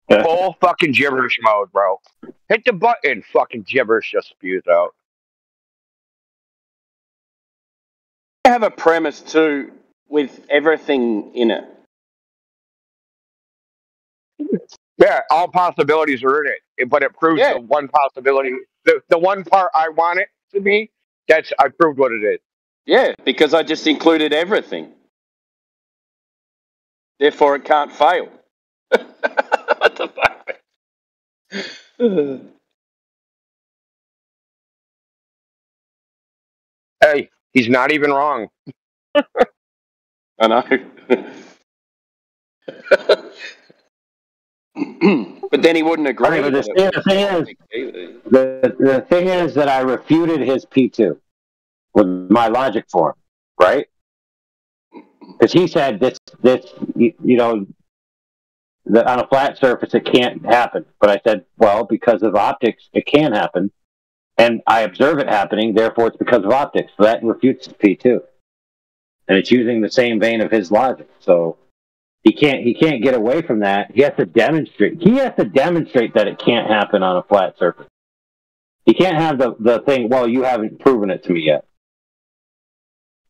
S3: Full fucking gibberish mode, bro. Hit the button, fucking gibberish just spews out.
S17: I have a premise too with everything in it.
S3: Yeah, all possibilities are in it, but it proves the one possibility, the one part I want it to be. I proved what it is.
S17: Yeah, because I just included everything. Therefore, it can't fail. What the fuck?
S3: Hey, he's not even wrong.
S17: I know. But then he wouldn't agree.
S14: The thing is that I refuted his P2 with my logic form, right? Because he said this, on a flat surface it can't happen. But I said, well, because of optics, it can happen, and I observe it happening. Therefore, it's because of optics. So that refutes P2, and it's using the same vein of his logic. So. He can't get away from that. He has to demonstrate. That it can't happen on a flat surface. He can't have the thing. Well, you haven't proven it to me yet,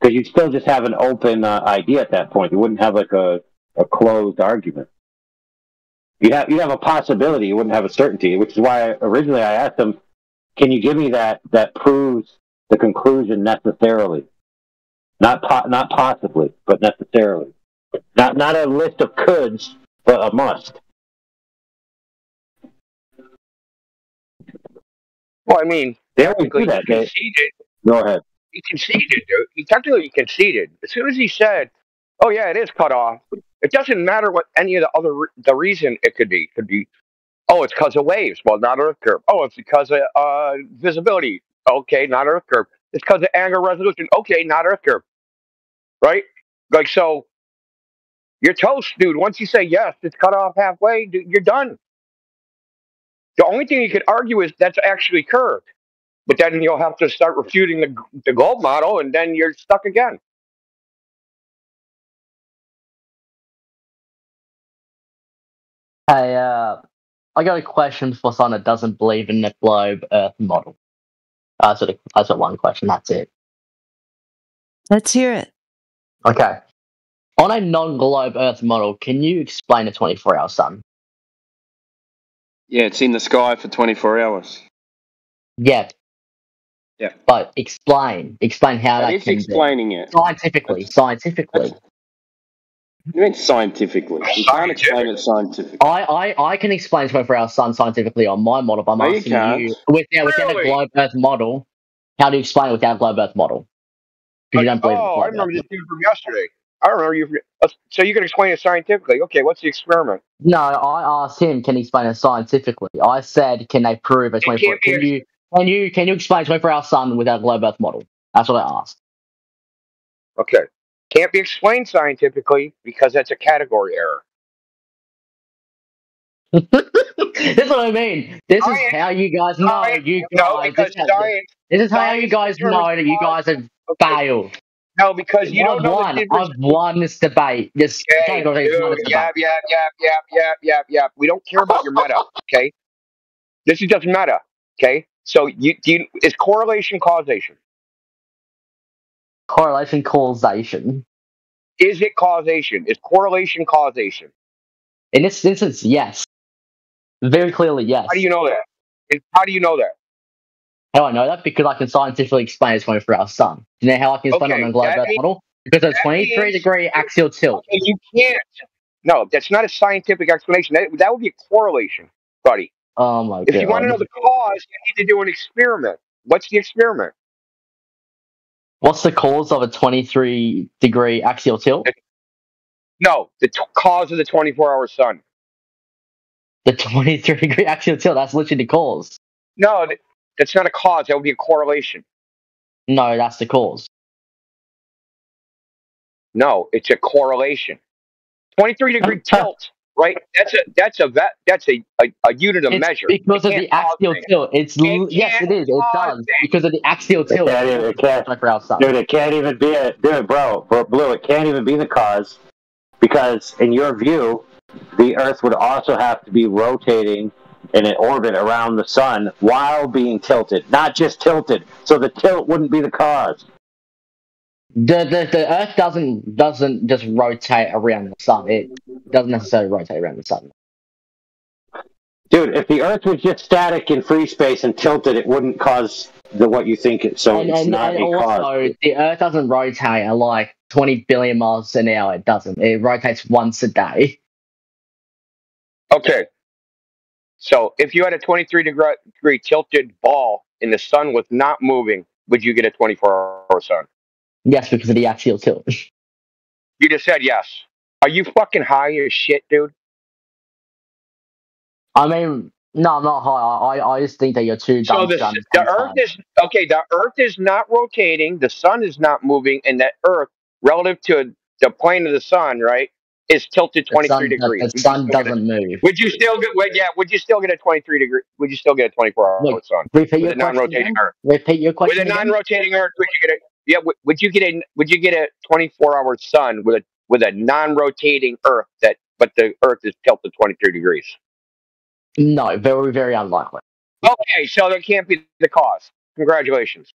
S14: because you'd still just have an open idea at that point. You wouldn't have like a closed argument. You'd have a possibility. You wouldn't have a certainty. Which is why originally I asked him, "Can you give me that proves the conclusion necessarily? Not possibly, but necessarily." Not a list of coulds, but a must.
S3: Well, I mean, technically he conceded.
S14: Go ahead.
S3: He conceded, dude. He technically conceded. As soon as he said, "Oh yeah, it is cut off," it doesn't matter what any of the reason it could be. It could be, oh, it's because of waves. Well, not Earth curve. Oh, it's because of visibility. Okay, not Earth curve. It's because of angular resolution. Okay, not Earth curve. Right? Like so. You're toast, dude. Once you say yes, it's cut off halfway, dude, you're done. The only thing you could argue is that's actually curved. But then you'll have to start refuting the globe model, and then you're stuck again.
S8: Hey, I got a question for someone that doesn't believe in the globe Earth model. That's one question. That's it.
S4: Let's hear it.
S8: Okay. On a non-globe Earth model, can you explain the 24-hour sun?
S17: Yeah, it's in the sky for 24 hours.
S8: Yeah.
S17: Yeah.
S8: But explain how that
S17: is
S8: can
S17: explaining
S8: be.
S17: it.
S8: Scientifically.
S17: You mean scientifically? You can't explain it scientifically.
S8: I can explain 24-hour sun scientifically on my model, but I'm asking you without a globe Earth model. How do you explain it without a globe Earth model? Because you don't believe
S3: I remember this dude from yesterday. I remember you. So you can explain it scientifically. Okay, what's the experiment?
S8: No, I asked him, can he explain it scientifically? I said, can they prove a 24? Can you explain 24-hour sun without a globe Earth model? What I asked.
S3: Okay, can't be explained scientifically because that's a category error.
S8: That's what I mean. This is how you guys know This is how you guys know that you guys have failed.
S3: No, because you don't know the difference.
S8: I've won this debate. This category is won this debate.
S3: Yeah. We don't care about your meta, okay? This is just meta, okay? So is correlation causation?
S8: Correlation causation.
S3: Is it causation? Is correlation causation?
S8: In this instance, yes. Very clearly, yes.
S3: How do you know that? How do you know that?
S8: How do I know that? Because I can scientifically explain a 24-hour sun. Do you know how I can explain it on a globe Earth model? Because of 23-degree axial tilt.
S3: Okay, you can't. No, that's not a scientific explanation. That would be a correlation, buddy.
S8: Oh my god.
S3: If you want to know the cause, you need to do an experiment. What's the experiment?
S8: What's the cause of a 23-degree axial tilt?
S3: No, the cause of the 24-hour sun.
S8: The 23-degree axial tilt, that's literally the cause.
S3: No, that's not a cause. That would be a correlation.
S8: No, that's the cause.
S3: No, it's a correlation. 23-degree tilt, right? That's a unit of measure.
S8: Because of the axial tilt. Yes, it is. It does. Because of the axial tilt.
S14: It can't even be Blue. It can't even be the cause, because in your view, the Earth would also have to be rotating in an orbit around the sun while being tilted, not just tilted. So the tilt wouldn't be the cause.
S8: The Earth doesn't just rotate around the sun. It doesn't necessarily rotate around the sun.
S14: Dude, if the Earth was just static in free space and tilted, it wouldn't cause what you think it. So it's not a cause.
S8: Also, the Earth doesn't rotate at like 20 billion miles an hour. It doesn't. It rotates once a day.
S3: Okay. So if you had a 23-degree tilted ball and the sun was not moving, would you get a 24-hour sun?
S8: Yes, because of the axial tilt.
S3: You just said yes. Are you fucking high as shit, dude?
S8: I mean, no, I'm not high. I just think that you're too dumb.
S3: So the Earth is not rotating, the sun is not moving, and that Earth, relative to the plane of the sun, right, is tilted 23 degrees.
S8: The sun doesn't move.
S3: Would you still get? Would you still get a 23 degree? Would you still get a 24-hour sun
S8: with
S3: a non-rotating Earth?
S8: Repeat your question.
S3: With a non-rotating Earth, would you get a? Yeah, would you get a 24-hour sun with a non-rotating Earth but the Earth is tilted 23 degrees?
S8: No, very, very unlikely.
S3: Okay, so that can't be the cause. Congratulations.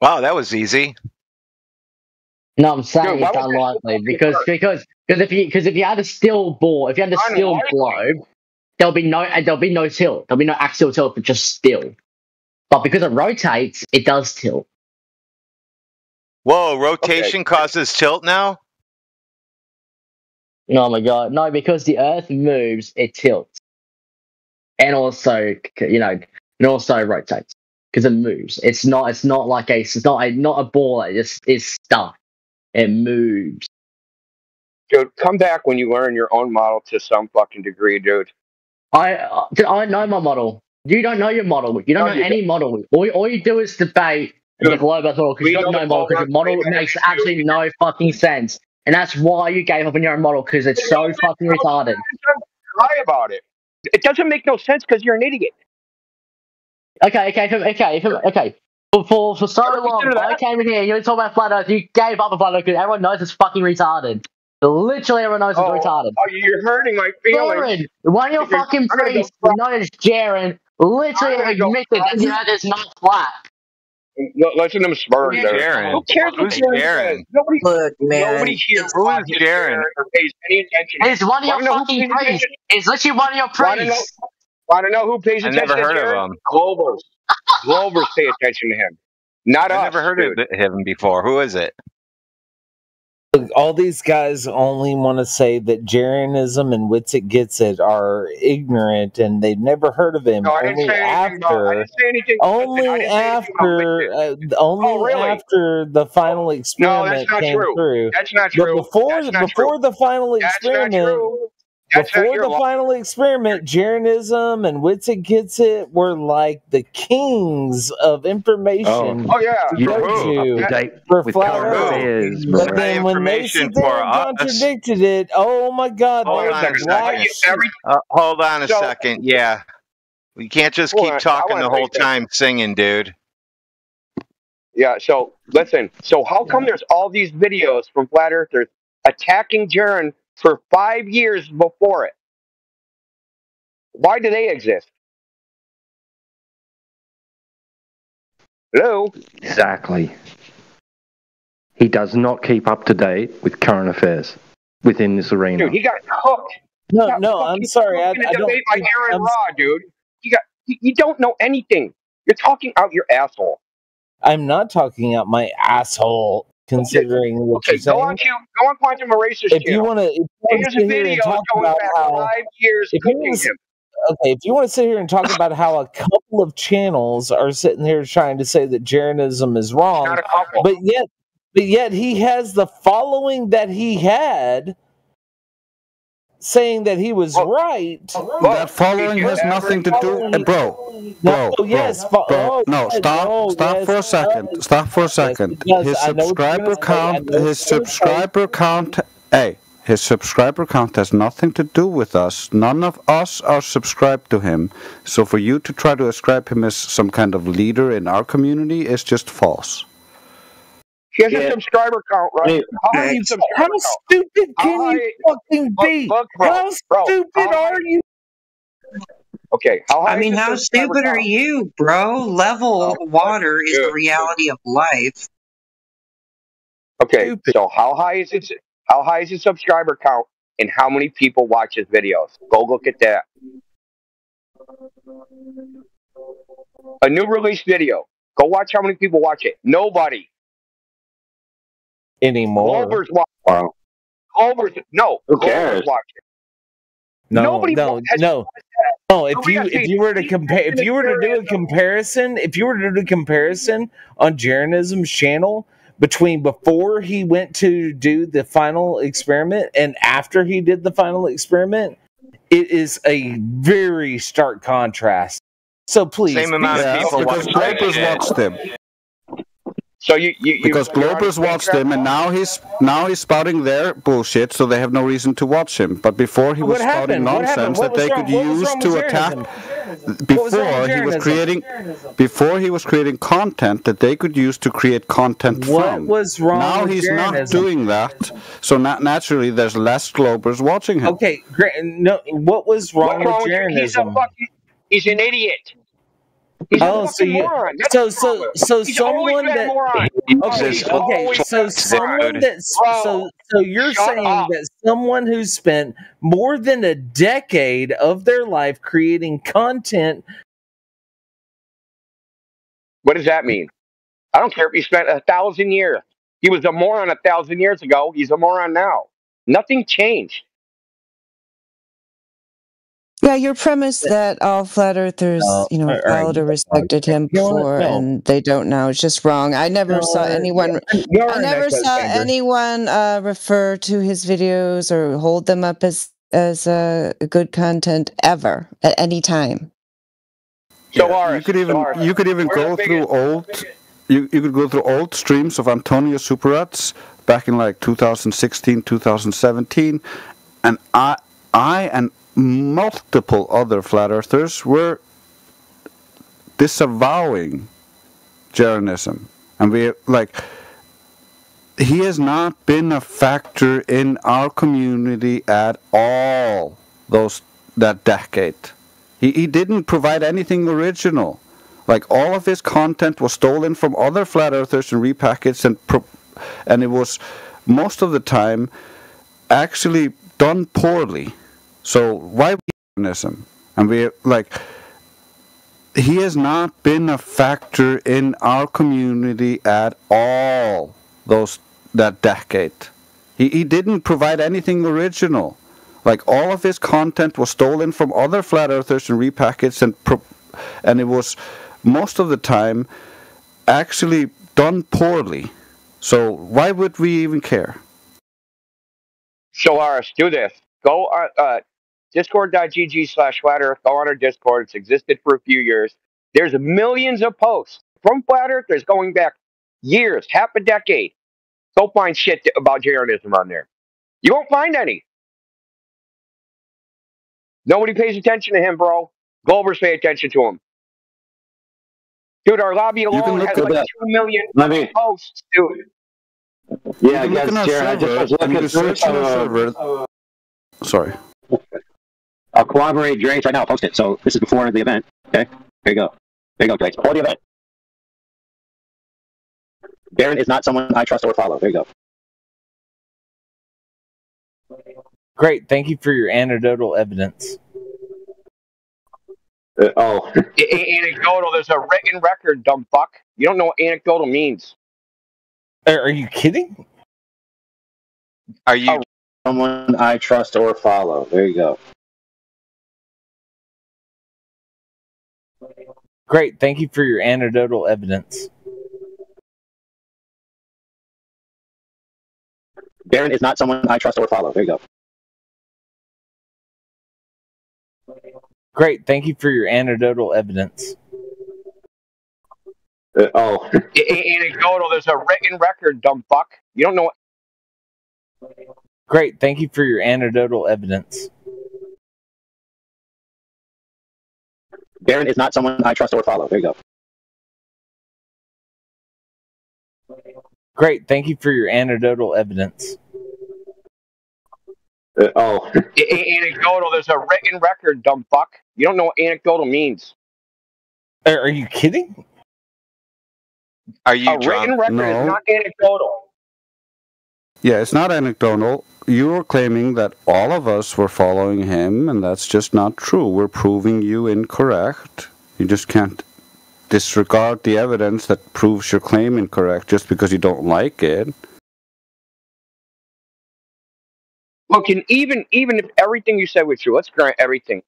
S19: Wow, that was easy.
S8: No, I'm saying it's unlikely because if you had a still ball, if you had a still globe, there'll be no tilt. There'll be no axial tilt, but just still. But because it rotates, it does tilt.
S19: Whoa, rotation causes tilt now?
S8: Oh my god. No, because the Earth moves, it tilts. And also, it also rotates. Because it moves. It's not a ball that just is stuck. It moves.
S3: Dude, come back when you learn your own model to some fucking degree, dude.
S8: I know my model. You don't know your model. You don't know any model. All you do is debate the globe Earth model because you don't know model because your model makes absolutely no fucking sense. And that's why you gave up on your own model, because it's so fucking retarded.
S3: Cry about it. It doesn't make no sense because you're an idiot.
S8: Okay. For so long, I came in here, you were talking about flat Earth, you gave up on flat Earth because everyone knows it's fucking retarded. Literally everyone knows it's retarded.
S3: Oh, you're hurting my feelings.
S8: Jaron, one of your fucking priests, known as Jaron, literally admitted that the Earth is not flat.
S3: Listen to him spurn there. Who cares?
S19: Who's Jaron?
S3: Nobody here.
S19: Who is Jaron?
S3: Pays any attention.
S8: It's one of your fucking priests. It's literally one of your priests.
S3: Want to know who pays attention to Jaron?
S19: I never heard of him.
S3: Globers pay attention to him. Not
S19: I
S3: us.
S19: never heard of him before. Who is it?
S22: All these guys only want to say that Jerianism and Witsit Gets It are ignorant, and they've never heard of him.
S3: No, I didn't say anything about. I didn't say anything.
S22: Only after the final experiment came through.
S3: That's not true.
S22: But before the final experiment. Before the final experiment, Jerianism and Witsit Gets It were like the kings of information.
S3: Oh yeah,
S22: to go to for flat Earth. But then when they sit there and contradicted it, oh my God!
S19: Hold on a second. Yeah, we can't just keep talking the whole time singing, dude.
S3: Yeah. So listen. So how come there's all these videos from flat earthers attacking Jaren for 5 years before it? Why do they exist? Hello?
S10: Exactly. He does not keep up to date with current affairs within this arena.
S3: Dude, he got cooked.
S22: No, I'm sorry. I don't.
S3: Debate by Aaron Raw, dude. You don't know anything. You're talking out your asshole.
S22: I'm not talking out my asshole. Considering what you're saying.
S3: Go on Quantum Eraser's
S22: if you want to,
S3: there's a video going back 5 years cooking him.
S22: Okay, if you want to sit here and talk about how a couple of channels are sitting here trying to say that Jerianism is wrong, but yet he has the following that he had, saying that he was right.
S5: That following has nothing to do, bro. No, stop for a second. Stop for a second. His subscriber count. Hey, his subscriber count has nothing to do with us. None of us are subscribed to him. So for you to try to ascribe him as some kind of leader in our community is just false.
S3: He has a subscriber count, right?
S22: How stupid can you fucking be? How stupid are you?
S3: Okay,
S21: how stupid are you, bro? Level water is the reality of life.
S3: Okay, so how high is his subscriber count, and how many people watch his videos? Go look at that. A new release video. Go watch how many people watch it. Nobody.
S22: Anymore.
S3: Glober's watch. Wow. No.
S22: Who cares?
S3: Watch it.
S22: No. If you were to do a comparison on Jerianism's channel between before he went to do the final experiment and after he did the final experiment, it is a very stark contrast. So please,
S19: same amount of people
S5: watched him.
S3: So
S5: because Globers watched him, and now he's spouting their bullshit, so they have no reason to watch him. But before he was spouting nonsense that they could use to attack. Before he was creating content that they could use to create content from.
S22: What was wrong?
S5: Now he's not doing that, so naturally there's less Globers watching him.
S22: Okay, no. What was wrong with Jerianism?
S3: He's an idiot.
S22: So someone you're saying that someone who spent more than a decade of their life creating content.
S3: What does that mean? I don't care if he spent 1,000 years. He was a moron 1,000 years ago. He's a moron now. Nothing changed.
S4: Yeah, your premise that all flat earthers, followed or respected him before, and they don't now, is just wrong. I never saw anyone. I never saw anyone refer to his videos or hold them up as good content ever at any time.
S3: Solaris,
S5: you could even go through old. You could go through old streams of Antonio Superats back in like 2016, 2017, and I and multiple other flat earthers were disavowing Jerianism, and he has not been a factor in our community at all that decade. He didn't provide anything original. Like, all of his content was stolen from other flat earthers and repackaged, and it was most of the time actually done poorly. So why Jerianism? And he has not been a factor in our community at all that decade. He didn't provide anything original. Like, all of his content was stolen from other flat earthers and repackaged, and it was most of the time actually done poorly. So why would we even care?
S3: Solaris, do this. Go on discord.gg/flat earth. Go on our Discord. It's existed for a few years. There's millions of posts from flat earthers going back years, half a decade. Go find shit about Jedi'ism on there. You won't find any. Nobody pays attention to him, bro. Globers pay attention to him. Dude, our lobby alone has like 2 million posts, dude.
S14: Yeah, I guess, Jared, I just was looking through.
S5: Sorry.
S14: I'll corroborate Drake's right now. I'll post it. So this is before the event. Okay, there you go. There you go, Drake. Before the event. Baron is not someone I trust or follow. There you go.
S22: Great. Thank you for your anecdotal evidence.
S3: Anecdotal. There's a written record, dumb fuck. You don't know what anecdotal means.
S22: Are you kidding?
S14: Are you someone I trust or follow? There you go.
S22: Great. Thank you for your anecdotal evidence.
S14: Baron is not someone I trust or follow. There you go.
S22: Great. Thank you for your anecdotal evidence.
S3: Anecdotal. There's a written record, dumb fuck. You don't know what.
S22: Great. Thank you for your anecdotal evidence.
S14: Baron is not someone I trust or follow. There you go.
S22: Great. Thank you for your anecdotal evidence.
S3: Anecdotal. There's a written record, dumb fuck. You don't know what anecdotal means.
S22: Are you kidding?
S19: Are you
S3: a written record is not anecdotal.
S5: Yeah, it's not anecdotal. You're claiming that all of us were following him, and that's just not true. We're proving you incorrect. You just can't disregard the evidence that proves your claim incorrect just because you don't like it.
S3: Look, and even if everything you said was true, let's grant everything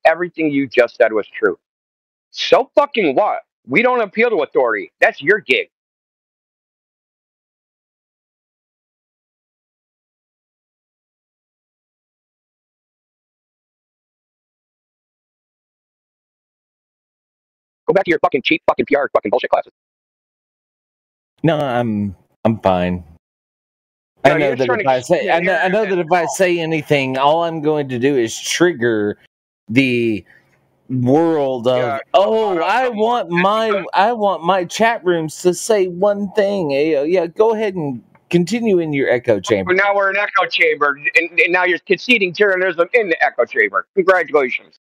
S3: you just said was true. So fucking what? We don't appeal to authority. That's your gig. Go back to your fucking cheap fucking PR fucking bullshit classes.
S22: No, I'm fine. No, I know that if I say I know that if I say anything, all I'm going to do is trigger the world of I want my chat rooms to say one thing. Yeah, go ahead and continue in your echo chamber.
S3: Now we're in echo chamber, and now you're conceding journalism in the echo chamber. Congratulations.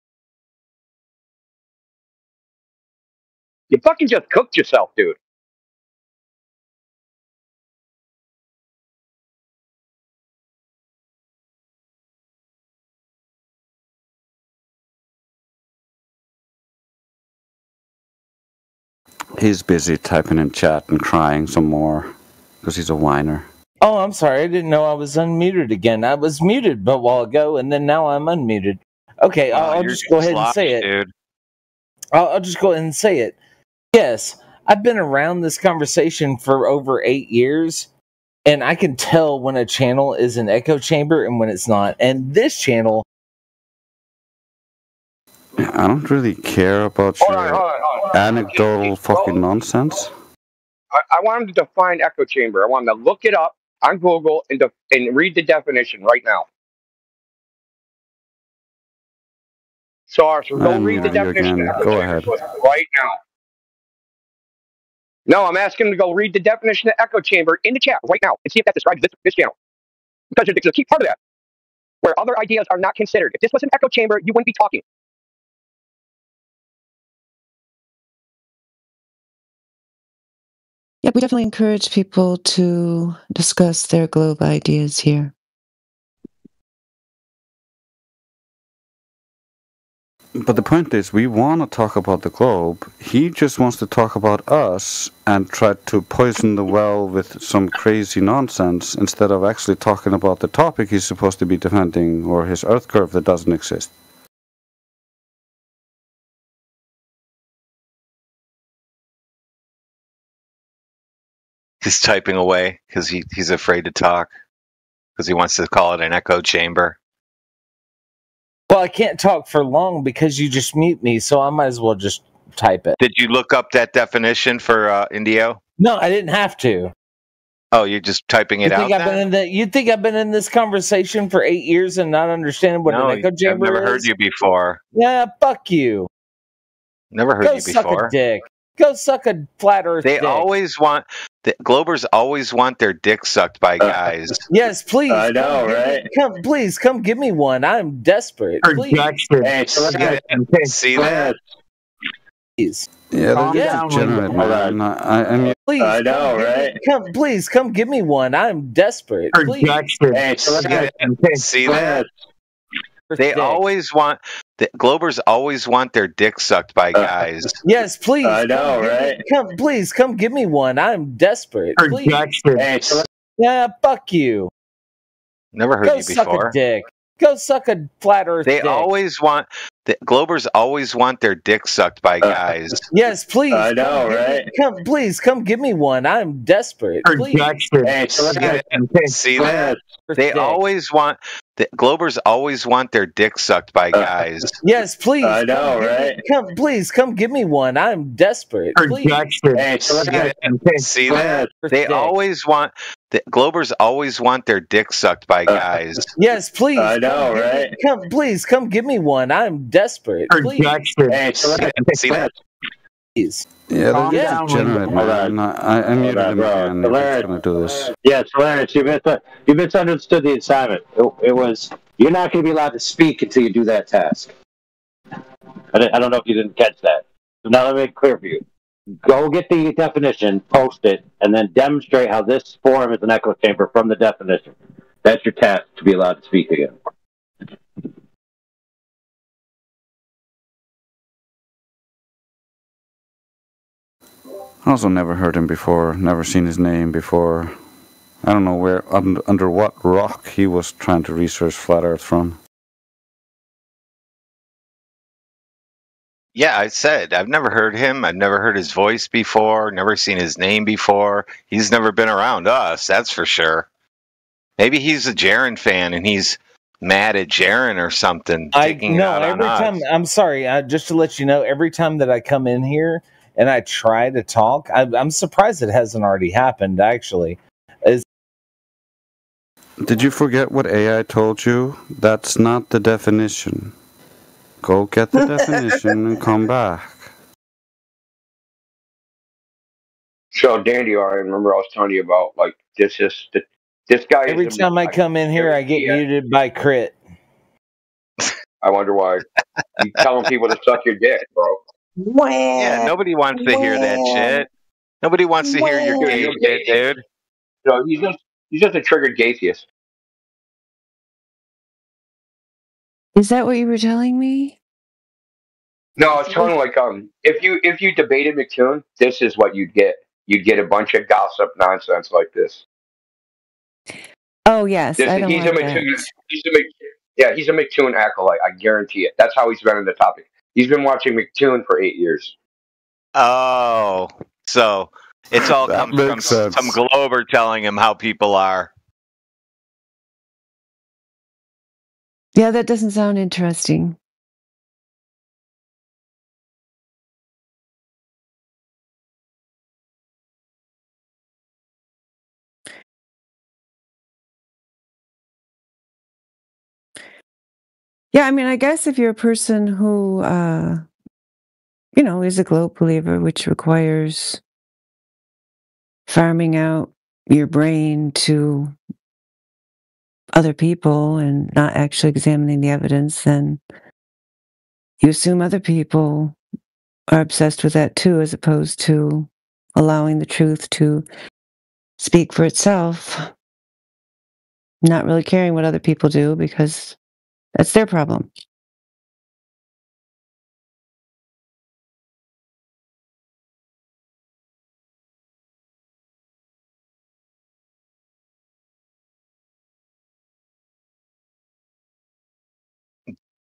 S3: You fucking just cooked yourself, dude.
S5: He's busy typing in chat and crying some more because he's a whiner.
S22: Oh, I'm sorry. I didn't know I was unmuted again. I was muted a while ago, and then now I'm unmuted. Okay, I'll just go ahead and say it.
S19: Dude.
S22: I'll just go ahead and say it. Yes, I've been around this conversation for over 8 years, and I can tell when a channel is an echo chamber and when it's not. And this channel...
S5: I don't really care about your anecdotal fucking nonsense.
S3: I want him to define echo chamber. I want him to look it up on Google and read the definition right now. So go read the definition of echo chamber right now. No, I'm asking him to go read the definition of echo chamber in the chat right now and see if that describes this channel. Because there's a key part of that where other ideas are not considered. If this was an echo chamber, you wouldn't be talking.
S4: Yeah, we definitely encourage people to discuss their globe ideas here.
S5: But the point is, we want to talk about the globe. He just wants to talk about us and try to poison the well with some crazy nonsense instead of actually talking about the topic he's supposed to be defending, or his Earth curve that doesn't exist.
S19: He's typing away because he's afraid to talk because he wants to call it an echo chamber.
S22: Well, I can't talk for long because you just mute me, so I might as well just type it.
S19: Did you look up that definition for Indio?
S22: No, I didn't have to.
S19: Oh, you're just typing it out.
S22: You think I've been in this conversation for 8 years and not understanding what an echo chamber is?
S19: I've never heard you before.
S22: Yeah, fuck you.
S19: Never heard you before.
S22: Go suck a dick. Go suck a flat Earth dick.
S19: Globers always want their dick sucked by guys.
S22: Yes, please.
S14: I know, right?
S22: Come give me one. I'm desperate. Please.
S14: Hey,
S19: see that?
S22: Please.
S5: Yeah, they're degenerate, man.
S22: Please.
S14: I know, right?
S22: Come give me one. I'm desperate. Please.
S14: Hey,
S19: see that? Globers always want their dick sucked by guys.
S22: Yes, please.
S14: I know, right?
S22: Come give me one. I'm desperate. Please.
S14: Hey,
S22: yeah, fuck you.
S19: Never heard you before.
S22: Go suck a dick. Go suck a flat Earth dick.
S19: Globers always want their dick sucked by guys.
S22: Yes, please.
S14: I know, right?
S22: Come give me one. I'm desperate. Please.
S14: Hey,
S19: see that? Globers always want their dick sucked by guys.
S22: Yes, please.
S14: I know, right?
S22: Come give me one. I'm desperate. Please.
S14: Hey,
S19: see that? Globers always want their dick sucked by guys.
S22: Yes, please.
S14: I know, right?
S22: Come give me one. I'm desperate. Please.
S14: Hey,
S19: see that?
S5: Yeah, they're degenerate, man. I muted him again. He's gonna do this.
S14: Yeah, Solaris, you misunderstood the assignment. It was, you're not going to be allowed to speak until you do that task. I don't know if you didn't catch that. So now let me make it clear for you. Go get the definition, post it, and then demonstrate how this form is an echo chamber from the definition. That's your task to be allowed to speak again.
S5: I also never heard him before, never seen his name before. I don't know where, under what rock he was trying to research Flat Earth from.
S19: Yeah, I said, I've never heard him. I've never heard his voice before, never seen his name before. He's never been around us, that's for sure. Maybe he's a Jaren fan and he's mad at Jaren or something.
S22: I'm sorry, just to let you know, every time that I come in here and I try to talk, I'm surprised it hasn't already happened, actually.
S5: Did you forget what AI told you? That's not the definition. Go get the definition and come back.
S3: So, Dandy, I remember I was telling you about, like, this guy.
S22: Every time I come in here, I get muted by Crit.
S3: I wonder why. You telling people to suck your dick, bro.
S19: Yeah, nobody wants to hear that shit. Nobody wants to hear your gay shit, dude.
S3: No, he's just a triggered gaytheist.
S4: Is that what you were telling me?
S3: No, it's telling like if you debated McToon, this is what you'd get. You'd get a bunch of gossip nonsense like this.
S4: Oh yes, I don't
S3: he's
S4: like
S3: a McToon. He's a McToon acolyte. I guarantee it. That's how he's been in the topic. He's been watching McToon for 8 years.
S19: Oh, so it's all comes from some Glober telling him how people are.
S4: Yeah, that doesn't sound interesting. Yeah, I mean, I guess if you're a person who, is a globe believer, which requires farming out your brain to other people and not actually examining the evidence, then you assume other people are obsessed with that too, as opposed to allowing the truth to speak for itself, not really caring what other people do because that's their problem.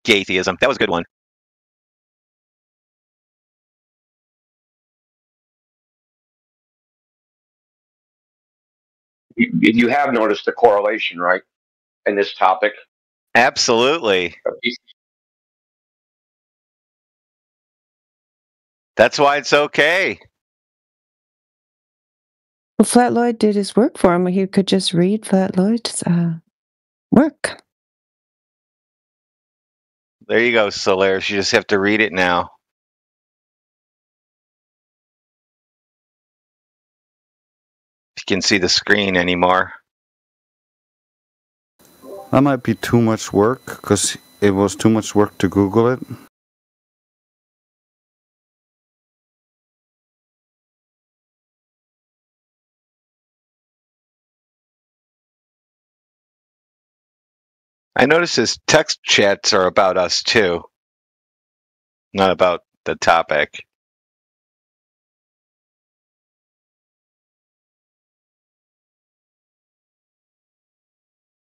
S19: atheism. That was a good one.
S3: You have noticed the correlation, right, in this topic?
S19: Absolutely. That's why it's okay.
S4: Well, Flat Lloyd did his work for him. He could just read Flat Lloyd's work.
S19: There you go, Solaris. You just have to read it now. You can see the screen anymore.
S5: That might be too much work, because it was too much work to Google it.
S19: I notice his text chats are about us too, not about the topic.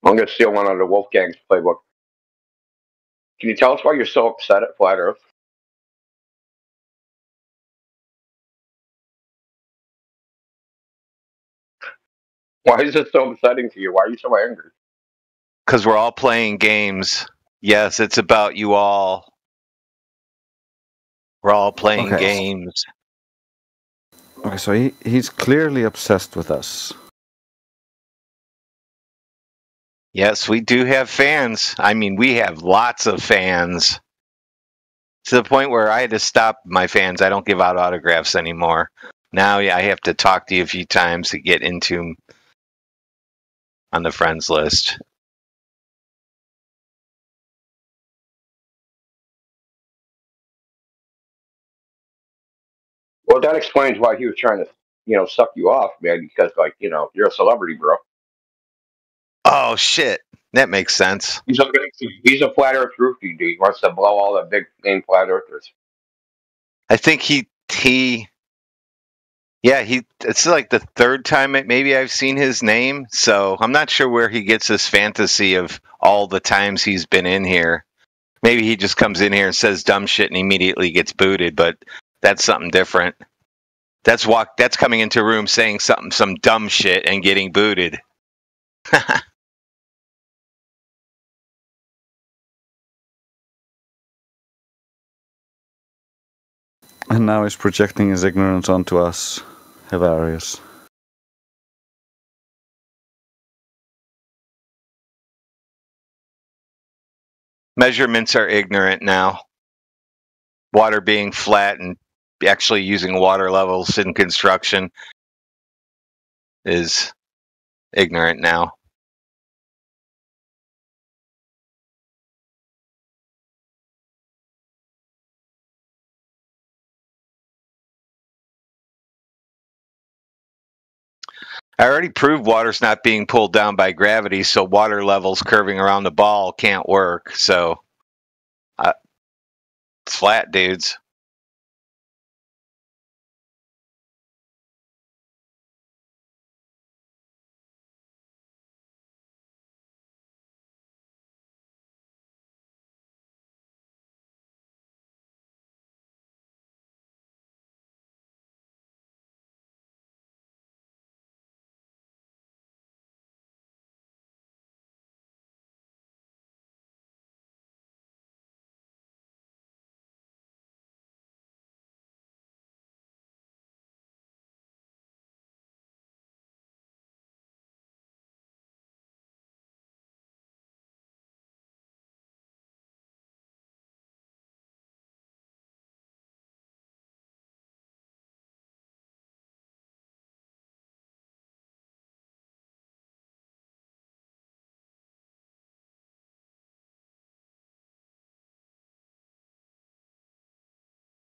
S3: I'm going to steal one out of Wolfgang's playbook. Can you tell us why you're so upset at Flat Earth? Why is it so upsetting to you? Why are you so angry?
S19: Because we're all playing games. Yes, it's about you all. We're all playing games.
S5: Okay, so he's clearly obsessed with us.
S19: Yes, we do have fans. I mean, we have lots of fans. To the point where I had to stop my fans. I don't give out autographs anymore. Now I have to talk to you a few times to get into on the friends list.
S3: Well, that explains why he was trying to, suck you off, man, because, you're a celebrity, bro.
S19: Oh, shit. That makes sense.
S3: He's a Flat Earth roofie, dude. He wants to blow all the big name Flat Earthers.
S19: I think it's like the third time maybe I've seen his name, so I'm not sure where he gets this fantasy of all the times he's been in here. Maybe he just comes in here and says dumb shit and immediately gets booted, but that's something different. That's coming into a room saying some dumb shit and getting booted.
S5: And now he's projecting his ignorance onto us. Hilarious.
S19: Measurements are ignorant now. Water being flat and actually using water levels in construction is ignorant now. I already proved water's not being pulled down by gravity, so water levels curving around the ball can't work. So it's flat, dudes.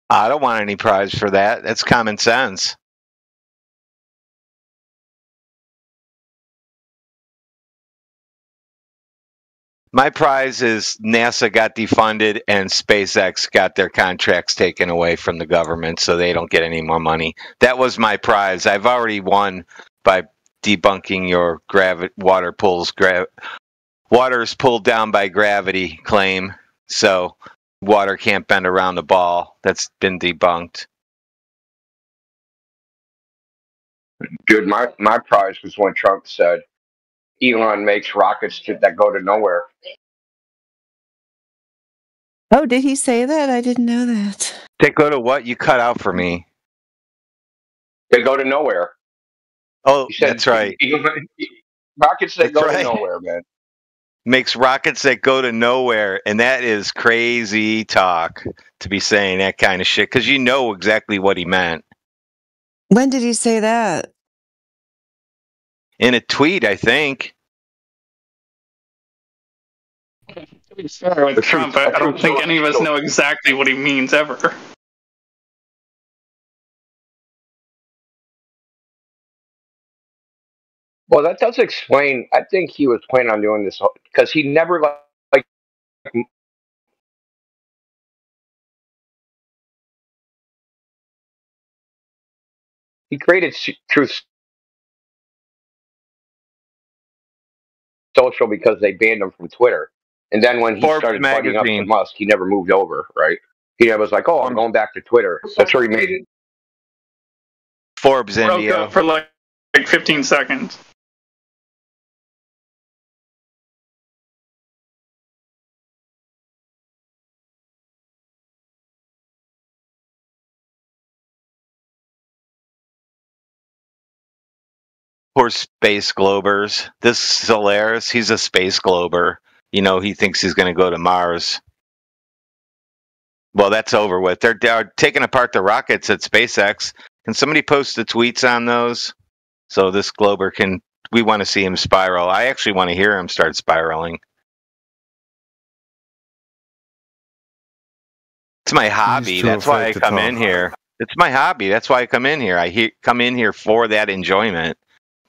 S19: I don't want any prize for that. That's common sense. My prize is NASA got defunded and SpaceX got their contracts taken away from the government, so they don't get any more money. That was my prize. I've already won by debunking your water is pulled down by gravity claim. So water can't bend around the ball. That's been debunked.
S3: Dude, my prize was when Trump said Elon makes rockets that go to nowhere.
S4: Oh, did he say that? I didn't know that.
S19: They go to what? You cut out for me.
S3: They go to nowhere.
S19: Oh, that's right.
S3: Rockets that
S19: That's
S3: go
S19: right.
S3: to nowhere, man.
S19: Makes rockets that go to nowhere, and that is crazy talk to be saying that kind of shit, because you know exactly what he meant.
S4: When did he say that?
S19: In a tweet, I think.
S6: To be fair with Trump, I don't think any of us know exactly what he means ever.
S3: Well, that does explain. I think he was planning on doing this because he never like he created Truth Social because they banned him from Twitter, and then when he
S19: Forbes
S3: started buddying up to
S19: magazine.
S3: Musk, he never moved over. Right? He was like, "Oh, I'm going back to Twitter." That's where he made it.
S19: Forbes,
S6: Broke
S19: India.
S6: up for like 15 seconds.
S19: Poor space globers. This Solaris, he's a space glober. You know, he thinks he's going to go to Mars. Well, that's over with. They're taking apart the rockets at SpaceX. Can somebody post the tweets on those? So this glober can, we want to see him spiral. I actually want to hear him start spiraling. It's my hobby. That's why I come in here. It's my hobby. That's why I come in here. Come in here for that enjoyment.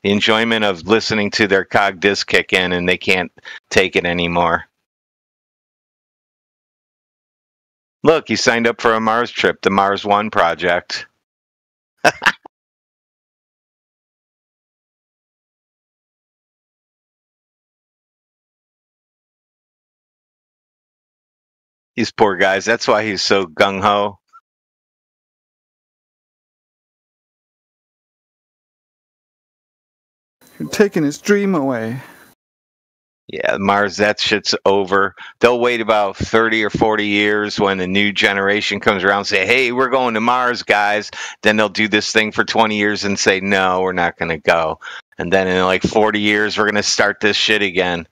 S19: The enjoyment of listening to their cog disc kick in and they can't take it anymore. Look, he signed up for a Mars trip, the Mars One project. These poor guys. That's why he's so gung-ho.
S5: You're taking his dream away.
S19: Yeah, Mars, that shit's over. They'll wait about 30 or 40 years when the new generation comes around and say, hey, we're going to Mars, guys. Then they'll do this thing for 20 years and say, no, we're not going to go. And then in like 40 years, we're going to start this shit again.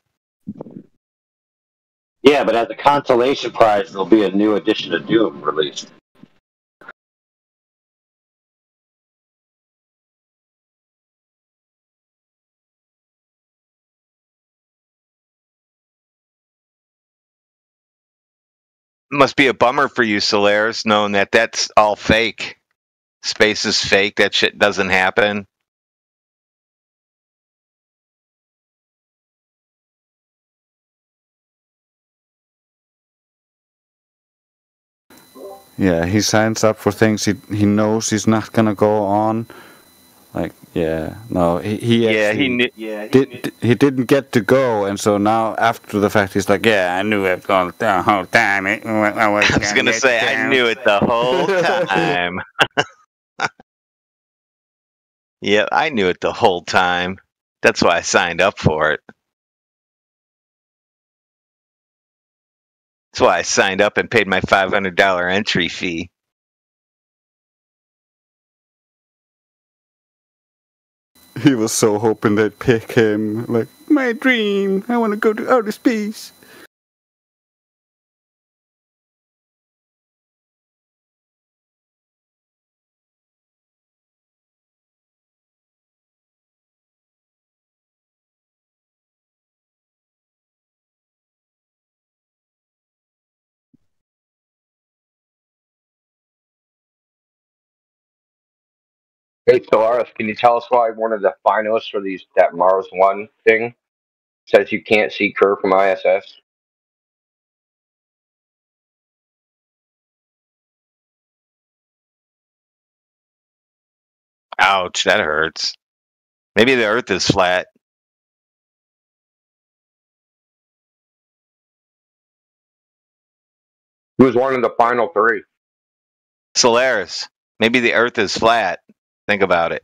S14: Yeah, but as a consolation prize, there'll be a new edition of Doom released.
S19: Must be a bummer for you, Solaris, knowing that that's all fake. Space is fake. That shit doesn't happen.
S5: Yeah, he signs up for things he knows he's not gonna go on. Like, yeah, no, he didn't get to go, and so now after the fact, he's like, yeah, I knew it the whole time. I was
S19: gonna say, I knew it the whole time. Yeah, I knew it the whole time. That's why I signed up for it. That's why I signed up and paid my $500 entry fee.
S5: He was so hoping they'd pick him. Like, my dream, I want to go to outer space.
S3: Hey, Solaris, can you tell us why one of the finalists for that Mars One thing says you can't see Kerr from ISS?
S19: Ouch, that hurts. Maybe the Earth is flat.
S3: He was one of the final three.
S19: Solaris. Maybe the Earth is flat. Think about it.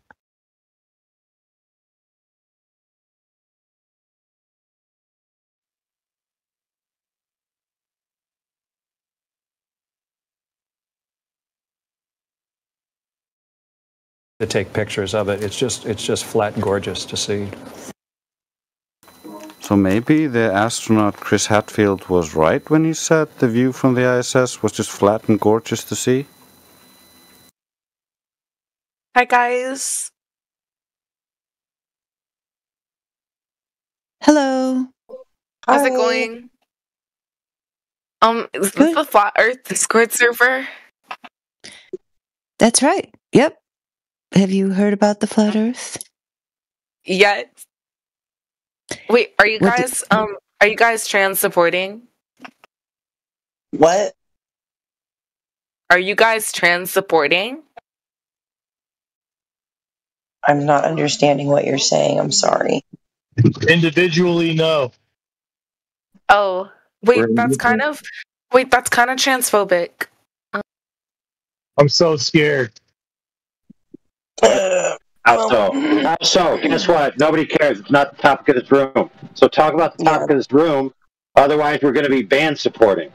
S11: To take pictures of it. It's just flat and gorgeous to see.
S5: So maybe the astronaut Chris Hadfield was right when he said the view from the ISS was just flat and gorgeous to see?
S15: Hi, guys.
S4: Hello.
S15: How's it going? Is this the Flat Earth Discord server?
S4: That's right. Yep. Have you heard about the flat Earth?
S15: Yet. Wait, are you guys trans supporting?
S21: What?
S15: Are you guys trans supporting?
S21: I'm not understanding what you're saying. I'm sorry.
S23: Individually, no.
S15: Oh, wait, that's kind of transphobic.
S23: I'm so scared.
S14: Also, guess what? Nobody cares. It's not the topic of this room. So talk about the topic of this room. Otherwise, we're going to be banned supporting.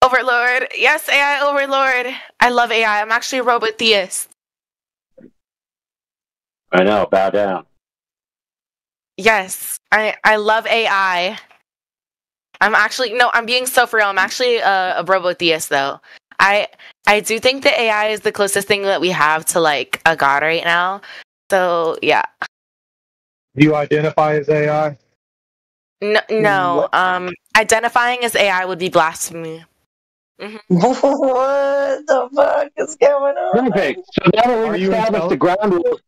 S15: Overlord. Yes, AI Overlord. I love AI. I'm actually a robot theist.
S14: I know. Bow down.
S15: Yes, I love AI. I'm being so for real. I'm actually a robo theist though. I do think that AI is the closest thing that we have to like a god right now. So yeah.
S23: Do you identify as AI?
S15: No. Identifying as AI would be blasphemy.
S21: Mm-hmm. What the fuck is going on?
S14: Perfect. So now that we've established the ground rules,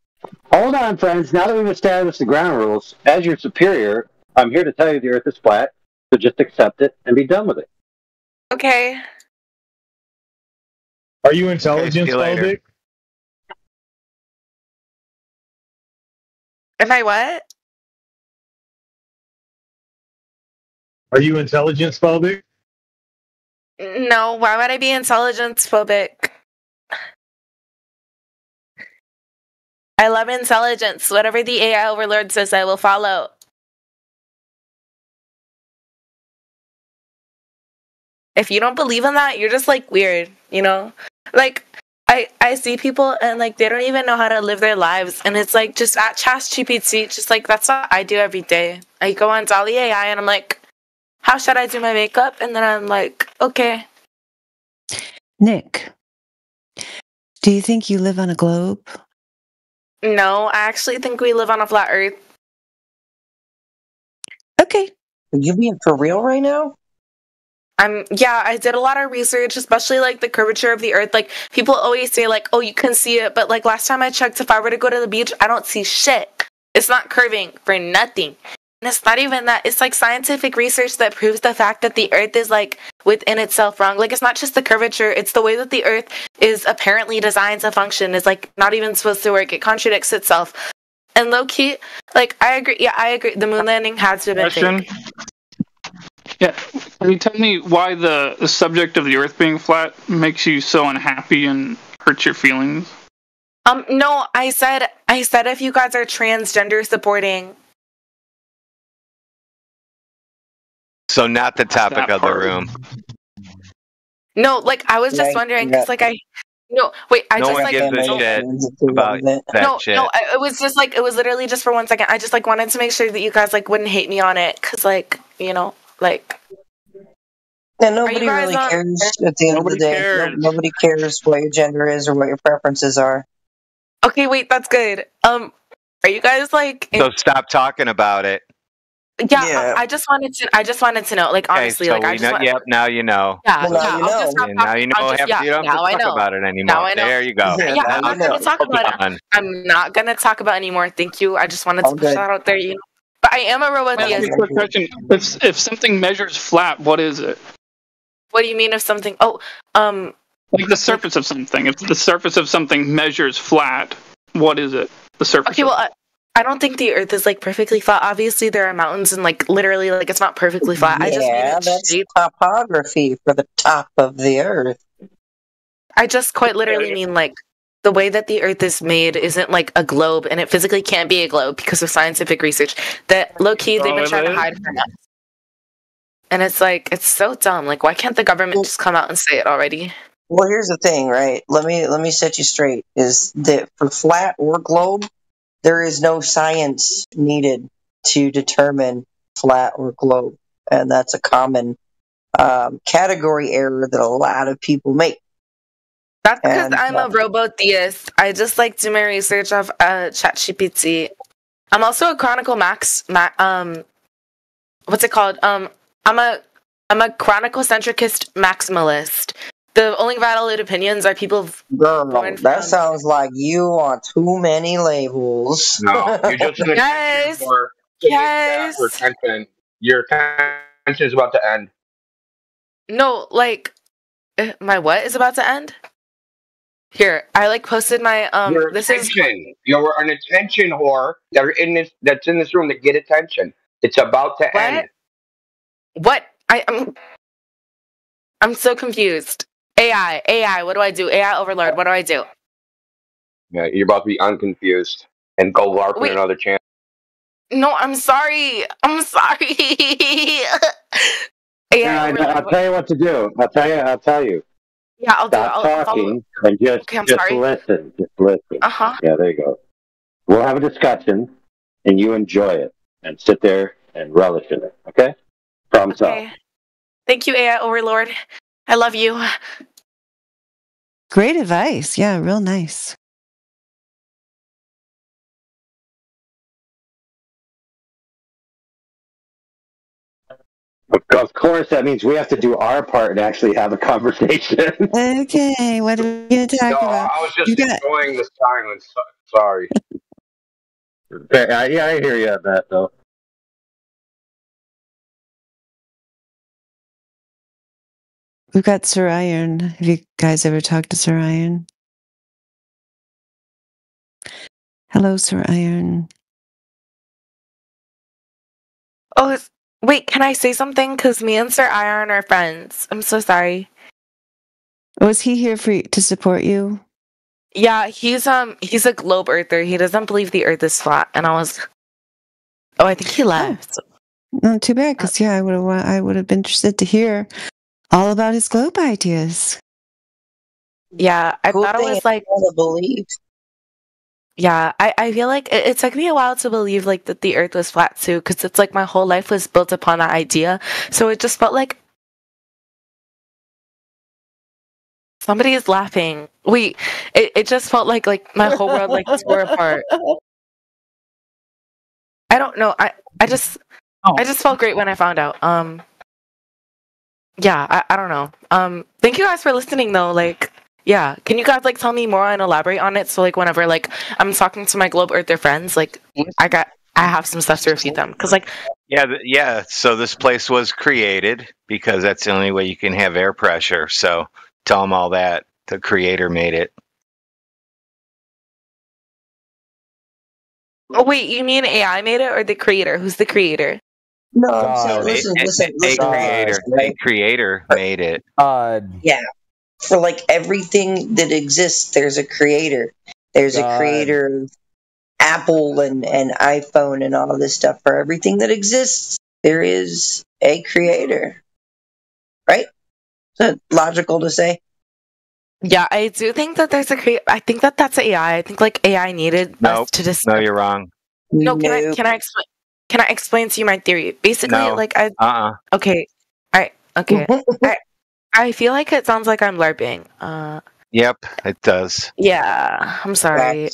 S14: hold on, friends. Now that we've established the ground rules, as your superior, I'm here to tell you the Earth is flat. So just accept it and be done with it.
S15: Okay.
S23: Are you intelligence phobic?
S15: Am I what?
S23: Are you intelligence phobic?
S15: No, why would I be intelligence phobic? I love intelligence. Whatever the AI overlord says, I will follow. If you don't believe in that, you're just like weird, you know? Like I see people and like they don't even know how to live their lives, and it's like just at ChatGPT, just like that's what I do every day. I go on Dolly AI and I'm like, how should I do my makeup? And then I'm like, okay.
S4: Nick, do you think you live on a globe?
S15: No, I actually think we live on a flat Earth.
S4: Okay.
S21: Are you being for real right now?
S15: Yeah, I did a lot of research, especially like the curvature of the Earth. Like people always say like, oh, you can see it, but like last time I checked, if I were to go to the beach, I don't see shit. It's not curving for nothing. And it's not even that. It's like scientific research that proves the fact that the Earth is like within itself wrong. Like it's not just the curvature, it's the way that the Earth is apparently designed to function. It's like not even supposed to work. It contradicts itself. And low key, like I agree. Yeah, I agree. The moon landing had to have been fake.
S6: Yeah, can you tell me why the subject of the Earth being flat makes you so unhappy and hurts your feelings?
S15: No, I said if you guys are transgender supporting.
S19: So not the topic of the room.
S15: No, like I was just wondering because like no
S19: one gives a shit about that shit.
S15: No, it was just like it was literally just for 1 second. I just like wanted to make sure that you guys like wouldn't hate me on it because like you know like.
S21: And nobody really cares at the end of the day. Nobody cares what your gender is or what your preferences are.
S15: Okay, wait, that's good. Are you guys like?
S19: So stop talking about it.
S15: Yeah. I just wanted to know. Like honestly,
S19: okay, so
S15: like I just.
S19: Yep, now you know.
S15: Yeah,
S21: now you know.
S19: Now you know. You don't have to talk about it anymore.
S15: Now I know.
S19: There you go.
S15: Yeah, I'm not gonna talk about it. I'm not gonna talk about it anymore. Thank you. I just wanted to push that out there. You know. But I am a robot.
S6: Quick question: if something measures flat, what is it?
S15: What do you mean if something?
S6: Like the surface of something. If the surface of something measures flat, what is it? The surface.
S15: Okay, well, I don't think the Earth is like perfectly flat. Obviously, there are mountains and like literally, like it's not perfectly flat. I just mean
S21: Yeah,
S15: it's
S21: that's
S15: shaped.
S21: topography for the top of the Earth.
S15: I just quite literally mean like the way that the Earth is made isn't like a globe, and it physically can't be a globe because of scientific research that low key they've been trying to hide from us. And it's like it's so dumb. Like, why can't the government just come out and say it already?
S21: Well, here's the thing, right? Let me set you straight. Is that for flat or globe, there is no science needed to determine flat or globe, and that's a common category error that a lot of people make.
S15: That's because I'm a robo-theist. I just like do my research off ChatGPT. I'm also a Chronicle Max. What's it called? I'm a Chronicle-centricist maximalist. The only valid opinions are people.
S21: Girl, that sounds like you on too many labels.
S3: No, you're just an attention whore.
S15: Yes.
S3: Your attention is about to end.
S15: No, like my what is about to end? Here, I like posted my
S3: Your attention. You're an attention whore that's in this room that get attention. It's about to end.
S15: What? I'm so confused. AI, what do I do? AI overlord, what do I do?
S3: Yeah, you're about to be unconfused and go LARPing another chance.
S15: No, I'm sorry. I'm sorry.
S14: Yeah, I'll tell you what to do. I'll tell you.
S15: Yeah, I'll
S14: Stop
S15: do it. I'll
S14: talking and just
S15: sorry.
S14: listen. Just listen. Yeah, there you go. We'll have a discussion, and you enjoy it, and sit there and relish in it. Okay? Problem solved.
S15: Thank you, AI overlord. I love you.
S4: Great advice. Yeah, real nice.
S14: Of course, that means we have to do our part and actually have a conversation.
S4: Okay, what are we going to talk about?
S3: I was just enjoying the silence. Sorry.
S14: Yeah, I hear you on that, though.
S4: We've got Sir Iron. Have you guys ever talked to Sir Iron? Hello, Sir Iron.
S15: Oh, wait, can I say something? Because me and Sir Iron are friends. I'm so sorry.
S4: Was he here to support you?
S15: Yeah, he's a globe earther. He doesn't believe the Earth is flat, and I think he left.
S4: No, too bad. Because I would have been interested to hear all about his globe ideas.
S15: Yeah, I thought it was like
S21: believe.
S15: Yeah, I feel like it took me a while to believe like that the Earth was flat too, because it's like my whole life was built upon that idea. So it just felt like somebody is laughing. Wait, it just felt like my whole world like tore apart. I don't know. I just felt great when I found out. Yeah, I don't know. Thank you guys for listening though. Like, yeah, can you guys like tell me more and elaborate on it? So like whenever like I'm talking to my globe earther friends, like I have some stuff to refute them because like
S19: yeah. So this place was created because that's the only way you can have air pressure. So tell them all that the creator made it.
S15: Oh wait, you mean AI made it or the creator? Who's the creator?
S21: No, I'm saying, listen.
S19: A creator made it.
S21: Yeah. For like everything that exists, there's a creator. There's a creator of Apple and iPhone and all of this stuff. For everything that exists, there is a creator. Right? Is that logical to say?
S15: Yeah, I do think that there's a creator. I think that that's AI. I think like AI needed us to just.
S19: No, you're wrong.
S15: No, can I explain? Can I explain to you my theory? Basically, like Okay. Okay. I feel like it sounds like I'm LARPing.
S19: Yep, it does.
S15: Yeah, I'm sorry.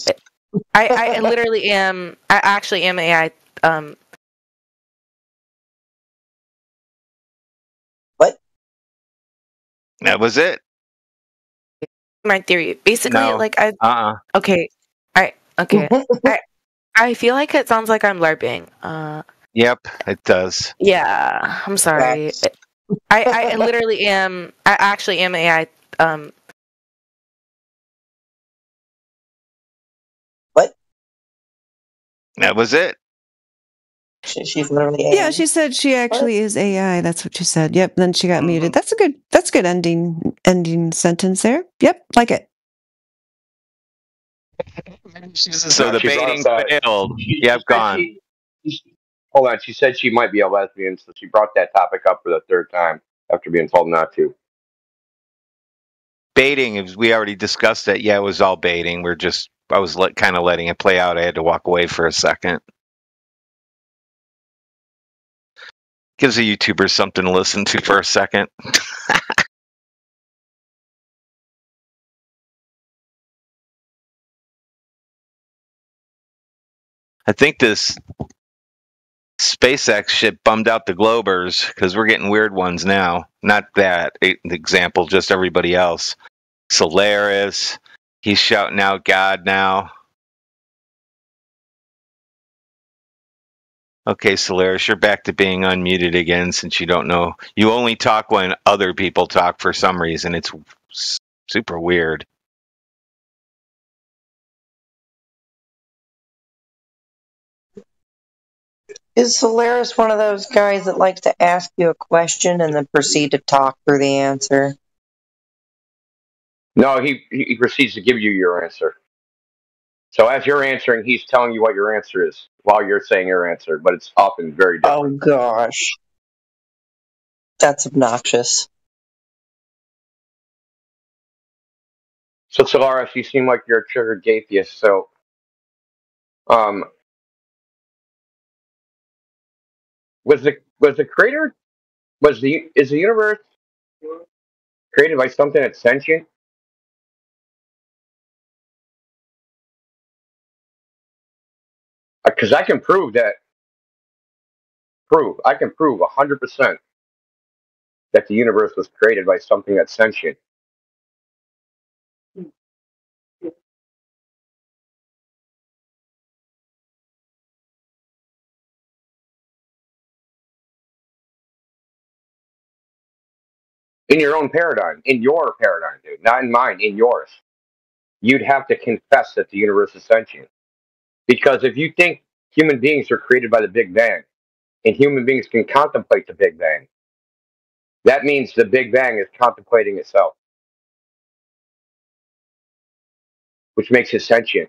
S15: I literally am. I actually am AI.
S21: What?
S19: That was it.
S15: My theory, basically,
S19: No.
S15: like Okay. Okay. I feel like it sounds like I'm LARPing.
S19: Yep, it does.
S15: Yeah, I'm sorry. I literally am. I actually am AI.
S21: What?
S19: That was it.
S21: She's literally AI.
S4: Yeah, she said she actually is AI. That's what she said. Yep. Then she got muted. That's a good ending sentence there. Yep, like it.
S19: So the baiting failed. Yep, gone.
S3: Hold on. She said she might be a lesbian, so she brought that topic up for the third time after being told not to.
S19: Baiting, we already discussed it. Yeah, it was all baiting. I was kind of letting it play out. I had to walk away for a second. Gives a YouTuber something to listen to for a second. I think this SpaceX shit bummed out the Globers because we're getting weird ones now. Not that example, just everybody else. Solaris, he's shouting out God now. Okay, Solaris, you're back to being unmuted again since you don't know. You only talk when other people talk for some reason. It's super weird.
S21: Is Solaris one of those guys that likes to ask you a question and then proceed to talk through the answer?
S3: No, he proceeds to give you your answer. So as you're answering, he's telling you what your answer is while you're saying your answer, but it's often very different.
S21: Oh, gosh. That's obnoxious.
S3: So, Solaris, you seem like you're a triggered atheist, so is the universe created by something that's sentient? Because I can prove 100% that the universe was created by something that's sentient. In your own paradigm, in your paradigm, dude, not in mine, in yours. You'd have to confess that the universe is sentient. Because if you think human beings were created by the Big Bang, and human beings can contemplate the Big Bang, that means the Big Bang is contemplating itself, which makes it sentient.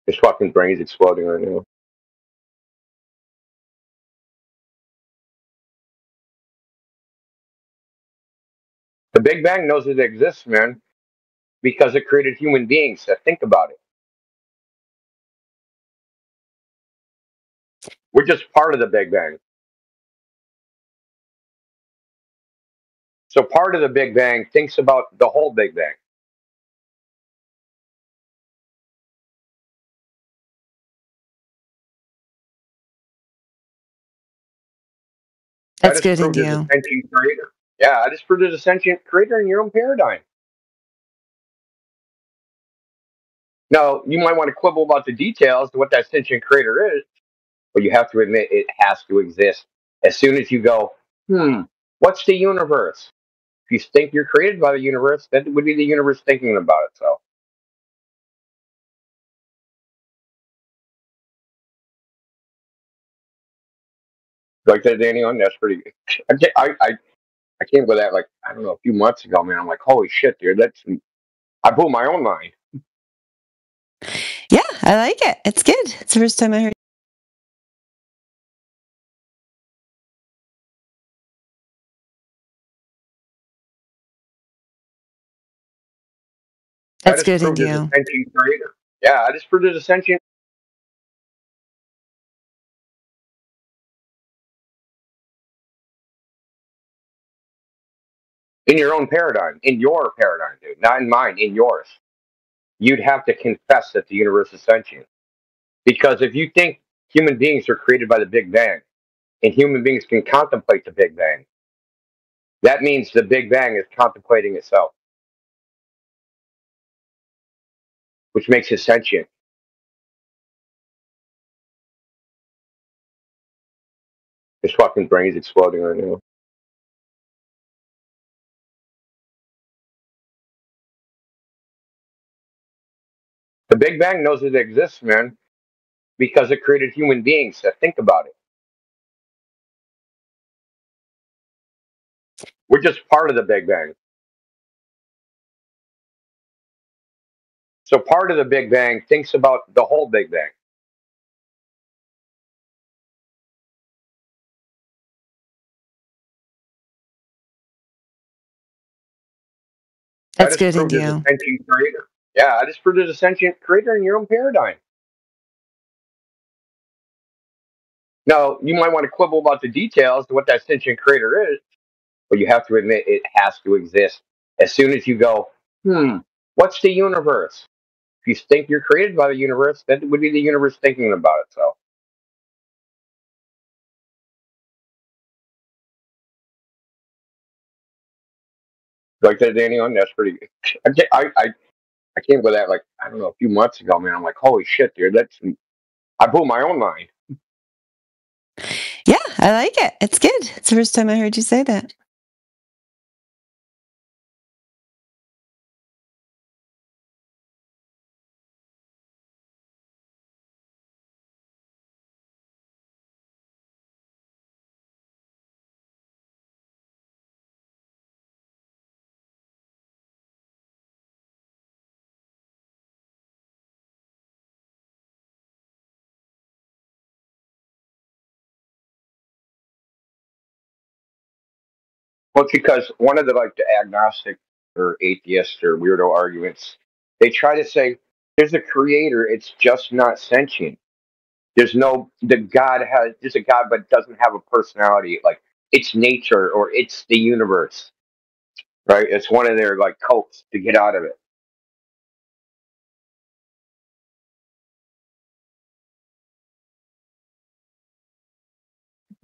S3: His fucking brain's exploding right now. The Big Bang knows it exists, man, because it created human beings. So think about it. We're just part of the Big Bang. So part of the Big Bang thinks about the whole Big Bang.
S4: That's good, Indio.
S3: Creator. Yeah, I just proved there's a sentient creator in your own paradigm. Now, you might want to quibble about the details of what that sentient creator is, but you have to admit it has to exist. As soon as you go, what's the universe? If you think you're created by the universe, that would be the universe thinking about itself. Like that, Daniel, that's pretty good. I came with that, like, I don't know, a few months ago, man. I'm like, holy shit, dude, I blew my own mind.
S4: Yeah, I like it. It's good. It's the first time I heard. That's good, Indio.
S3: Yeah, I just proved there's a sentient. In your own paradigm, dude, not in mine, in yours. You'd have to confess that the universe is sentient. Because if you think human beings are created by the Big Bang, and human beings can contemplate the Big Bang, that means the Big Bang is contemplating itself, which makes it sentient. His fucking brain's exploding right now. The Big Bang knows it exists, man, because it created human beings. So think about it. We're just part of the Big Bang. So part of the Big Bang thinks about the whole Big Bang.
S4: That's good, Indio.
S3: Sentient creator. Yeah, I just proved there's a sentient creator in your own paradigm. Now, you might want to quibble about the details of what that sentient creator is, but you have to admit it has to exist. As soon as you go, what's the universe? If you think you're created by the universe, that would be the universe thinking about itself. Like that, Danny, on that's pretty good. I came with that like I don't know a few months ago, man. I'm like, holy shit, dude, I blew my own mind.
S4: Yeah, I like it. It's good. It's the first time I heard you say that.
S3: Well, it's because one of the like the agnostic or atheist or weirdo arguments, they try to say there's a creator, it's just not sentient. There's a God but doesn't have a personality, like it's nature or it's the universe. Right? It's one of their like cults to get out of it.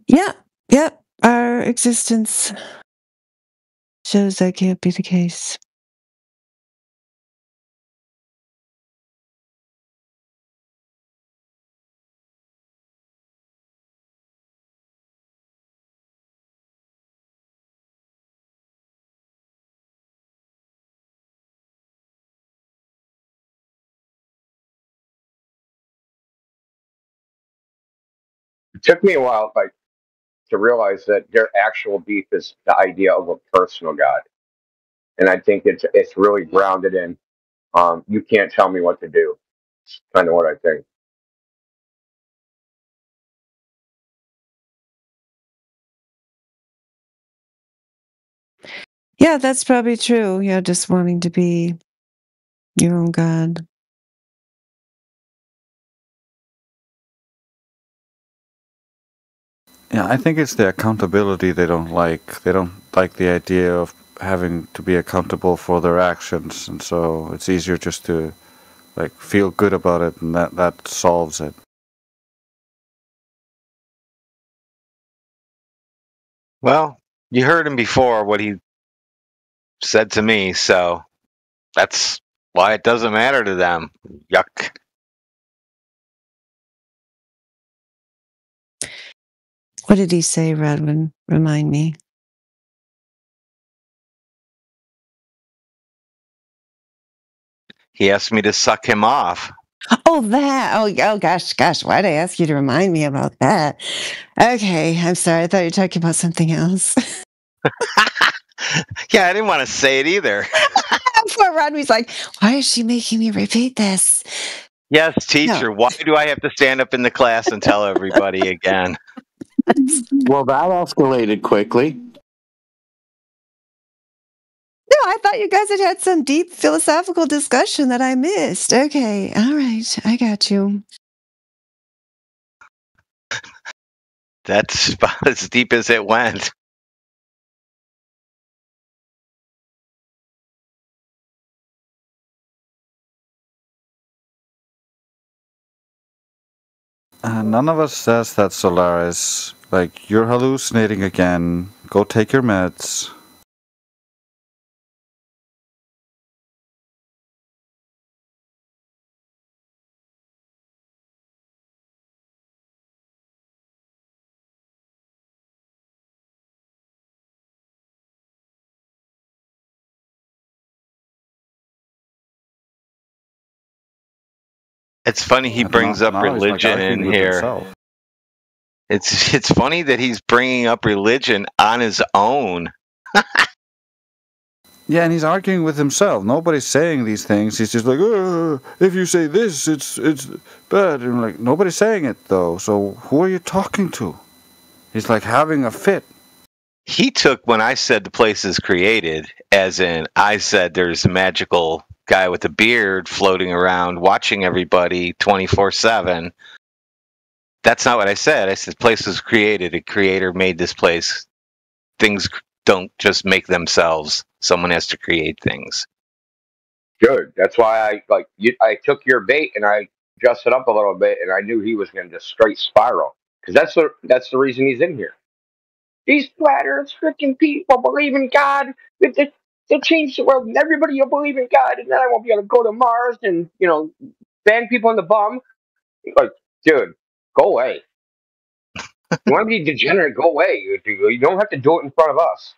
S4: Yeah, yep. Our existence shows that can't be the case.
S3: It took me a while like to realize that their actual beef is the idea of a personal God. And I think it's really grounded in you can't tell me what to do. It's kind of what I think.
S4: Yeah, that's probably true. Yeah, just wanting to be your own God.
S5: Yeah, I think it's the accountability they don't like. They don't like the idea of having to be accountable for their actions, and so it's easier just to like feel good about it, and that solves it.
S19: Well, you heard him before what he said to me, so that's why it doesn't matter to them. Yuck.
S4: What did he say, Radwin? Remind me.
S19: He asked me to suck him off.
S4: Oh, that. Oh, gosh. Why'd I ask you to remind me about that? Okay, I'm sorry. I thought you were talking about something else.
S19: Yeah, I didn't want to say it either.
S4: Poor Rodney's like, why is she making me repeat this?
S19: Yes, teacher, why do I have to stand up in the class and tell everybody again?
S14: Well, that escalated quickly.
S4: No, I thought you guys had some deep philosophical discussion that I missed. Okay, all right. I got you.
S19: That's about as deep as it went.
S5: None of us says that, Solaris. Like, you're hallucinating again. Go take your meds.
S19: It's funny he brings up religion in here. It's funny that he's bringing up religion on his own.
S5: Yeah, and he's arguing with himself. Nobody's saying these things. He's just like, if you say this, it's bad. And I'm like, nobody's saying it, though. So who are you talking to? He's like having a fit.
S19: He took when I said the place is created, as in I said there's a magical guy with a beard floating around watching everybody 24/7. That's not what I said. I said place was created. A creator made this place. Things don't just make themselves. Someone has to create things.
S3: Good. That's why I took your bait and I dressed it up a little bit, and I knew he was going to just straight spiral, because that's the reason he's in here. These flat earth freaking people believe in God. They'll change the world, and everybody will believe in God, and then I won't be able to go to Mars and bang people in the bum. Like, dude, go away. You want to be degenerate? Go away. You don't have to do it in front of us.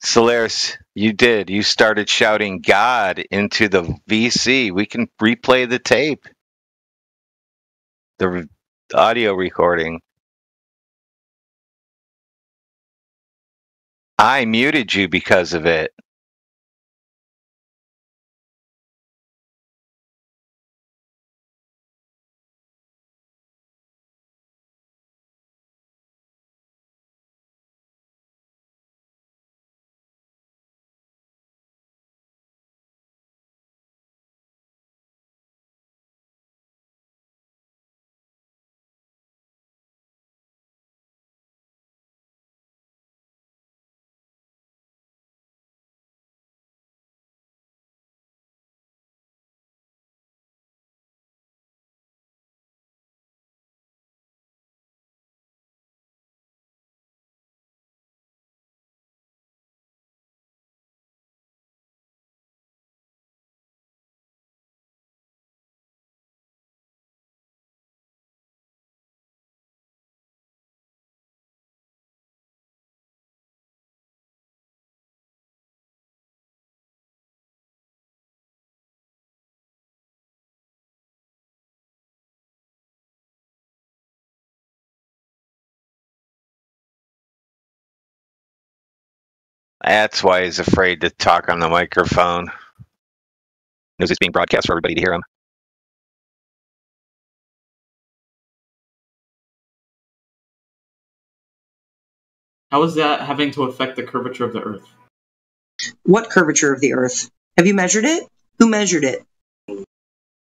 S19: Solaris, you did. You started shouting God into the VC. We can replay the tape. The audio recording. I muted you because of it. That's why he's afraid to talk on the microphone. Knows it's being broadcast for everybody to hear him.
S12: How is that having to affect the curvature of the Earth?
S21: What curvature of the Earth? Have you measured it? Who measured it?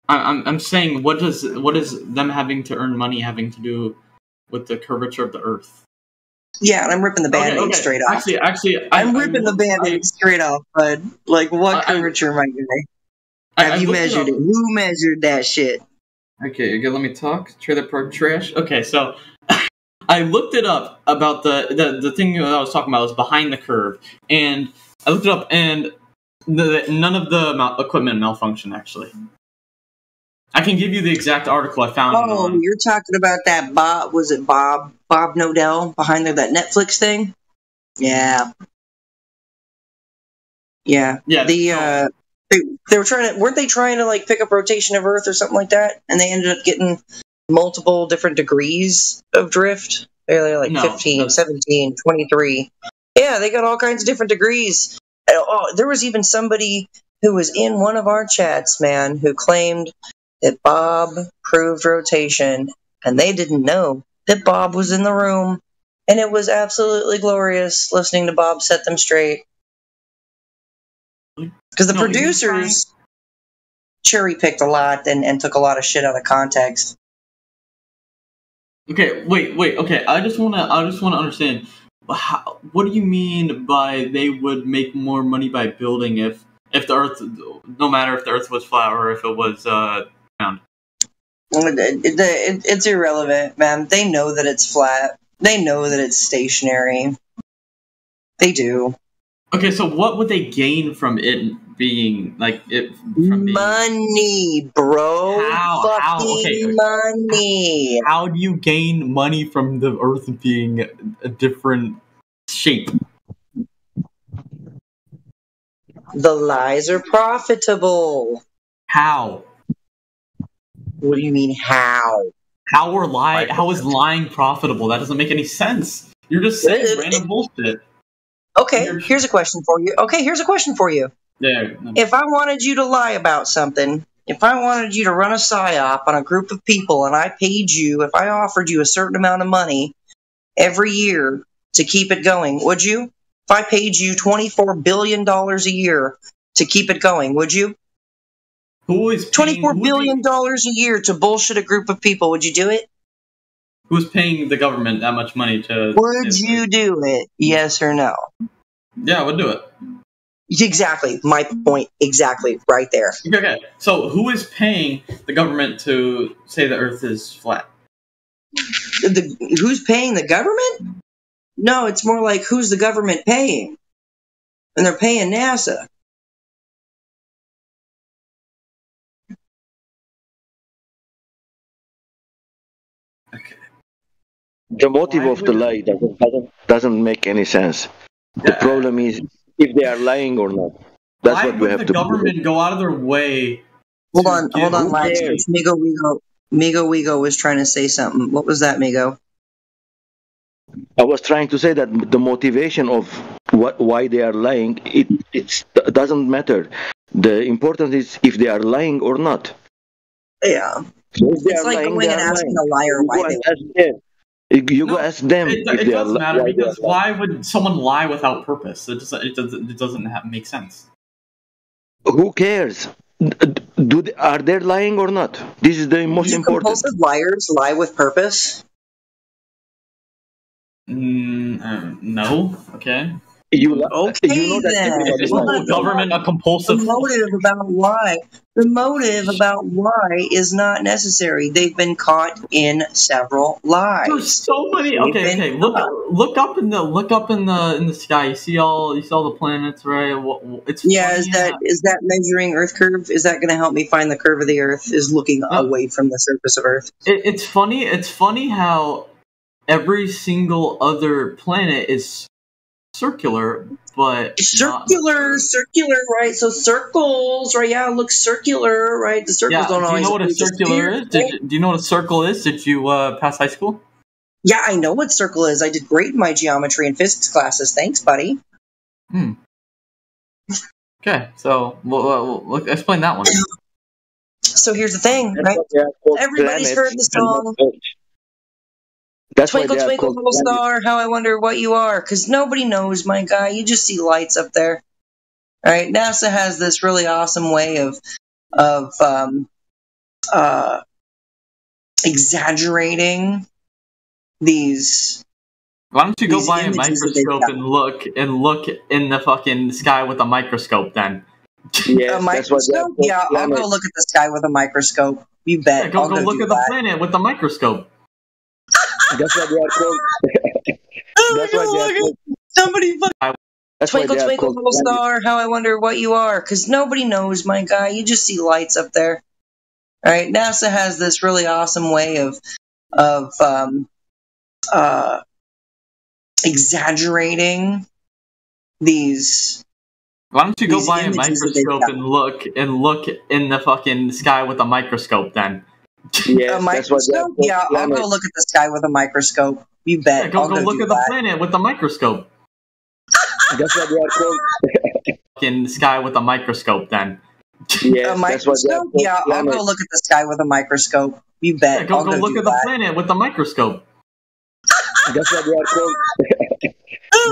S12: I'm saying, what is them having to earn money having to do with the curvature of the Earth?
S21: Yeah, and I'm ripping the band-aid straight off.
S12: Actually,
S21: I'm ripping the band-aid straight off, bud. Like, what curvature am I doing? Have you measured it? Who measured that shit?
S12: Okay, let me talk. Trailer park trash. Okay, so I looked it up about the thing that I was talking about was behind the curve, and I looked it up, and none of the equipment malfunctioned, actually. I can give you the exact article I found.
S21: Oh, you're talking about that Bob? Was it Bob Nodell behind there, that Netflix thing? Yeah. They were trying to, weren't they trying to like pick up rotation of Earth or something like that? And they ended up getting multiple different degrees of drift. They're like 15, 17, 23. Yeah, they got all kinds of different degrees. Oh, there was even somebody who was in one of our chats, man, who claimed that Bob proved rotation, and they didn't know that Bob was in the room, and it was absolutely glorious listening to Bob set them straight. Because the producers cherry-picked a lot and took a lot of shit out of context.
S12: Okay, wait. Okay, I just want to understand. What do you mean by they would make more money by building if the Earth, no matter if the Earth was flat or if it was round?
S21: It's irrelevant, man. They know that it's flat. They know that it's stationary. They do.
S12: Okay, so what would they gain from it being like it? From
S21: money, bro. Money.
S12: How do you gain money from the Earth being a different shape?
S21: The lies are profitable.
S12: How?
S21: What do you mean, how?
S12: How is lying profitable? That doesn't make any sense. You're just saying random bullshit.
S21: Okay, here's a question for you.
S12: Yeah.
S21: If I wanted you to lie about something, if I wanted you to run a psyop on a group of people and I paid you, if I offered you a certain amount of money every year to keep it going, would you? If I paid you $24 billion a year to keep it going, would you?
S12: Who is paying,
S21: $24 billion a year to bullshit a group of people, would you do it?
S12: Who's paying the government that much money to...
S21: Would you do it? Yes or no?
S12: Yeah, I would do it.
S21: Exactly. My point. Exactly. Right there.
S12: Okay. So who is paying the government to say the Earth is flat?
S21: Who's paying the government? No, it's more like who's the government paying? And they're paying NASA.
S2: The motive of the lie doesn't make any sense. The problem is if they are lying or not. That's
S12: Why
S2: what we
S12: would
S2: have
S12: the
S2: to
S12: government go out of their way?
S21: Hold on, Lagswitch. Migo Wigo was trying to say something. What was that, Migo?
S2: I was trying to say that the motivation of why they are lying, it doesn't matter. The important is if they are lying or not.
S21: Yeah.
S2: So if they
S21: It's
S2: are
S21: like
S2: lying,
S21: going and asking a liar why they...
S2: You go ask them.
S12: It does matter because why would someone lie without purpose? It doesn't make sense.
S2: Who cares? Are they lying or not? This is the most important.
S21: Compulsive liars lie with purpose?
S12: No. Okay.
S21: Okay,
S12: then. Is the whole government a compulsive?
S21: The motive about why is not necessary. They've been caught in several lies.
S12: There's so many. Okay. Look up in the sky. You see all the planets, right? It's
S21: is that measuring Earth curve? Is that going to help me find the curve of the Earth? Is looking away from the surface of Earth?
S12: It's funny. It's funny how every single other planet is circular, but
S21: circular, right? So circles, right? Yeah, it looks circular, right? The circles don't always.
S12: Do you know what a circular is? Do you know what a circle is? Did you pass high school?
S21: Yeah, I know what circle is. I did great in my geometry and physics classes. Thanks, buddy.
S12: Okay, so we'll explain that one.
S21: So here's the thing, right? Everybody's heard the song. Twinkle, twinkle, little star, how I wonder what you are. Because nobody knows, my guy. You just see lights up there. All right, NASA has this really awesome way of exaggerating these.
S12: Why don't you go buy a microscope and look in the fucking sky with a microscope then?
S21: A microscope? Yeah, I'll go look at the sky with a microscope. You bet.
S12: Yeah, go look at the planet with a microscope.
S2: That's what they are called. That's why they are called.
S21: Somebody twinkle, twinkle, little star, how I wonder what you are. Because nobody knows, my guy. You just see lights up there. All right, NASA has this really awesome way of exaggerating these.
S12: Why don't you go buy a microscope and look in the fucking sky with a microscope then?
S21: A microscope? Yeah, I'll go look at the sky with a microscope. You bet.
S12: Yeah, go look at the planet with a microscope.
S2: That's what they are called.
S12: In the sky with a microscope then.
S21: A microscope? Yeah, I'll go look at the sky with a microscope. You bet.
S12: Yeah, go look at the planet with a microscope.
S2: That's what they are called.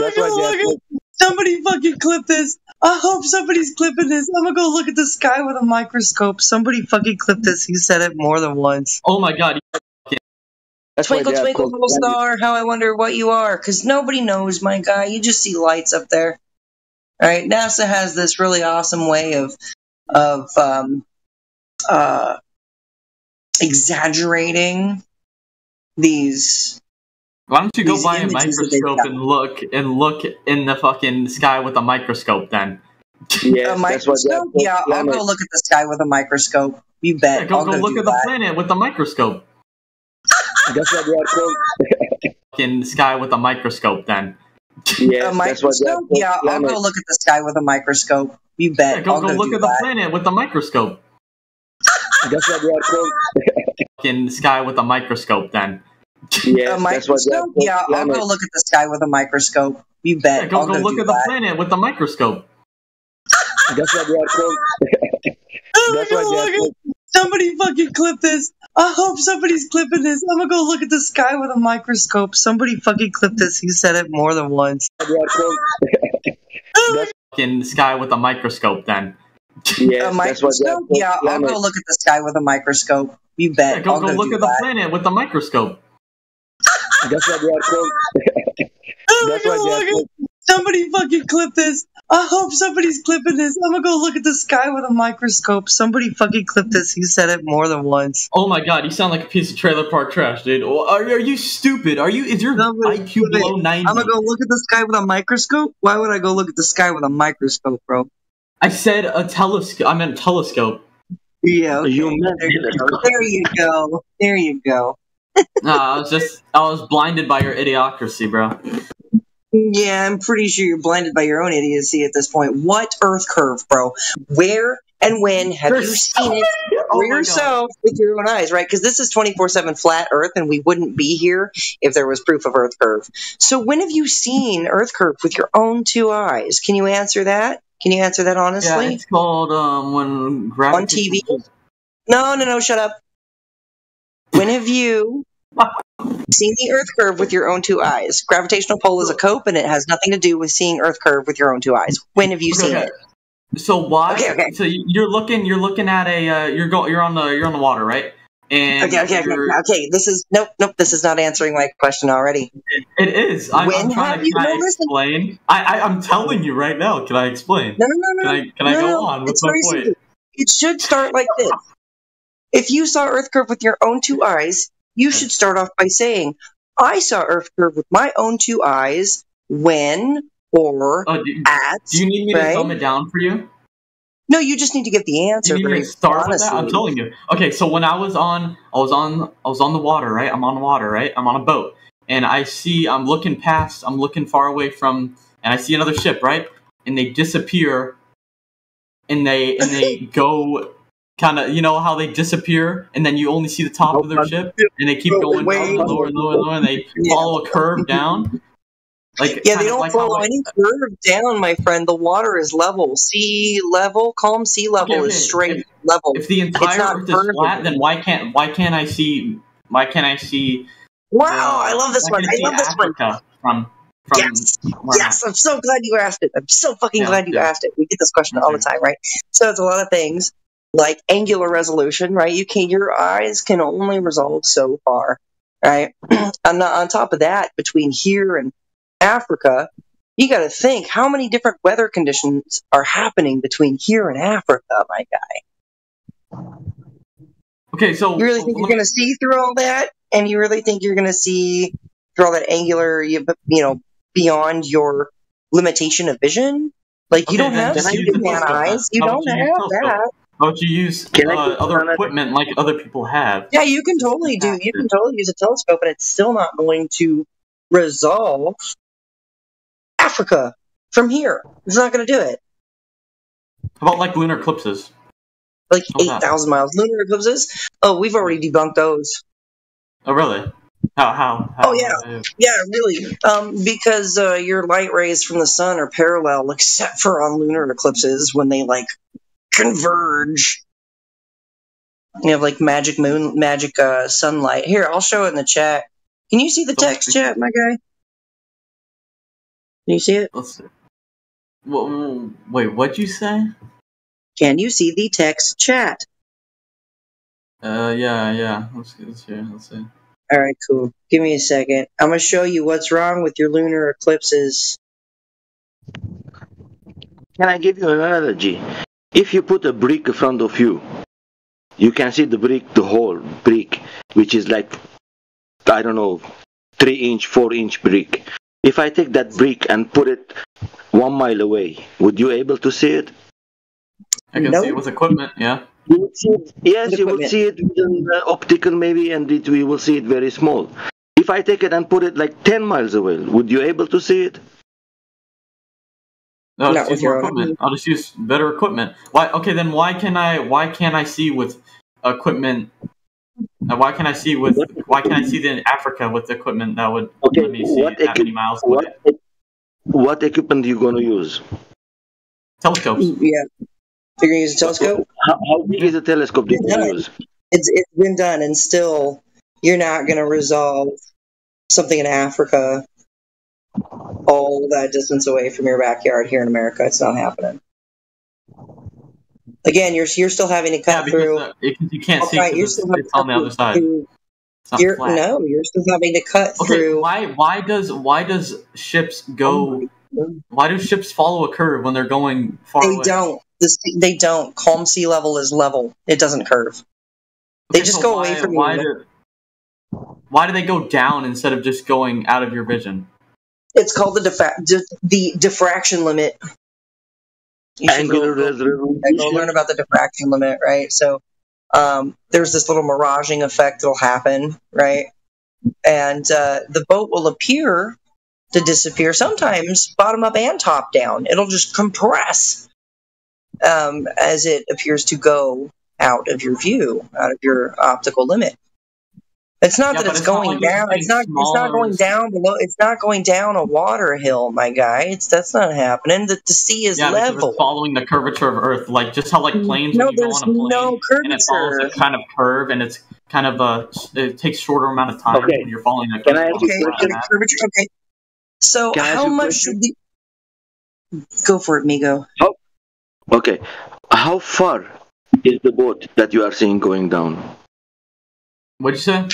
S2: That's why they are called.
S21: Somebody fucking clip this. I hope somebody's clipping this. I'm gonna go look at the sky with a microscope. Somebody fucking clip this. He said it more than once.
S12: Oh my god.
S21: Twinkle, twinkle, little star, how I wonder what you are. Because nobody knows, my guy. You just see lights up there. All right, NASA has this really awesome way of exaggerating these.
S12: Why don't you go buy a microscope and look in the fucking sky with a microscope then?
S21: A microscope? Yeah, I'll go look at the sky with a microscope. You bet.
S12: Yeah, go look at the planet with a microscope.
S2: That's what they are called.
S12: In the sky with a microscope then.
S21: A microscope? Yeah, I'll go look at the sky with a microscope. You bet.
S12: Yeah, go
S21: I'll
S12: look
S21: do
S12: at the
S21: that.
S12: planet with the microscope.
S2: That's what they are called.
S12: In the sky with a microscope, then.
S21: A microscope? Yeah, I'll go look at the sky with a microscope. You bet.
S12: Yeah, go
S21: I'll go
S12: look
S21: do
S12: at the
S21: that.
S12: planet with the microscope.
S2: That's what they are called. That's what they are called.
S21: Somebody fucking clip this. I hope somebody's clipping this. I'm gonna go look at the sky with a microscope. Somebody fucking clip this. He said it more than once.
S2: They are called.
S12: In the sky with a microscope, then.
S21: A microscope? Yeah, I'll go look at the sky with a microscope. You bet.
S12: Yeah, go
S21: I'll go
S12: look
S21: do
S12: at the
S21: that.
S12: planet with the microscope.
S2: That's what they are called. That's what they are called.
S21: Somebody fucking clip this. I hope somebody's clipping this. I'm gonna go look at the sky with a microscope. Somebody fucking clip this. He said it more than once.
S12: Oh my god, you sound like a piece of trailer park trash, dude. Are you stupid? Is your IQ below 90?
S21: I'm gonna go look at the sky with a microscope? Why would I go look at the sky with a microscope, bro?
S12: I said a telescope. I meant telescope.
S21: Yeah, okay. There you go. There you go.
S12: No, I was blinded by your idiocracy, bro.
S21: Yeah, I'm pretty sure you're blinded by your own idiocy at this point. What Earth curve, bro? Where and when have you seen it for yourself with your own eyes, right? Because this is 24/7 flat Earth, and we wouldn't be here if there was proof of Earth curve. So when have you seen Earth curve with your own two eyes? Can you answer that? Can you answer that honestly?
S12: Yeah, it's called when
S21: gravitation... On TV? No, shut up. When have you seen the Earth curve with your own two eyes? Gravitational pull is a cope, and it has nothing to do with seeing Earth curve with your own two eyes. When have you seen it?
S12: So why?
S21: Okay.
S12: So you're looking at a you're on the water, right? And
S21: okay. This is nope. This is not answering my question already.
S12: It is. I'm trying to explain. I'm telling you right now. Can I explain?
S21: No.
S12: Can I go on with my point?
S21: Simple. It should start like this. If you saw Earth curve with your own two eyes, you should start off by saying, I saw Earth curve with my own two eyes when or at.
S12: Do you need me to dumb it down for you?
S21: No, you just need to get the answer.
S12: You need me to start with that? I'm telling you. Okay, so when I was on the water, right? I'm on water, right? I'm on a boat, and I'm looking far away from, and I see another ship, right? And they disappear, and they go. Kind of, you know how they disappear, and then you only see the top of their ship, and they keep going down lower and lower, and they follow a curve down.
S21: They don't follow any curve down, my friend. The water is level, sea level. Calm sea level is straight level.
S12: If the entire Earth is flat, then why can't I see?
S21: Wow, I love this one. I love this one.
S12: From
S21: yes, I'm so glad you asked it. I'm so fucking glad you asked it. We get this question all the time, right? So it's a lot of things. Like angular resolution, right? Your eyes can only resolve so far, right? On top of that, between here and Africa, you got to think how many different weather conditions are happening between here and Africa, my guy.
S12: Okay, so
S21: you really think you're going to see through all that, and you really think you're going to see through all that angular, beyond your limitation of vision? Like you don't have Superman eyes. You don't have that.
S12: How about you use other equipment like other people have?
S21: Yeah, you can totally use a telescope, and it's still not going to resolve Africa from here. It's not going to do it.
S12: How about like lunar eclipses?
S21: Like 8,000 miles. Lunar eclipses? Oh, we've already debunked those.
S12: Oh, really? How?
S21: Oh, yeah. Yeah, really. Because your light rays from the sun are parallel, except for on lunar eclipses when they, converge. You have magic sunlight. Here, I'll show it in the chat. Can you see the text chat, my guy? Can you see it?
S12: Let's see. Wait, what'd you say?
S21: Can you see the text chat?
S12: Yeah. Let's see.
S21: All right, cool. Give me a second. I'm gonna show you what's wrong with your lunar eclipses.
S2: Can I give you an analogy? If you put a brick in front of you, you can see the whole brick, which is 3-inch, 4-inch brick. If I take that brick and put it 1 mile away, would you able to see it?
S12: I can see it with equipment, yeah.
S2: You would see it, yes, you would see it with an optical maybe, and we will see it very small. If I take it and put it 10 miles away, would you able to see it?
S12: I'll
S21: Not
S12: just
S21: with
S12: use more
S21: your own
S12: equipment.
S21: eyes.
S12: I'll just use better equipment. Why? Okay, then why can't I see with equipment? Why can't I see the Africa with equipment that would let me see that many miles away?
S2: What equipment are you going to use?
S12: Telescopes.
S21: Yeah. You're going to use a telescope?
S2: How big is the telescope that you're going to use?
S21: It's been done, and still, you're not going to resolve something in Africa all that distance away from your backyard here in America. It's not happening. Again, you're still having to cut through.
S12: You can't see
S21: Right,
S12: because it's on the other side. It's not flat.
S21: No, you're still having to cut through.
S12: Why does ships go? Why do ships follow a curve when they're going far away?
S21: They don't. Calm sea level is level. It doesn't curve. They just go away from you.
S12: Why do they go down instead of just going out of your vision?
S21: It's called the diffraction limit. You should go learn about the diffraction limit, right? So there's this little miraging effect that'll happen, right? And the boat will appear to disappear, sometimes bottom up and top down. It'll just compress as it appears to go out of your view, out of your optical limit. It's not that it's going down. It's not going down below. It's not going down a water hill, my guy. That's not happening. The sea is level.
S12: It's following the curvature of Earth, like just how planes when you go on a plane and it follows a kind of curve, and it's kind of it takes shorter amount of time when you're following that curvature.
S21: Okay. So how much should the go for it, Migo?
S2: Okay, how far is the boat that you are seeing going down?
S12: What'd you say?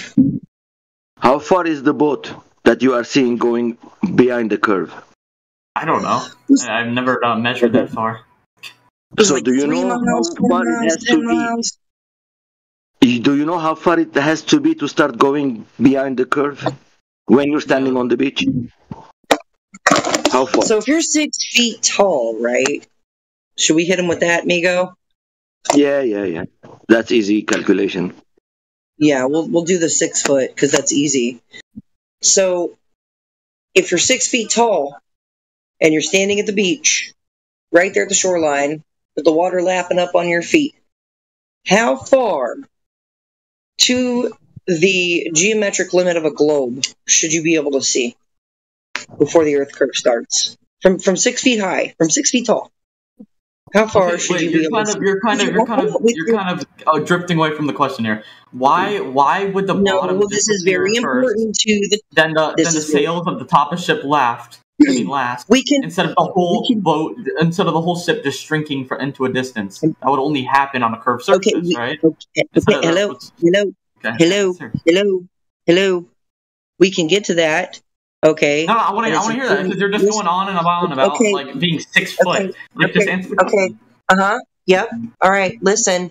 S2: How far is the boat that you are seeing going behind the curve?
S12: I don't know. I've never measured that far.
S2: So do you know how far it has to be? Do you know how far it has to be to start going behind the curve when you're standing on the beach? How far?
S21: So if you're 6 feet tall, right? Should we hit him with that, Migo?
S2: Yeah. That's easy calculation.
S21: Yeah, we'll do the 6 foot because that's easy. So if you're 6 feet tall and you're standing at the beach, right there at the shoreline, with the water lapping up on your feet, how far to the geometric limit of a globe should you be able to see before the Earth curve starts? From 6 feet high, from 6 feet tall. How far should you be able to see?
S12: You're kind of drifting away from the question here. Why would the bottom?
S21: No, this is very important to the.
S12: Then the sails of the top of ship last. Instead of the whole boat, instead of the whole ship just shrinking into a distance. That would only happen on a curved surface, right?
S21: Hello. We can get to that. Okay.
S12: No, I want to hear that because you're just going on and about like being 6 foot. Just answer the question.
S21: Yep. All right. Listen.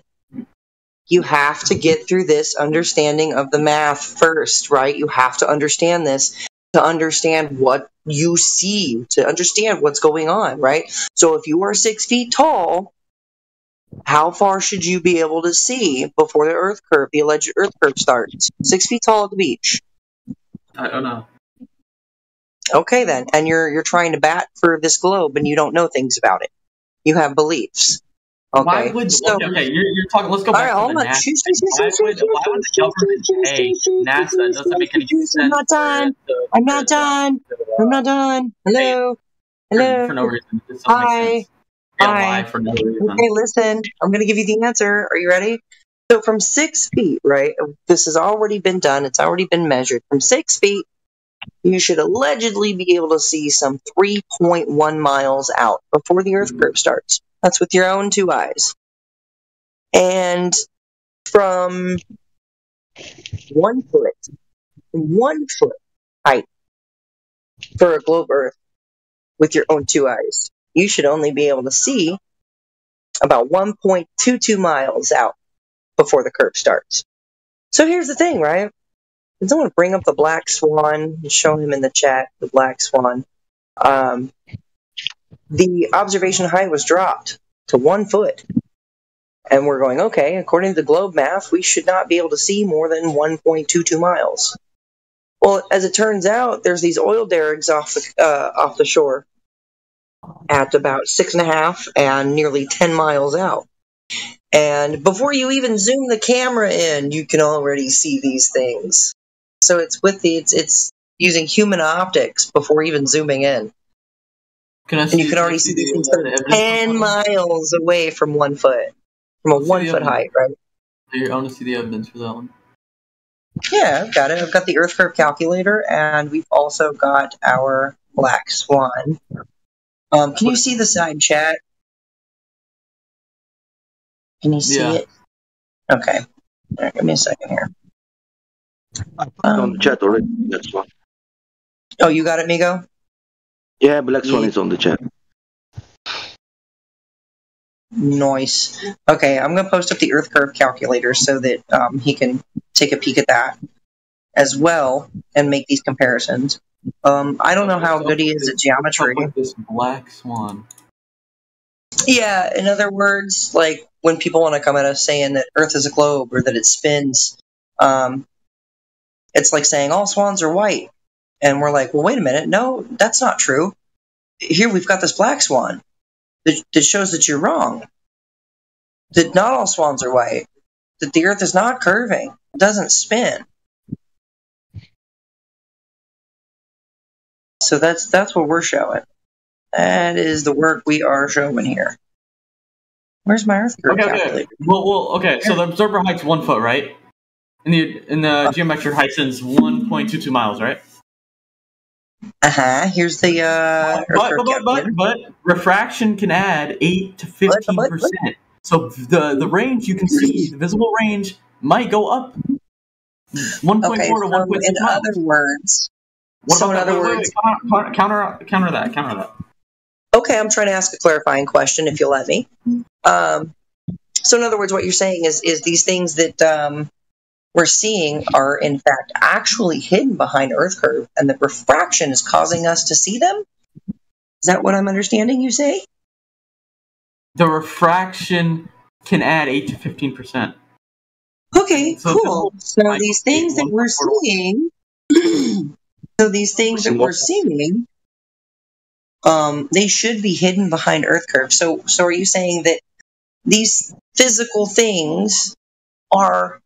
S21: You have to get through this understanding of the math first, right? You have to understand this to understand what you see, to understand what's going on, right? So if you are 6 feet tall, how far should you be able to see before the alleged Earth curve starts? 6 feet tall at the beach.
S12: I don't know.
S21: Okay, then. And you're trying to bat for this globe and you don't know things about it. You have beliefs. Okay.
S12: Why would you're talking? Let's go back to the NASA. Why would the government pay NASA? It doesn't make any sense.
S21: I'm not done. Hello.
S12: For no reason. It doesn't make sense. Why for no reason?
S21: Okay, listen. I'm going to give you the answer. Are you ready? So from 6 feet, right? This has already been done. It's already been measured. From 6 feet, you should allegedly be able to see some 3.1 miles out before the Earth curve starts. That's with your own 2 eyes. And from 1 foot height for a globe Earth with your own 2 eyes, you should only be able to see about 1.22 miles out before the curve starts. So here's the thing, right? I don't want to bring up the black swan and show him in the chat, the black swan. The observation height was dropped to 1 foot. And we're going, okay, according to the globe math, we should not be able to see more than 1.22 miles. Well, as it turns out, there's these oil derricks off the shore. at about 6.5 and nearly 10 miles out. And before you even zoom the camera in, you can already see these things. So it's using human optics before even zooming in. And you can already see these things that are 10 miles away from 1 foot, from a 1 foot height, right?
S12: I want to see the evidence for that one.
S21: Yeah, I've got it. I've got the Earth curve calculator, and we've also got our black swan. Can you see the side chat? Can you see it? Okay. All right, give me a second here.
S2: On the chat already. Black Swan.
S21: Oh, you got it, Migo?
S2: Yeah, Black Swan is on the chat.
S21: Nice. Okay, I'm going to post up the Earth curve calculator so that he can take a peek at that as well and make these comparisons. I don't know how good he is at geometry.
S12: This black swan.
S21: Yeah, in other words, like when people want to come at us saying that Earth is a globe or that it spins, it's like saying all swans are white. And we're like, well, wait a minute. No, that's not true. Here we've got this black swan that shows that you're wrong. That not all swans are white. That the Earth is not curving. It doesn't spin. So that's what we're showing. That is the work we are showing here. Where's my Earth curve calculator?
S12: Okay. Well, okay. So the observer height's 1 foot, right? And the geometric height is 1.22 miles, right?
S21: Here's the
S12: but refraction can add 8 to 15%. So the range you can see, the visible range, might go up 1.4 to 1.6 miles.
S21: In other words,
S12: counter that.
S21: Okay, I'm trying to ask a clarifying question, if you'll let me. So in other words, what you're saying is these things that we're seeing are in fact actually hidden behind Earth curve, and that refraction is causing us to see them? Is that what I'm understanding you say?
S12: The refraction can add 8 to 15%.
S21: Okay, cool. So these things that we're seeing, they should be hidden behind Earth curve. So are you saying that these physical things are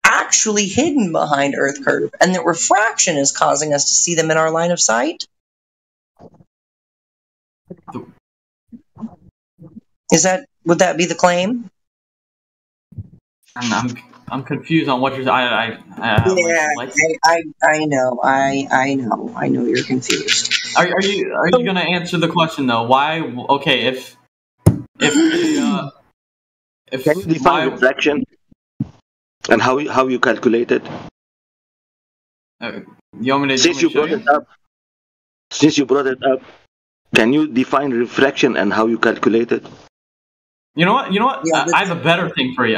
S21: actually hidden behind Earth curve, and that refraction is causing us to see them in our line of sight? Would that be the claim?
S12: I'm confused on what you're. I
S21: know you're confused.
S12: Are you going to answer the question though? Why? Okay, if
S2: can you define refraction and how you calculate it? Since you brought it up, can you define refraction and how you calculate it?
S12: You know what? Yeah, I have a better thing for you.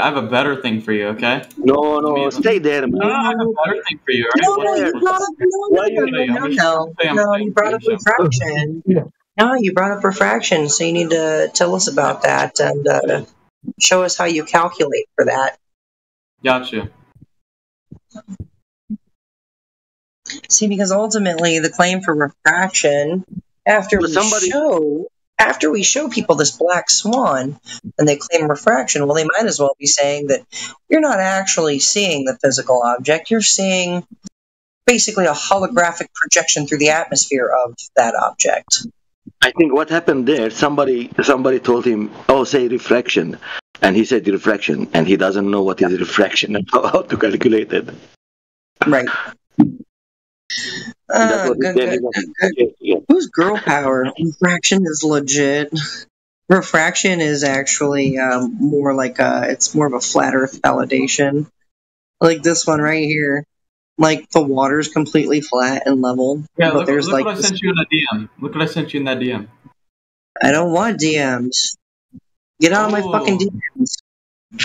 S12: Okay?
S2: No, stay there, man.
S12: No, I have a better thing for you.
S21: Right? You brought up refraction. No, you brought up refraction, so you need to tell us about that and show us how you calculate for that.
S12: Gotcha.
S21: See, because ultimately the claim for refraction, after we show people this black swan and they claim refraction, well, they might as well be saying that you're not actually seeing the physical object. You're seeing basically a holographic projection through the atmosphere of that object.
S2: I think what happened there, somebody told him, oh, say refraction. And he said refraction, and he doesn't know what is refraction and how to calculate it.
S21: Right. Good. Who's girl power? Refraction is legit. Refraction is actually more like it's more of a flat Earth validation. Like this one right here. Like the water's completely flat and level.
S12: Yeah,
S21: but
S12: look what I sent you in a DM. Look what I sent you in that DM.
S21: I don't want DMs. Get out of my fucking DMs.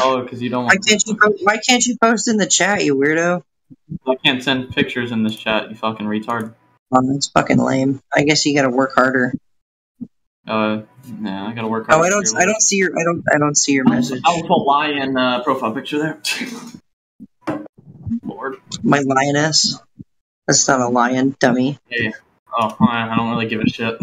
S12: Oh, because you don't want.
S21: Why can't you post in the chat, you weirdo?
S12: I can't send pictures in this chat, you fucking retard.
S21: Oh, that's fucking lame. I guess you gotta work harder.
S12: Nah, I gotta work harder.
S21: I don't see your message.
S12: I will put lion profile picture there. Lord.
S21: My lioness? That's not a lion, dummy.
S12: Yeah. Oh, I don't really give a shit.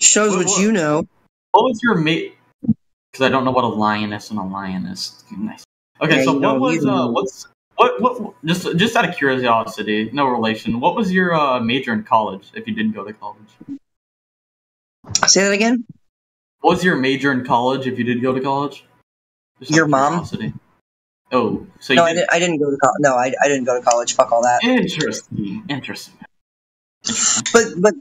S21: Shows what you know.
S12: What was your mate? Because I don't know what a lioness and a lioness. Nice. Okay, so what was what? Just out of curiosity, no relation. What was your major in college? If you didn't go to college.
S21: Say that again.
S12: What was your major in college? If you did go to college. Just
S21: your mom.
S12: Oh, so
S21: no, I didn't go to college. No, I didn't go to college. Fuck all that.
S12: Interesting.
S21: But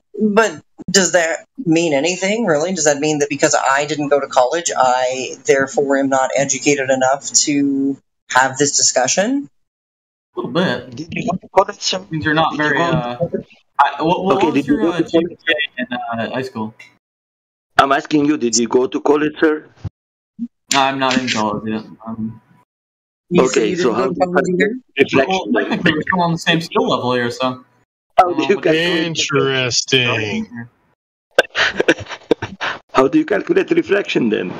S21: does that mean anything, really? Does that mean that because I didn't go to college, I therefore am not educated enough to have this discussion?
S12: A little bit. Means you're not very. What was your GPA in high school?
S2: I'm asking you, did you go to college, sir?
S12: No, I'm not in college yet.
S2: Okay, so how do you
S12: Well, technically, we're still on the same skill level here, so.
S23: Interesting.
S2: How do you calculate reflection then?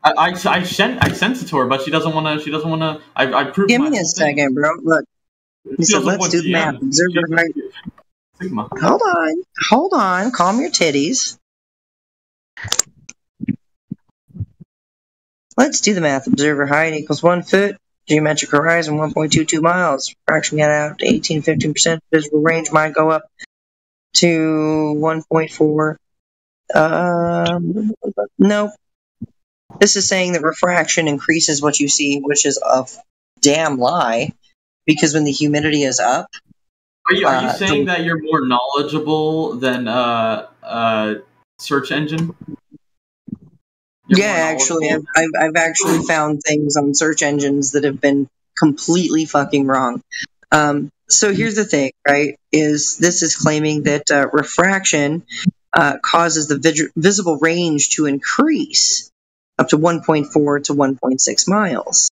S12: I sent it to her, but she doesn't want to. I proved.
S21: Give me a second, bro. Look, he said, "Let's do the math." Observer height.
S12: Sigma.
S21: Hold on. Calm your titties. Let's do the math. Observer height equals 1 foot. Geometric horizon 1.22 miles. Fraction get out to 18-15%. Visible range might go up to 1.4. Nope. This is saying that refraction increases what you see, which is a damn lie. Because when the humidity is up,
S12: are you saying that you're more knowledgeable than search engine?
S21: Actually, I've actually found things on search engines that have been completely fucking wrong. So here's the thing, right? This is claiming that refraction causes the visible range to increase up to 1.4 to 1.6 miles.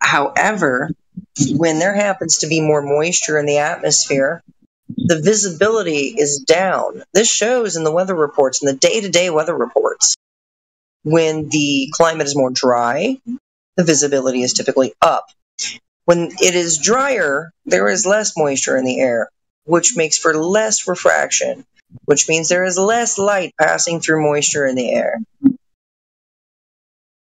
S21: However, when there happens to be more moisture in the atmosphere, the visibility is down. This shows in the weather reports, in the day-to-day weather reports. When the climate is more dry, the visibility is typically up. When it is drier, there is less moisture in the air, which makes for less refraction, which means there is less light passing through moisture in the air.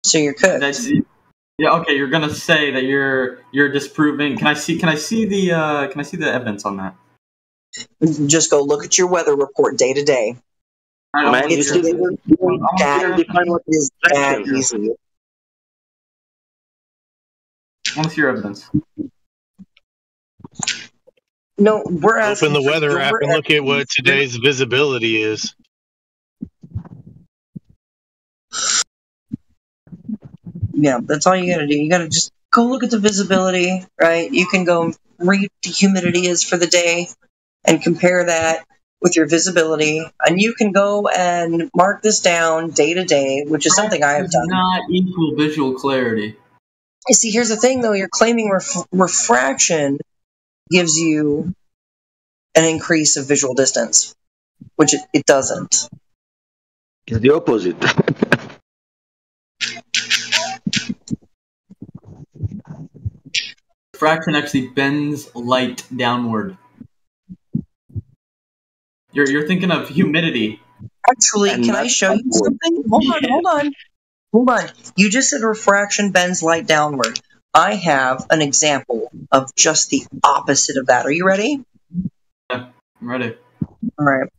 S21: So you're cooked.
S12: Okay. You're gonna say that you're disproving. Can I see the evidence on that?
S21: Just go look at your weather report day to day. It's that easy.
S12: I want to see your evidence.
S21: No, we're asking.
S23: Open the weather app and look at what today's visibility is.
S21: Yeah, that's all you gotta do. You gotta just go look at the visibility, right? You can go read what the humidity is for the day and compare that with your visibility, and you can go and mark this down day to day, which is something I have done.
S12: Not equal visual clarity.
S21: You see, here's the thing, though. You're claiming refraction gives you an increase of visual distance, which it doesn't.
S2: It's the opposite.
S12: Refraction actually bends light downward. You're thinking of humidity.
S21: Actually, can I show you something? Hold on. You just said refraction bends light downward. I have an example of just the opposite of that. Are you ready?
S12: Yeah, I'm ready.
S21: All right.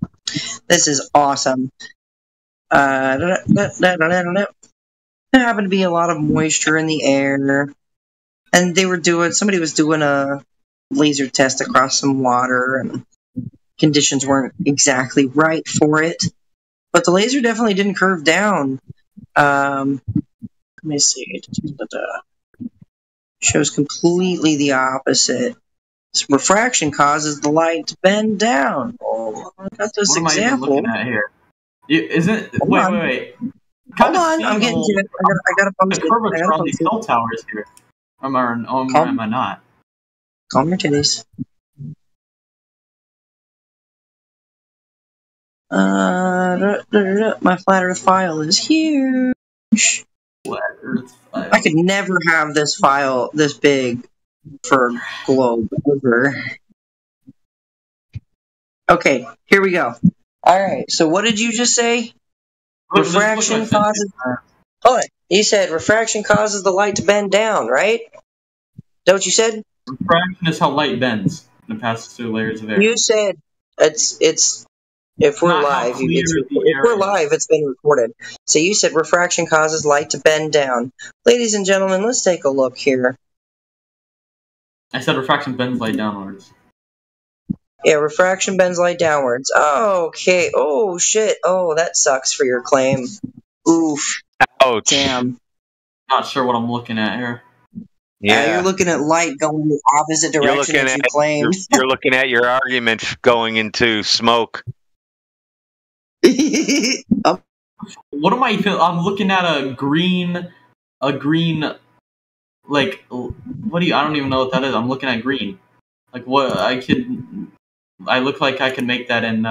S21: This is awesome. There happened to be a lot of moisture in the air. And somebody was doing a laser test across some water, and conditions weren't exactly right for it. But the laser definitely didn't curve down. Let me see. Shows completely the opposite. Refraction causes the light to bend down. Oh, I got this
S12: example.
S21: What am I even
S12: looking at here? Wait.
S21: Hold on, I'm getting to it. I gotta post it.
S12: The curvature on these cell towers here. Am I not?
S21: Calm your titties. My flat Earth file is huge.
S12: Flat Earth file.
S21: I could never have this file this big for a globe ever. Okay, here we go. All right. So what did you just say? Refraction causes. Hold on. You said refraction causes the light to bend down, right? Is that what you said?
S12: Refraction is how light bends and it passes through layers of air.
S21: You said it's if we're live, if we're live, it's been recorded. So you said refraction causes light to bend down. Ladies and gentlemen, let's take a look here.
S12: I said refraction bends light downwards.
S21: Yeah, refraction bends light downwards. Okay. Oh shit. Oh, that sucks for your claim. Oof.
S19: Ouch.
S21: Damn.
S12: Not sure what I'm looking at here.
S21: Yeah, you're looking at light going the opposite direction as you claimed.
S19: You're looking at your argument going into smoke.
S12: What am I? I'm looking at a green, like, what do you? I don't even know what that is. I'm looking at green. Like what? I look like I can make that in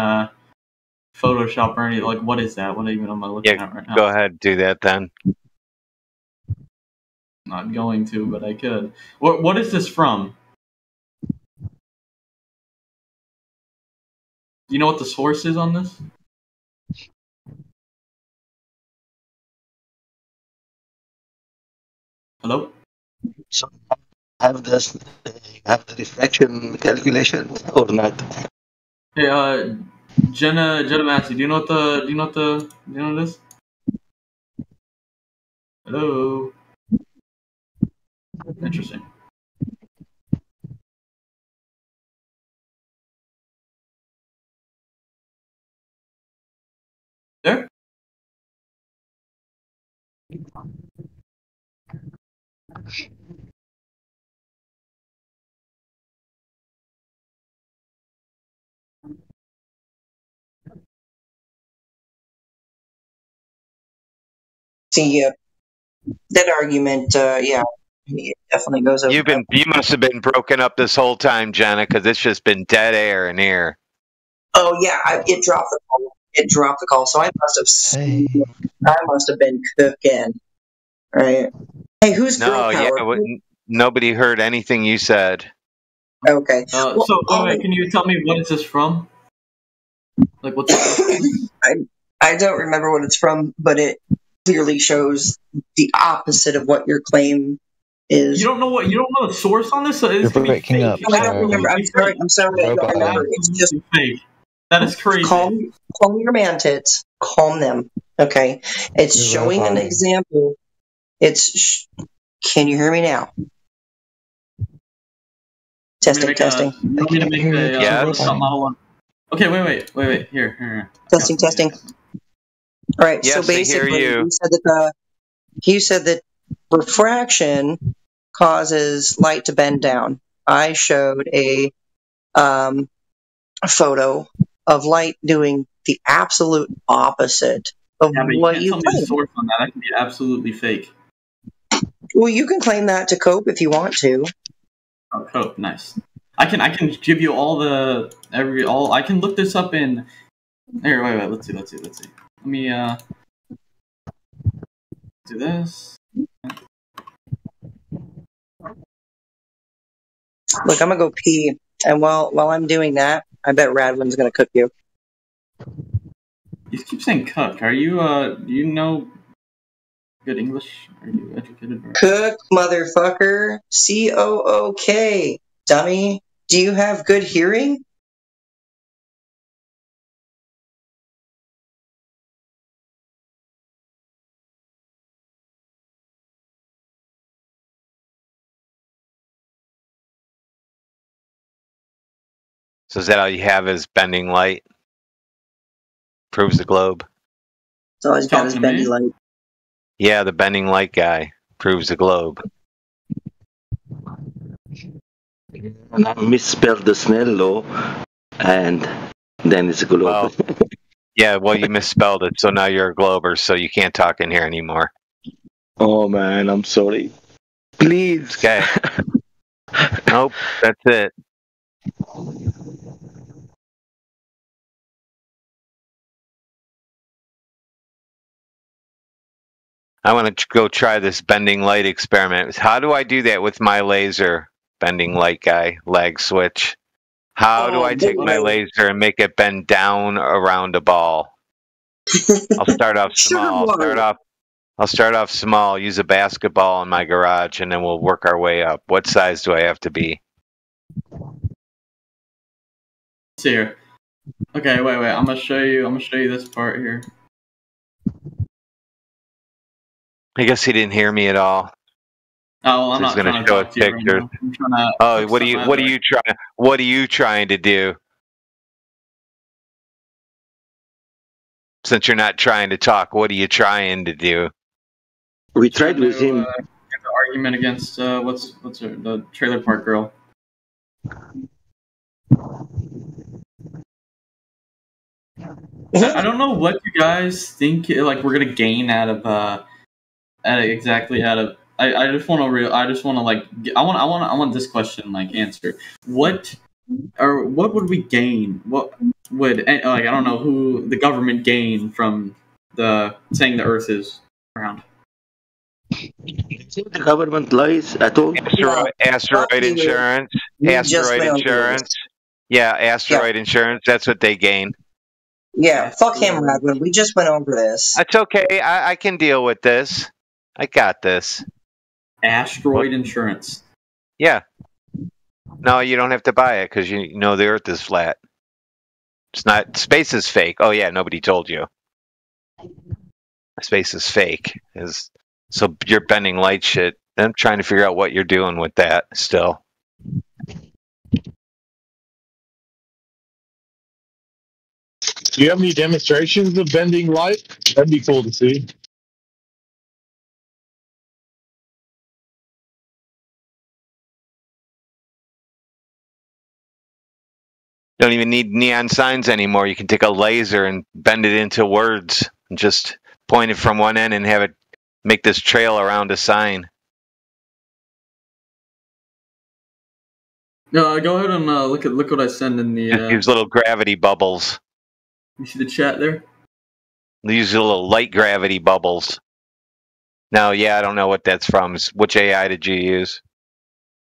S12: Photoshop or anything. Like what is that? What even am I looking at right now?
S19: Go ahead, do that then.
S12: Not going to, but I could. What is this from? Do you know what the source is on this? Hello?
S2: So have the refraction calculation or not?
S12: Hey, Jenna Massey, do you know this? Hello? Interesting. There?
S21: See, that argument, yeah, it definitely goes over.
S19: You must have been broken up this whole time, Jenna, because it's just been dead air in here.
S21: Oh yeah, it dropped the call. It dropped the call, so I must have been cooking, right? Hey, who's girl power?
S19: Nobody heard anything you said.
S21: Okay.
S12: Wait, can you tell me what is this from? Like what's
S21: I don't remember what it's from, but it clearly shows the opposite of what your claim is.
S12: You don't know the source on this?
S21: You're breaking up. I don't remember. I'm sorry. I don't remember. It's just
S12: fake. That is crazy.
S21: Calm your man tits. Calm them. Okay. It's showing an example. Can you hear me now? Testing.
S12: Okay, wait. Here.
S21: Testing. All right.
S19: Yes,
S21: so basically,
S19: hear you.
S21: You said that refraction causes light to bend down. I showed a photo of light doing the absolute opposite of what you
S12: can't tell me the source on that. That can be absolutely fake.
S21: Well, you can claim that to cope if you want to.
S12: Oh, cope, nice. I can give you I can look this up in. Here, wait. Let's see. Let me do this.
S21: Look, I'm gonna go pee, and while I'm doing that, I bet Radwin's gonna cook you.
S12: You keep saying cook. Are you do you know good English? Are you educated?
S21: Cook, motherfucker. COOK, dummy. Do you have good hearing?
S19: So is that all you have is bending light? Proves the globe.
S21: It's always got his bendy light.
S19: Yeah, the bending light guy proves the globe.
S2: And I misspelled the Snell law, and then it's a globe.
S19: Well, you misspelled it, so now you're a glober, so you can't talk in here anymore.
S2: Oh man, I'm sorry. Please.
S19: Okay. Nope, that's it. I want to go try this bending light experiment. How do I do that with my laser? Bending light guy, Lagswitch. How do I take my laser and make it bend down around a ball? I'll start off small. I'll start off small. Use a basketball in my garage, and then we'll work our way up. What size do I have to be?
S12: See here. Okay, wait. I'm gonna show you. This part here.
S19: I guess he didn't hear me at all.
S12: Oh, well, I'm not trying to talk to you right now. I'm trying to.
S19: Oh, what are you trying to do? Since you're not trying to talk, what are you trying to do?
S2: We tried with him.
S12: Get the argument against what's her, the trailer park girl. I don't know what you guys think. Like we're gonna gain out of I just want to I want this question like answered. What would we gain? What would I don't know who the government gain from the saying the Earth is round?
S2: The government lies at all.
S19: Asteroid insurance. Asteroid insurance. Yeah, asteroid insurance. That's what they gain.
S21: Yeah, fuck him, Radwin. We just went over this.
S19: That's okay. I can deal with this. I got this.
S12: Asteroid insurance.
S19: Yeah. No, you don't have to buy it because you know the Earth is flat. It's not. Space is fake. Oh yeah, nobody told you. Space is fake. So you're bending light shit. I'm trying to figure out what you're doing with that still.
S23: Do you have any demonstrations of bending light? That'd be cool to see.
S19: You don't even need neon signs anymore. You can take a laser and bend it into words and just point it from one end and have it make this trail around a sign.
S12: No, go ahead and look what I send in the.
S19: Use little gravity bubbles.
S12: You see the chat there?
S19: Use little light gravity bubbles. No, yeah, I don't know what that's from. Which AI did you use?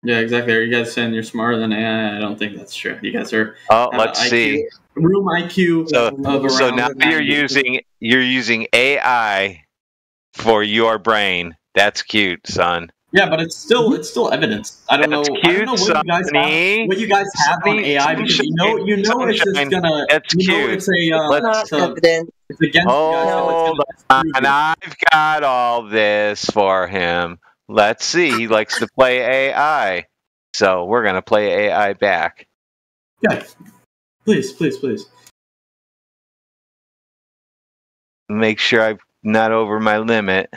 S12: Yeah, exactly. Are you guys saying you're smarter than AI? I don't think that's true. You guys are.
S19: Let's see.
S12: Room IQ of around.
S19: So now you're using AI for your brain. That's cute, son.
S12: Yeah, but it's still evidence. I don't know.
S19: Cute,
S12: I don't know what you guys have on AI because you know it's just gonna.
S19: That's cute.
S12: It's it's against
S19: Hold on, I've got all this for him. Let's see. He likes to play AI, so we're gonna play AI back.
S12: Yeah, please.
S19: Make sure I'm not over my limit.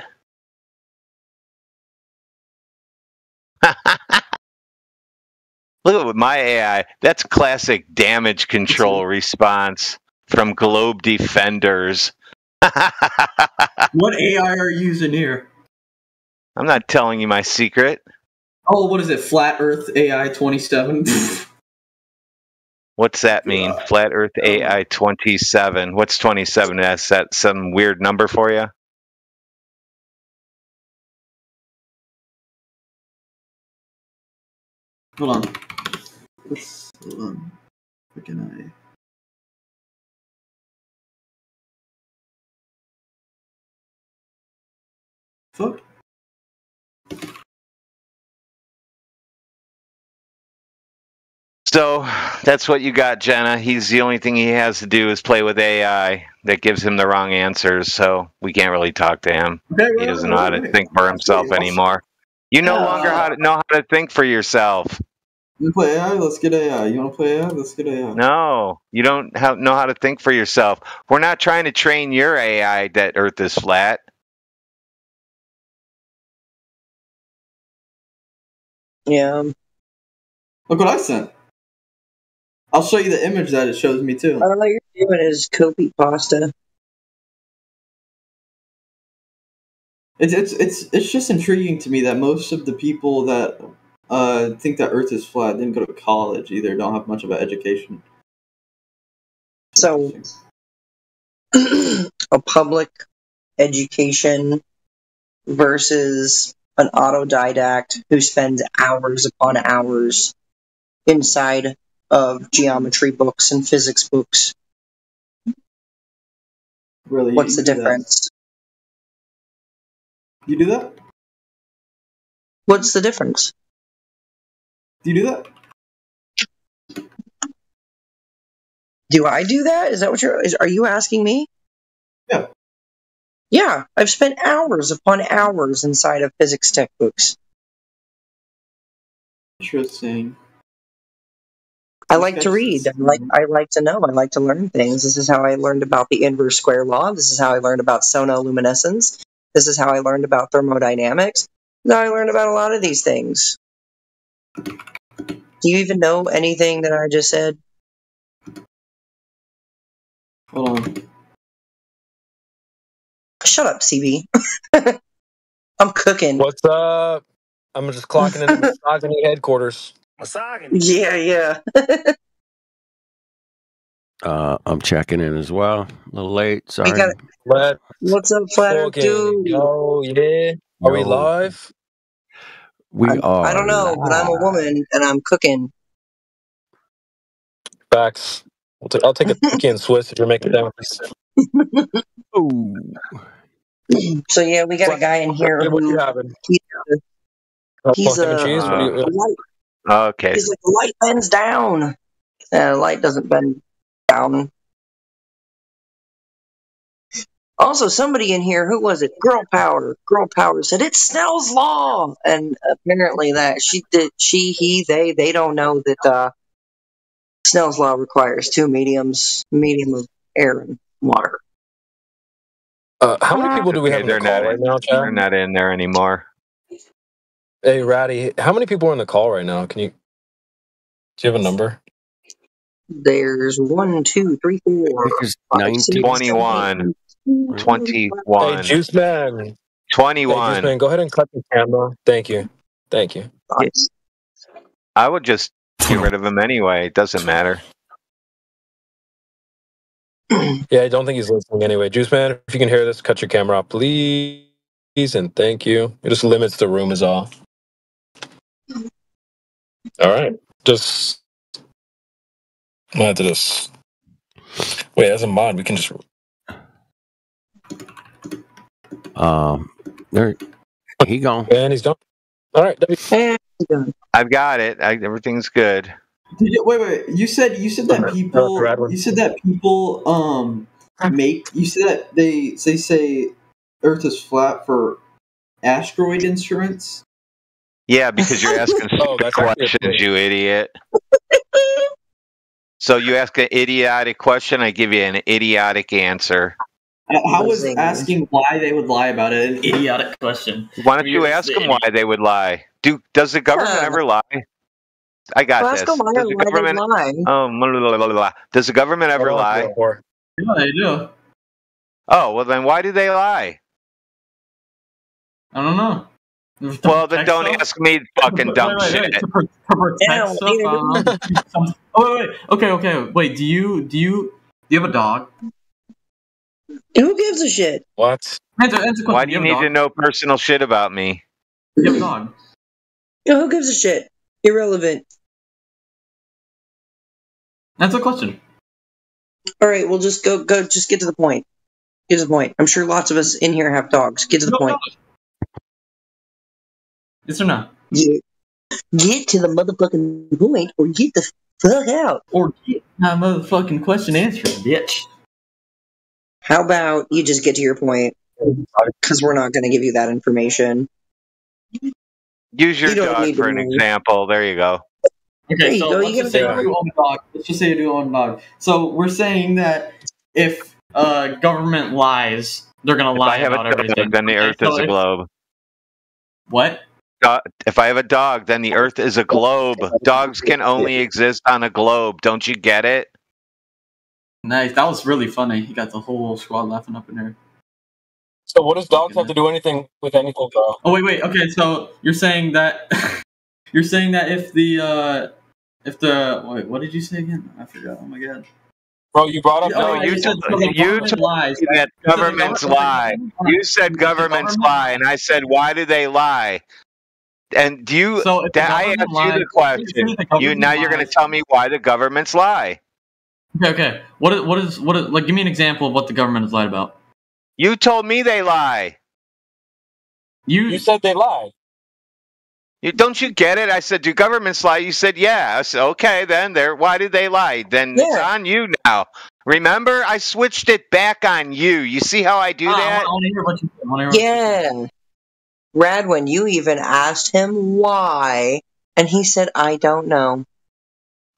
S19: Look at my AI. That's classic damage control response from Globe Defenders.
S12: What AI are you using here?
S19: I'm not telling you my secret.
S12: Oh, what is it? Flat Earth AI 27?
S19: What's that mean? Flat Earth AI 27. What's 27? Is that some weird number for you?
S12: Hold on. Hold on. Freaking fuck.
S19: So that's what you got, Jenna. The only thing he has to do is play with AI that gives him the wrong answers, so we can't really talk to him. He doesn't know how to think for himself anymore. You no longer know how to think for yourself.
S12: You play AI? Let's get AI. You want to play AI? Let's get AI.
S19: No, you don't know how to think for yourself. We're not trying to train your AI that Earth is flat.
S21: Yeah.
S12: Look what I sent. I'll show you the image that it shows me too.
S21: All you're doing is copy pasta.
S12: It's just intriguing to me that most of the people that think that Earth is flat didn't go to college either. Don't have much of an education.
S21: So, a public education versus an autodidact who spends hours upon hours inside of geometry books and physics books.
S12: Really?
S21: What's the difference?
S12: You do that?
S21: What's the difference?
S12: Do you do that?
S21: Do I do that? Is that what are you asking me?
S12: Yeah.
S21: Yeah, I've spent hours upon hours inside of physics textbooks.
S12: Interesting.
S21: I like to read. I like to know. I like to learn things. This is how I learned about the inverse square law. This is how I learned about sonoluminescence. This is how I learned about thermodynamics. Now I learned about a lot of these things. Do you even know anything that I just said?
S12: Hold on.
S21: Shut up, CB. I'm cooking.
S9: What's up? I'm just clocking into misogyny headquarters.
S21: Yeah.
S16: I'm checking in as well. A little late. Sorry.
S21: What's up, Flat Earth dude?
S9: Oh, yeah. Are we live?
S16: We are.
S21: I don't know, but I'm a woman and I'm cooking.
S9: Facts. I'll take a cookie and Swiss if you're making sandwiches.
S21: So yeah, we got a guy in here
S9: What
S21: who
S9: you having?
S21: he's
S9: Mac and cheese?
S19: Okay.
S21: He's like, the light bends down. The light doesn't bend down. Also, somebody in here, who was it? Girl Power. Girl Power said it's Snell's law, and apparently that they don't know that Snell's law requires two medium of air and water.
S9: How many people do we have in the call right now, Chad?
S19: They're not in there anymore.
S9: Hey, Ratty, how many people are in the call right now? Do you have a number?
S21: There's 1, 2, 3, 4, 5, 6,
S19: 21. 21.
S9: Hey, Juice Man.
S19: 21.
S9: Hey, Juice Man, go ahead and cut the camera. Thank you.
S19: I would just get rid of him anyway. It doesn't matter.
S9: Yeah, I don't think he's listening anyway. Juice Man, if you can hear this, cut your camera off, please. And thank you. It just limits the room is all. All right. Just I'm gonna have to just wait, as a mod, we can just
S16: there he gone.
S9: And he's done. All right.
S19: I've got it. Everything's good.
S12: Wait. You said that people. You said that people make. You said that they say Earth is flat for asteroid instruments.
S19: Yeah, because you're asking stupid questions, you idiot. So you ask an idiotic question, I give you an idiotic answer.
S12: How was asking why they would lie about it an idiotic question?
S19: Why don't you ask them why they would lie? Does the government ever lie? I got this. Does the government Does the government ever lie?
S12: Yeah, they do.
S19: Oh, well then why do they lie?
S12: I don't know.
S19: Well, then don't ask me fucking dumb shit.
S12: To protect stuff. Wait. Okay. Wait, do you have a dog?
S21: Who gives a shit?
S9: What?
S19: Why do you need to know personal shit about me?
S12: You have a dog.
S21: Who gives a shit? Irrelevant.
S12: That's a question.
S21: All right, well, just go. Just get to the point. Get to the point. I'm sure lots of us in here have dogs. Get to the point.
S12: Yes or no?
S21: Yeah. Get to the motherfucking point, or get the fuck out.
S12: Or get my motherfucking question answered, bitch.
S21: How about you just get to your point? Because we're not going to give you that information.
S19: Use your dog for an example. There you go.
S12: Okay, so let's just say you own a dog. Let's just say you do own a dog. So we're saying that if government lies, they're going to lie about everything.
S19: Then the Earth is a globe.
S12: What?
S19: If I have a dog, then the Earth is a globe. Dogs can only exist on a globe. Don't you get it?
S12: Nice. That was really funny. You got the whole squad laughing up in there.
S9: So what does dogs have to do anything with anything, though?
S12: Oh wait. Okay, so you're saying that if the wait, what did you say again? I forgot. Oh my god.
S9: Bro, you brought up
S19: you told that governments lie. You said governments lie, and I said, why do they lie? And do you?
S12: So if the
S19: I
S12: government
S19: asked you
S12: lied,
S19: the question. Now you're going to tell me why the governments lie.
S12: Okay. What is like? Give me an example of what the government has lied about.
S19: You told me they lie.
S9: You said they lied.
S19: Don't you get it? I said, do governments lie? You said, yeah. I said, okay, then why did they lie? Then it's on you now. Remember, I switched it back on you. You see how I do that?
S12: I want to hear what you say.
S21: Yeah. Radwin, you even asked him why, and he said, I don't know.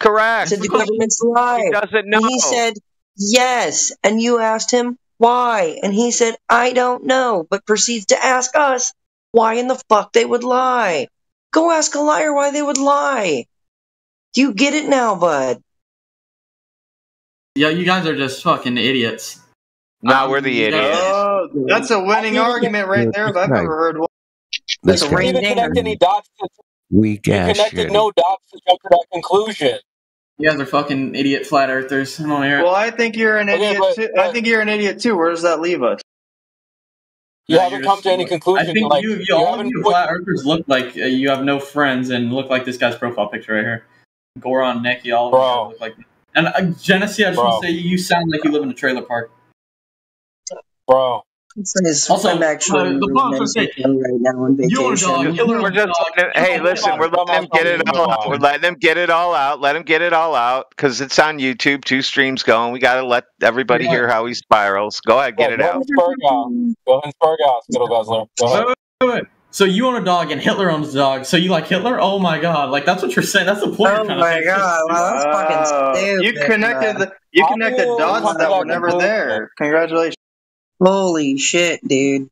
S19: Correct.
S21: I said, the government's lied.
S19: He doesn't know.
S21: And he said, yes. And you asked him why, and he said, I don't know, but proceeds to ask us why in the fuck they would lie. Go ask a liar why they would lie. Do you get it now, bud?
S12: Yeah, you guys are just fucking idiots.
S19: No, we're the idiots.
S1: Oh, that's a winning argument right there if I've ever heard one.
S21: That's a
S9: You didn't connect any dots.
S16: Weak
S9: You
S16: ass
S9: connected
S16: shit.
S9: no dots to jump to that conclusion.
S12: You guys are fucking idiot flat earthers. I don't hear it.
S1: Well, I think you're an idiot too. I think you're an idiot too. Where does that leave us?
S9: You haven't come to any conclusion.
S12: I think
S9: like,
S12: all of you flat earthers look like you have no friends and look like this guy's profile picture right here. Goron, Neki, all of you guys look like. And Genesee, I just want to say you sound like you live in a trailer park.
S9: Bro.
S21: Also, I'm actually
S12: the boss
S21: right now on vacation.
S19: We're just hey, listen, we're letting them get it all out. We're letting them get it all out. Let them get it all out because it's on YouTube. 2 streams going. We got to let everybody hear how he spirals. Go ahead, get it out.
S9: Go ahead, Spurgoff, Skittle Guzzler. Go ahead.
S12: So you own a dog and Hitler owns a dog. So you like Hitler? Oh my god! Like that's what you're saying. That's the point.
S21: Oh my god! Wow, that's fucking stupid.
S1: You connected dots that were never there. Congratulations.
S21: Holy shit, dude.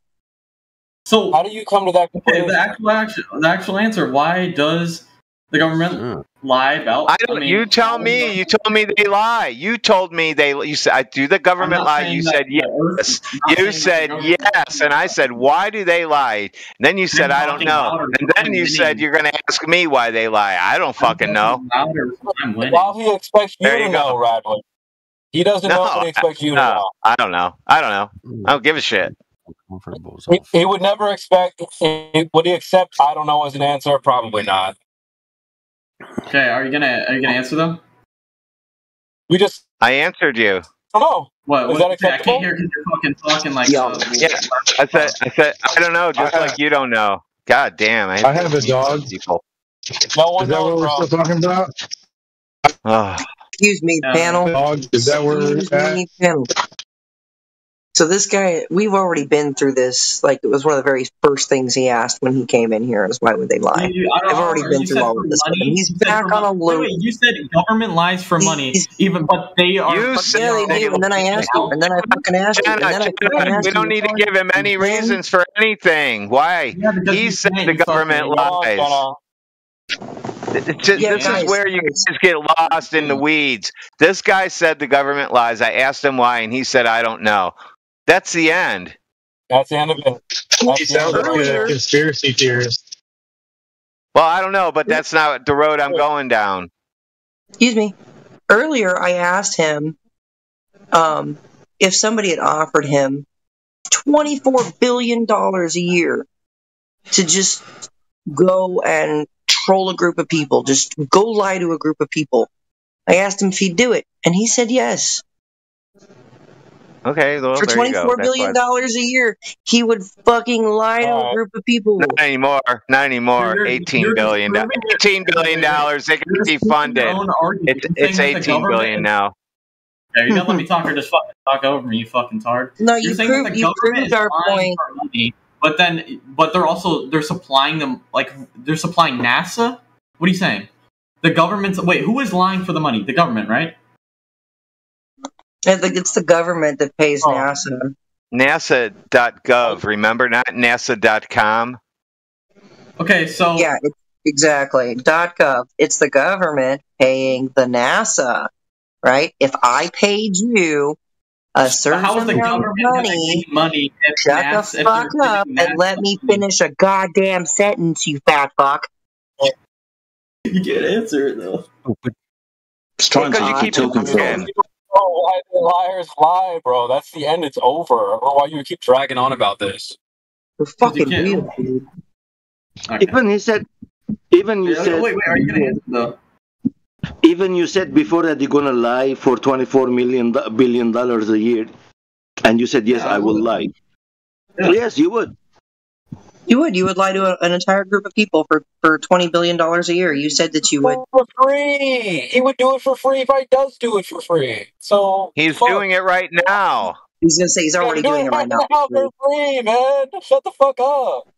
S12: So
S9: how do you come to that conclusion?
S12: The actual answer: why does the government lie about?
S19: You tell me. You told me they lie. You told me they. You said, "Do the government lie?" You said yes. You said yes, and I said, "Why do they lie?" And then you said, "I don't know." And then you said, "You're going to ask me why they lie." I don't fucking know.
S9: While he expects you to know, Radley. He doesn't know, but he expects you to know.
S19: I don't know. I don't give a shit.
S9: He would never expect. Would he accept? I don't know as an answer. Probably not.
S12: Okay, are you gonna answer them?
S19: I answered you.
S9: Oh,
S12: what?
S9: Is that acceptable?
S12: I can't hear because you're fucking talking like.
S19: Yeah. I said. I don't know. Just like you don't know. God damn.
S23: I have a dog.
S9: No one
S23: Is that what we're still talking about?
S21: Excuse me, panel.
S23: Dog. Is that where we're at?
S21: Panel. So this guy, we've already been through this. Like, it was one of the very first things he asked when he came in here is why would they lie? I've already been through all of this. And he's back on a loop.
S12: Wait, you said government lies for money, but they are.
S19: You said
S21: they do, and then I asked him, and then I fucking asked him, and then I fucking asked him.
S19: We don't need to give him any reasons for anything. Why? He said the government lies. This is where you guys get lost in the weeds. This guy said the government lies. I asked him why, and he said, I don't know. That's the end.
S9: That's the end of it.
S23: He sounds like a conspiracy theorist.
S19: Well, I don't know, but that's not the road I'm going down.
S21: Excuse me. Earlier, I asked him if somebody had offered him $24 billion a year to just go and troll a group of people, just go lie to a group of people. I asked him if he'd do it, and he said yes.
S19: Okay, well,
S21: for $24 billion a year, he would fucking lie to a group of people.
S19: Not anymore. Not anymore. $18 billion. $18 billion. They can be funded. It's $18 billion now.
S12: Yeah, you gotta let me talk or just fucking talk over me, you fucking tard.
S21: No, you proved our point.
S12: Money, but they're supplying them, like, they're supplying NASA? What are you saying? The government's, wait, who is lying for the money? The government, right?
S21: I think it's the government that pays NASA.
S19: NASA.gov, remember? Not NASA.com.
S12: Okay, so...
S21: Yeah, exactly. .gov. It's the government paying the NASA, right? If I paid you a certain amount of money, shut the fuck up and let me finish a goddamn sentence, you fat fuck.
S12: You can't answer it, though.
S19: Because you keep talking.
S9: Why do liars lie, bro? That's the end. It's over. I don't know why you keep dragging on about this.
S21: We're fucking real, dude.
S2: Even he said. Even you said.
S12: Wait, are you gonna answer though?
S2: Even you said before that you're gonna lie for $24 billion a year, and you said yes, I will lie.
S12: Yeah.
S2: Yes, you would.
S21: You would lie to an entire group of people for $20 billion a year. You said that you would.
S9: For free. He would do it for free if I does do it for free. So
S19: he's doing it right now.
S21: He's gonna say he's already doing it right now.
S9: For free, man. Shut the fuck up.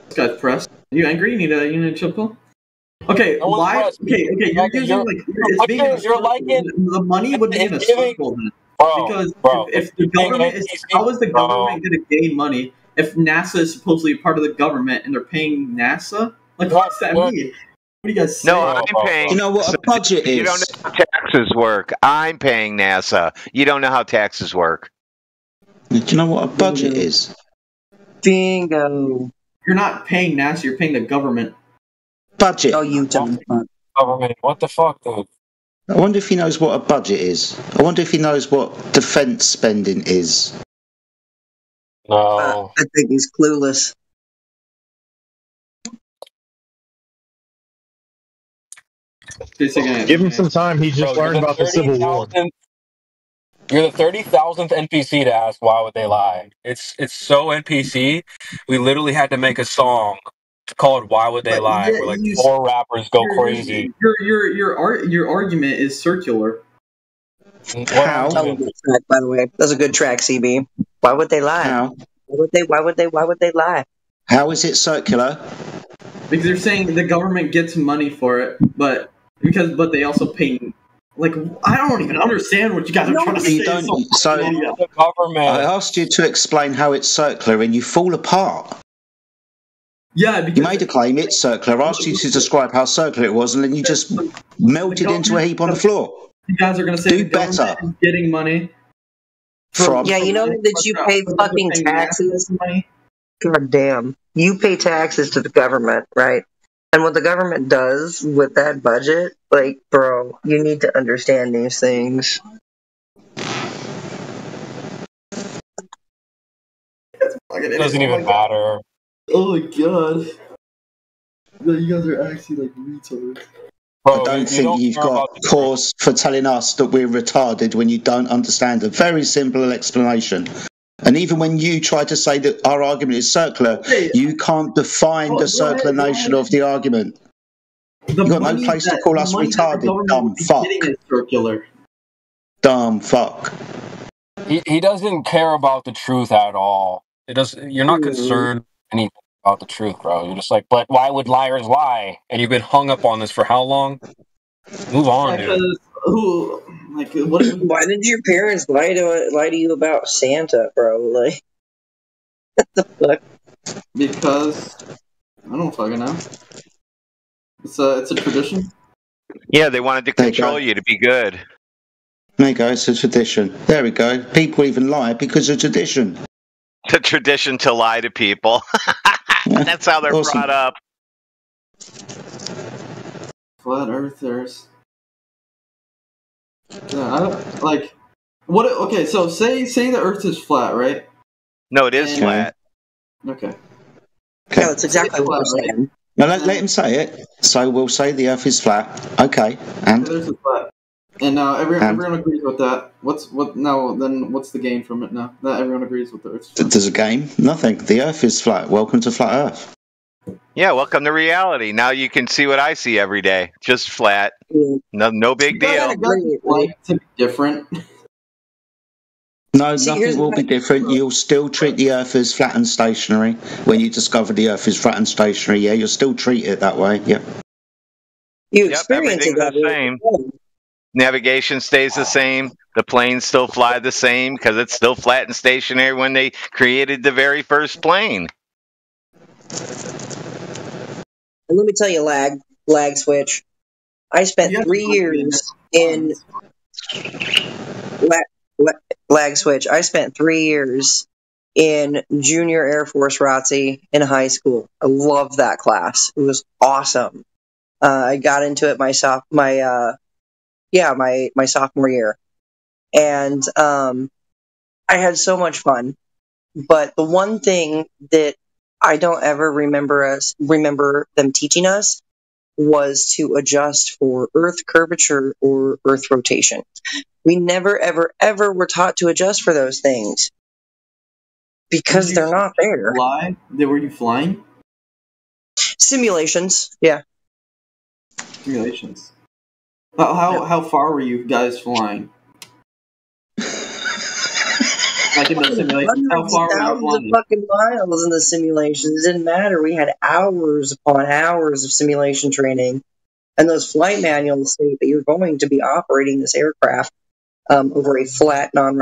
S12: This guy's pressed. Are you angry? You need a chill pill? Okay, why? Okay, you're using like it's being a circle. The money would be in a circle then. Because if the government is, how is the government going to gain money if NASA is supposedly part of the government and they're paying NASA? Like, what's that mean? What do you guys say?
S19: No, I'm paying.
S2: You know what a budget is?
S19: You don't know how taxes work. I'm paying NASA. You don't know how taxes work.
S2: Do you know what a budget is?
S21: Bingo.
S12: You're not paying NASA. You're paying the government.
S2: Budget.
S21: Oh, you don't.
S9: Government. What the fuck, dude?
S2: I wonder if he knows what a budget is. I wonder if he knows what defense spending is.
S9: No.
S21: I think he's clueless.
S23: Give him some time. He just learned about the Civil War.
S9: You're the 30,000th NPC to ask why would they lie. It's so NPC. We literally had to make a song called "Why Would They Lie," where like 4 rappers go crazy.
S12: Your argument is circular.
S21: How? That was a good track, by the way. That's a good track, CB. Why would they lie?
S2: How?
S21: Why would they lie?
S2: How is it circular?
S12: Because they're saying the government gets money for it, but they also pay. Like, I don't even understand what you guys are trying to say.
S9: The government.
S2: I asked you to explain how it's circular, and you fall apart.
S12: Yeah,
S2: you made a claim it's circular. I asked you to describe how circular it was, and then you just melted into a heap on the floor.
S12: You guys are going to say
S2: do
S12: the government is getting money
S2: from.
S21: Yeah, you know that you pay fucking taxes. God damn, you pay taxes to the government, right? And what the government does with that budget, like, bro, you need to understand these things.
S9: It doesn't even matter.
S12: Oh my god. You guys are actually like retards.
S2: I don't think you've got cause for telling us that we're retarded when you don't understand a very simple explanation. And even when you try to say that our argument is circular, you can't define the circular nature of the argument. You've got no place to call us retarded, dumb fuck.
S12: Circular.
S2: Dumb fuck.
S9: He doesn't care about the truth at all. You're not concerned anything about the truth, bro. You're just like, but why would liars lie? And you've been hung up on this for how long? Move on, dude.
S21: Why did your parents lie to you about Santa, bro? Like, what the fuck?
S12: Because I don't fucking know. It's a tradition.
S19: Yeah, they wanted to control you to be good.
S2: There you go, it's a tradition. There we go. People even lie because of tradition.
S19: The tradition to lie to people. That's how they're brought up.
S12: Flat earthers. Yeah, I don't like. What? Okay, so say the Earth is flat, right?
S19: No, it is flat.
S12: Okay.
S21: Yeah, that's exactly what we're saying.
S2: Now let him say it. So we'll say the Earth is flat. Okay, and
S12: the Earth is flat. And now everyone agrees with that. What's the gain from it now? That everyone agrees with the Earth.
S2: There's a game? Nothing. The Earth is flat. Welcome to flat Earth.
S19: Yeah, welcome to reality. Now you can see what I see every day. Just flat. No big deal.
S12: Like to be different.
S2: No, nothing will be different. You'll still treat the Earth as flat and stationary. When you discover the Earth is flat and stationary, yeah, you'll still treat it that way. Yeah.
S21: You experience it
S19: the same. Navigation stays the same. The planes still fly the same because it's still flat and stationary when they created the very first plane.
S21: And let me tell you, Lagswitch. I spent 3 years in Lagswitch. I spent 3 years in junior Air Force ROTC in high school. I loved that class. It was awesome. I got into it my sophomore year, and I had so much fun. But the one thing that I don't ever remember them teaching us was to adjust for Earth curvature or Earth rotation. We never, ever, ever were taught to adjust for those things because they're not there.
S12: Were you flying?
S21: Simulations, yeah.
S12: Simulations. How far were you guys flying? Like in the simulations, how far were you
S21: Thousands of
S12: flying?
S21: fucking miles in the simulations. It didn't matter. We had hours upon hours of simulation training. And those flight manuals say that you're going to be operating this aircraft over a flat, non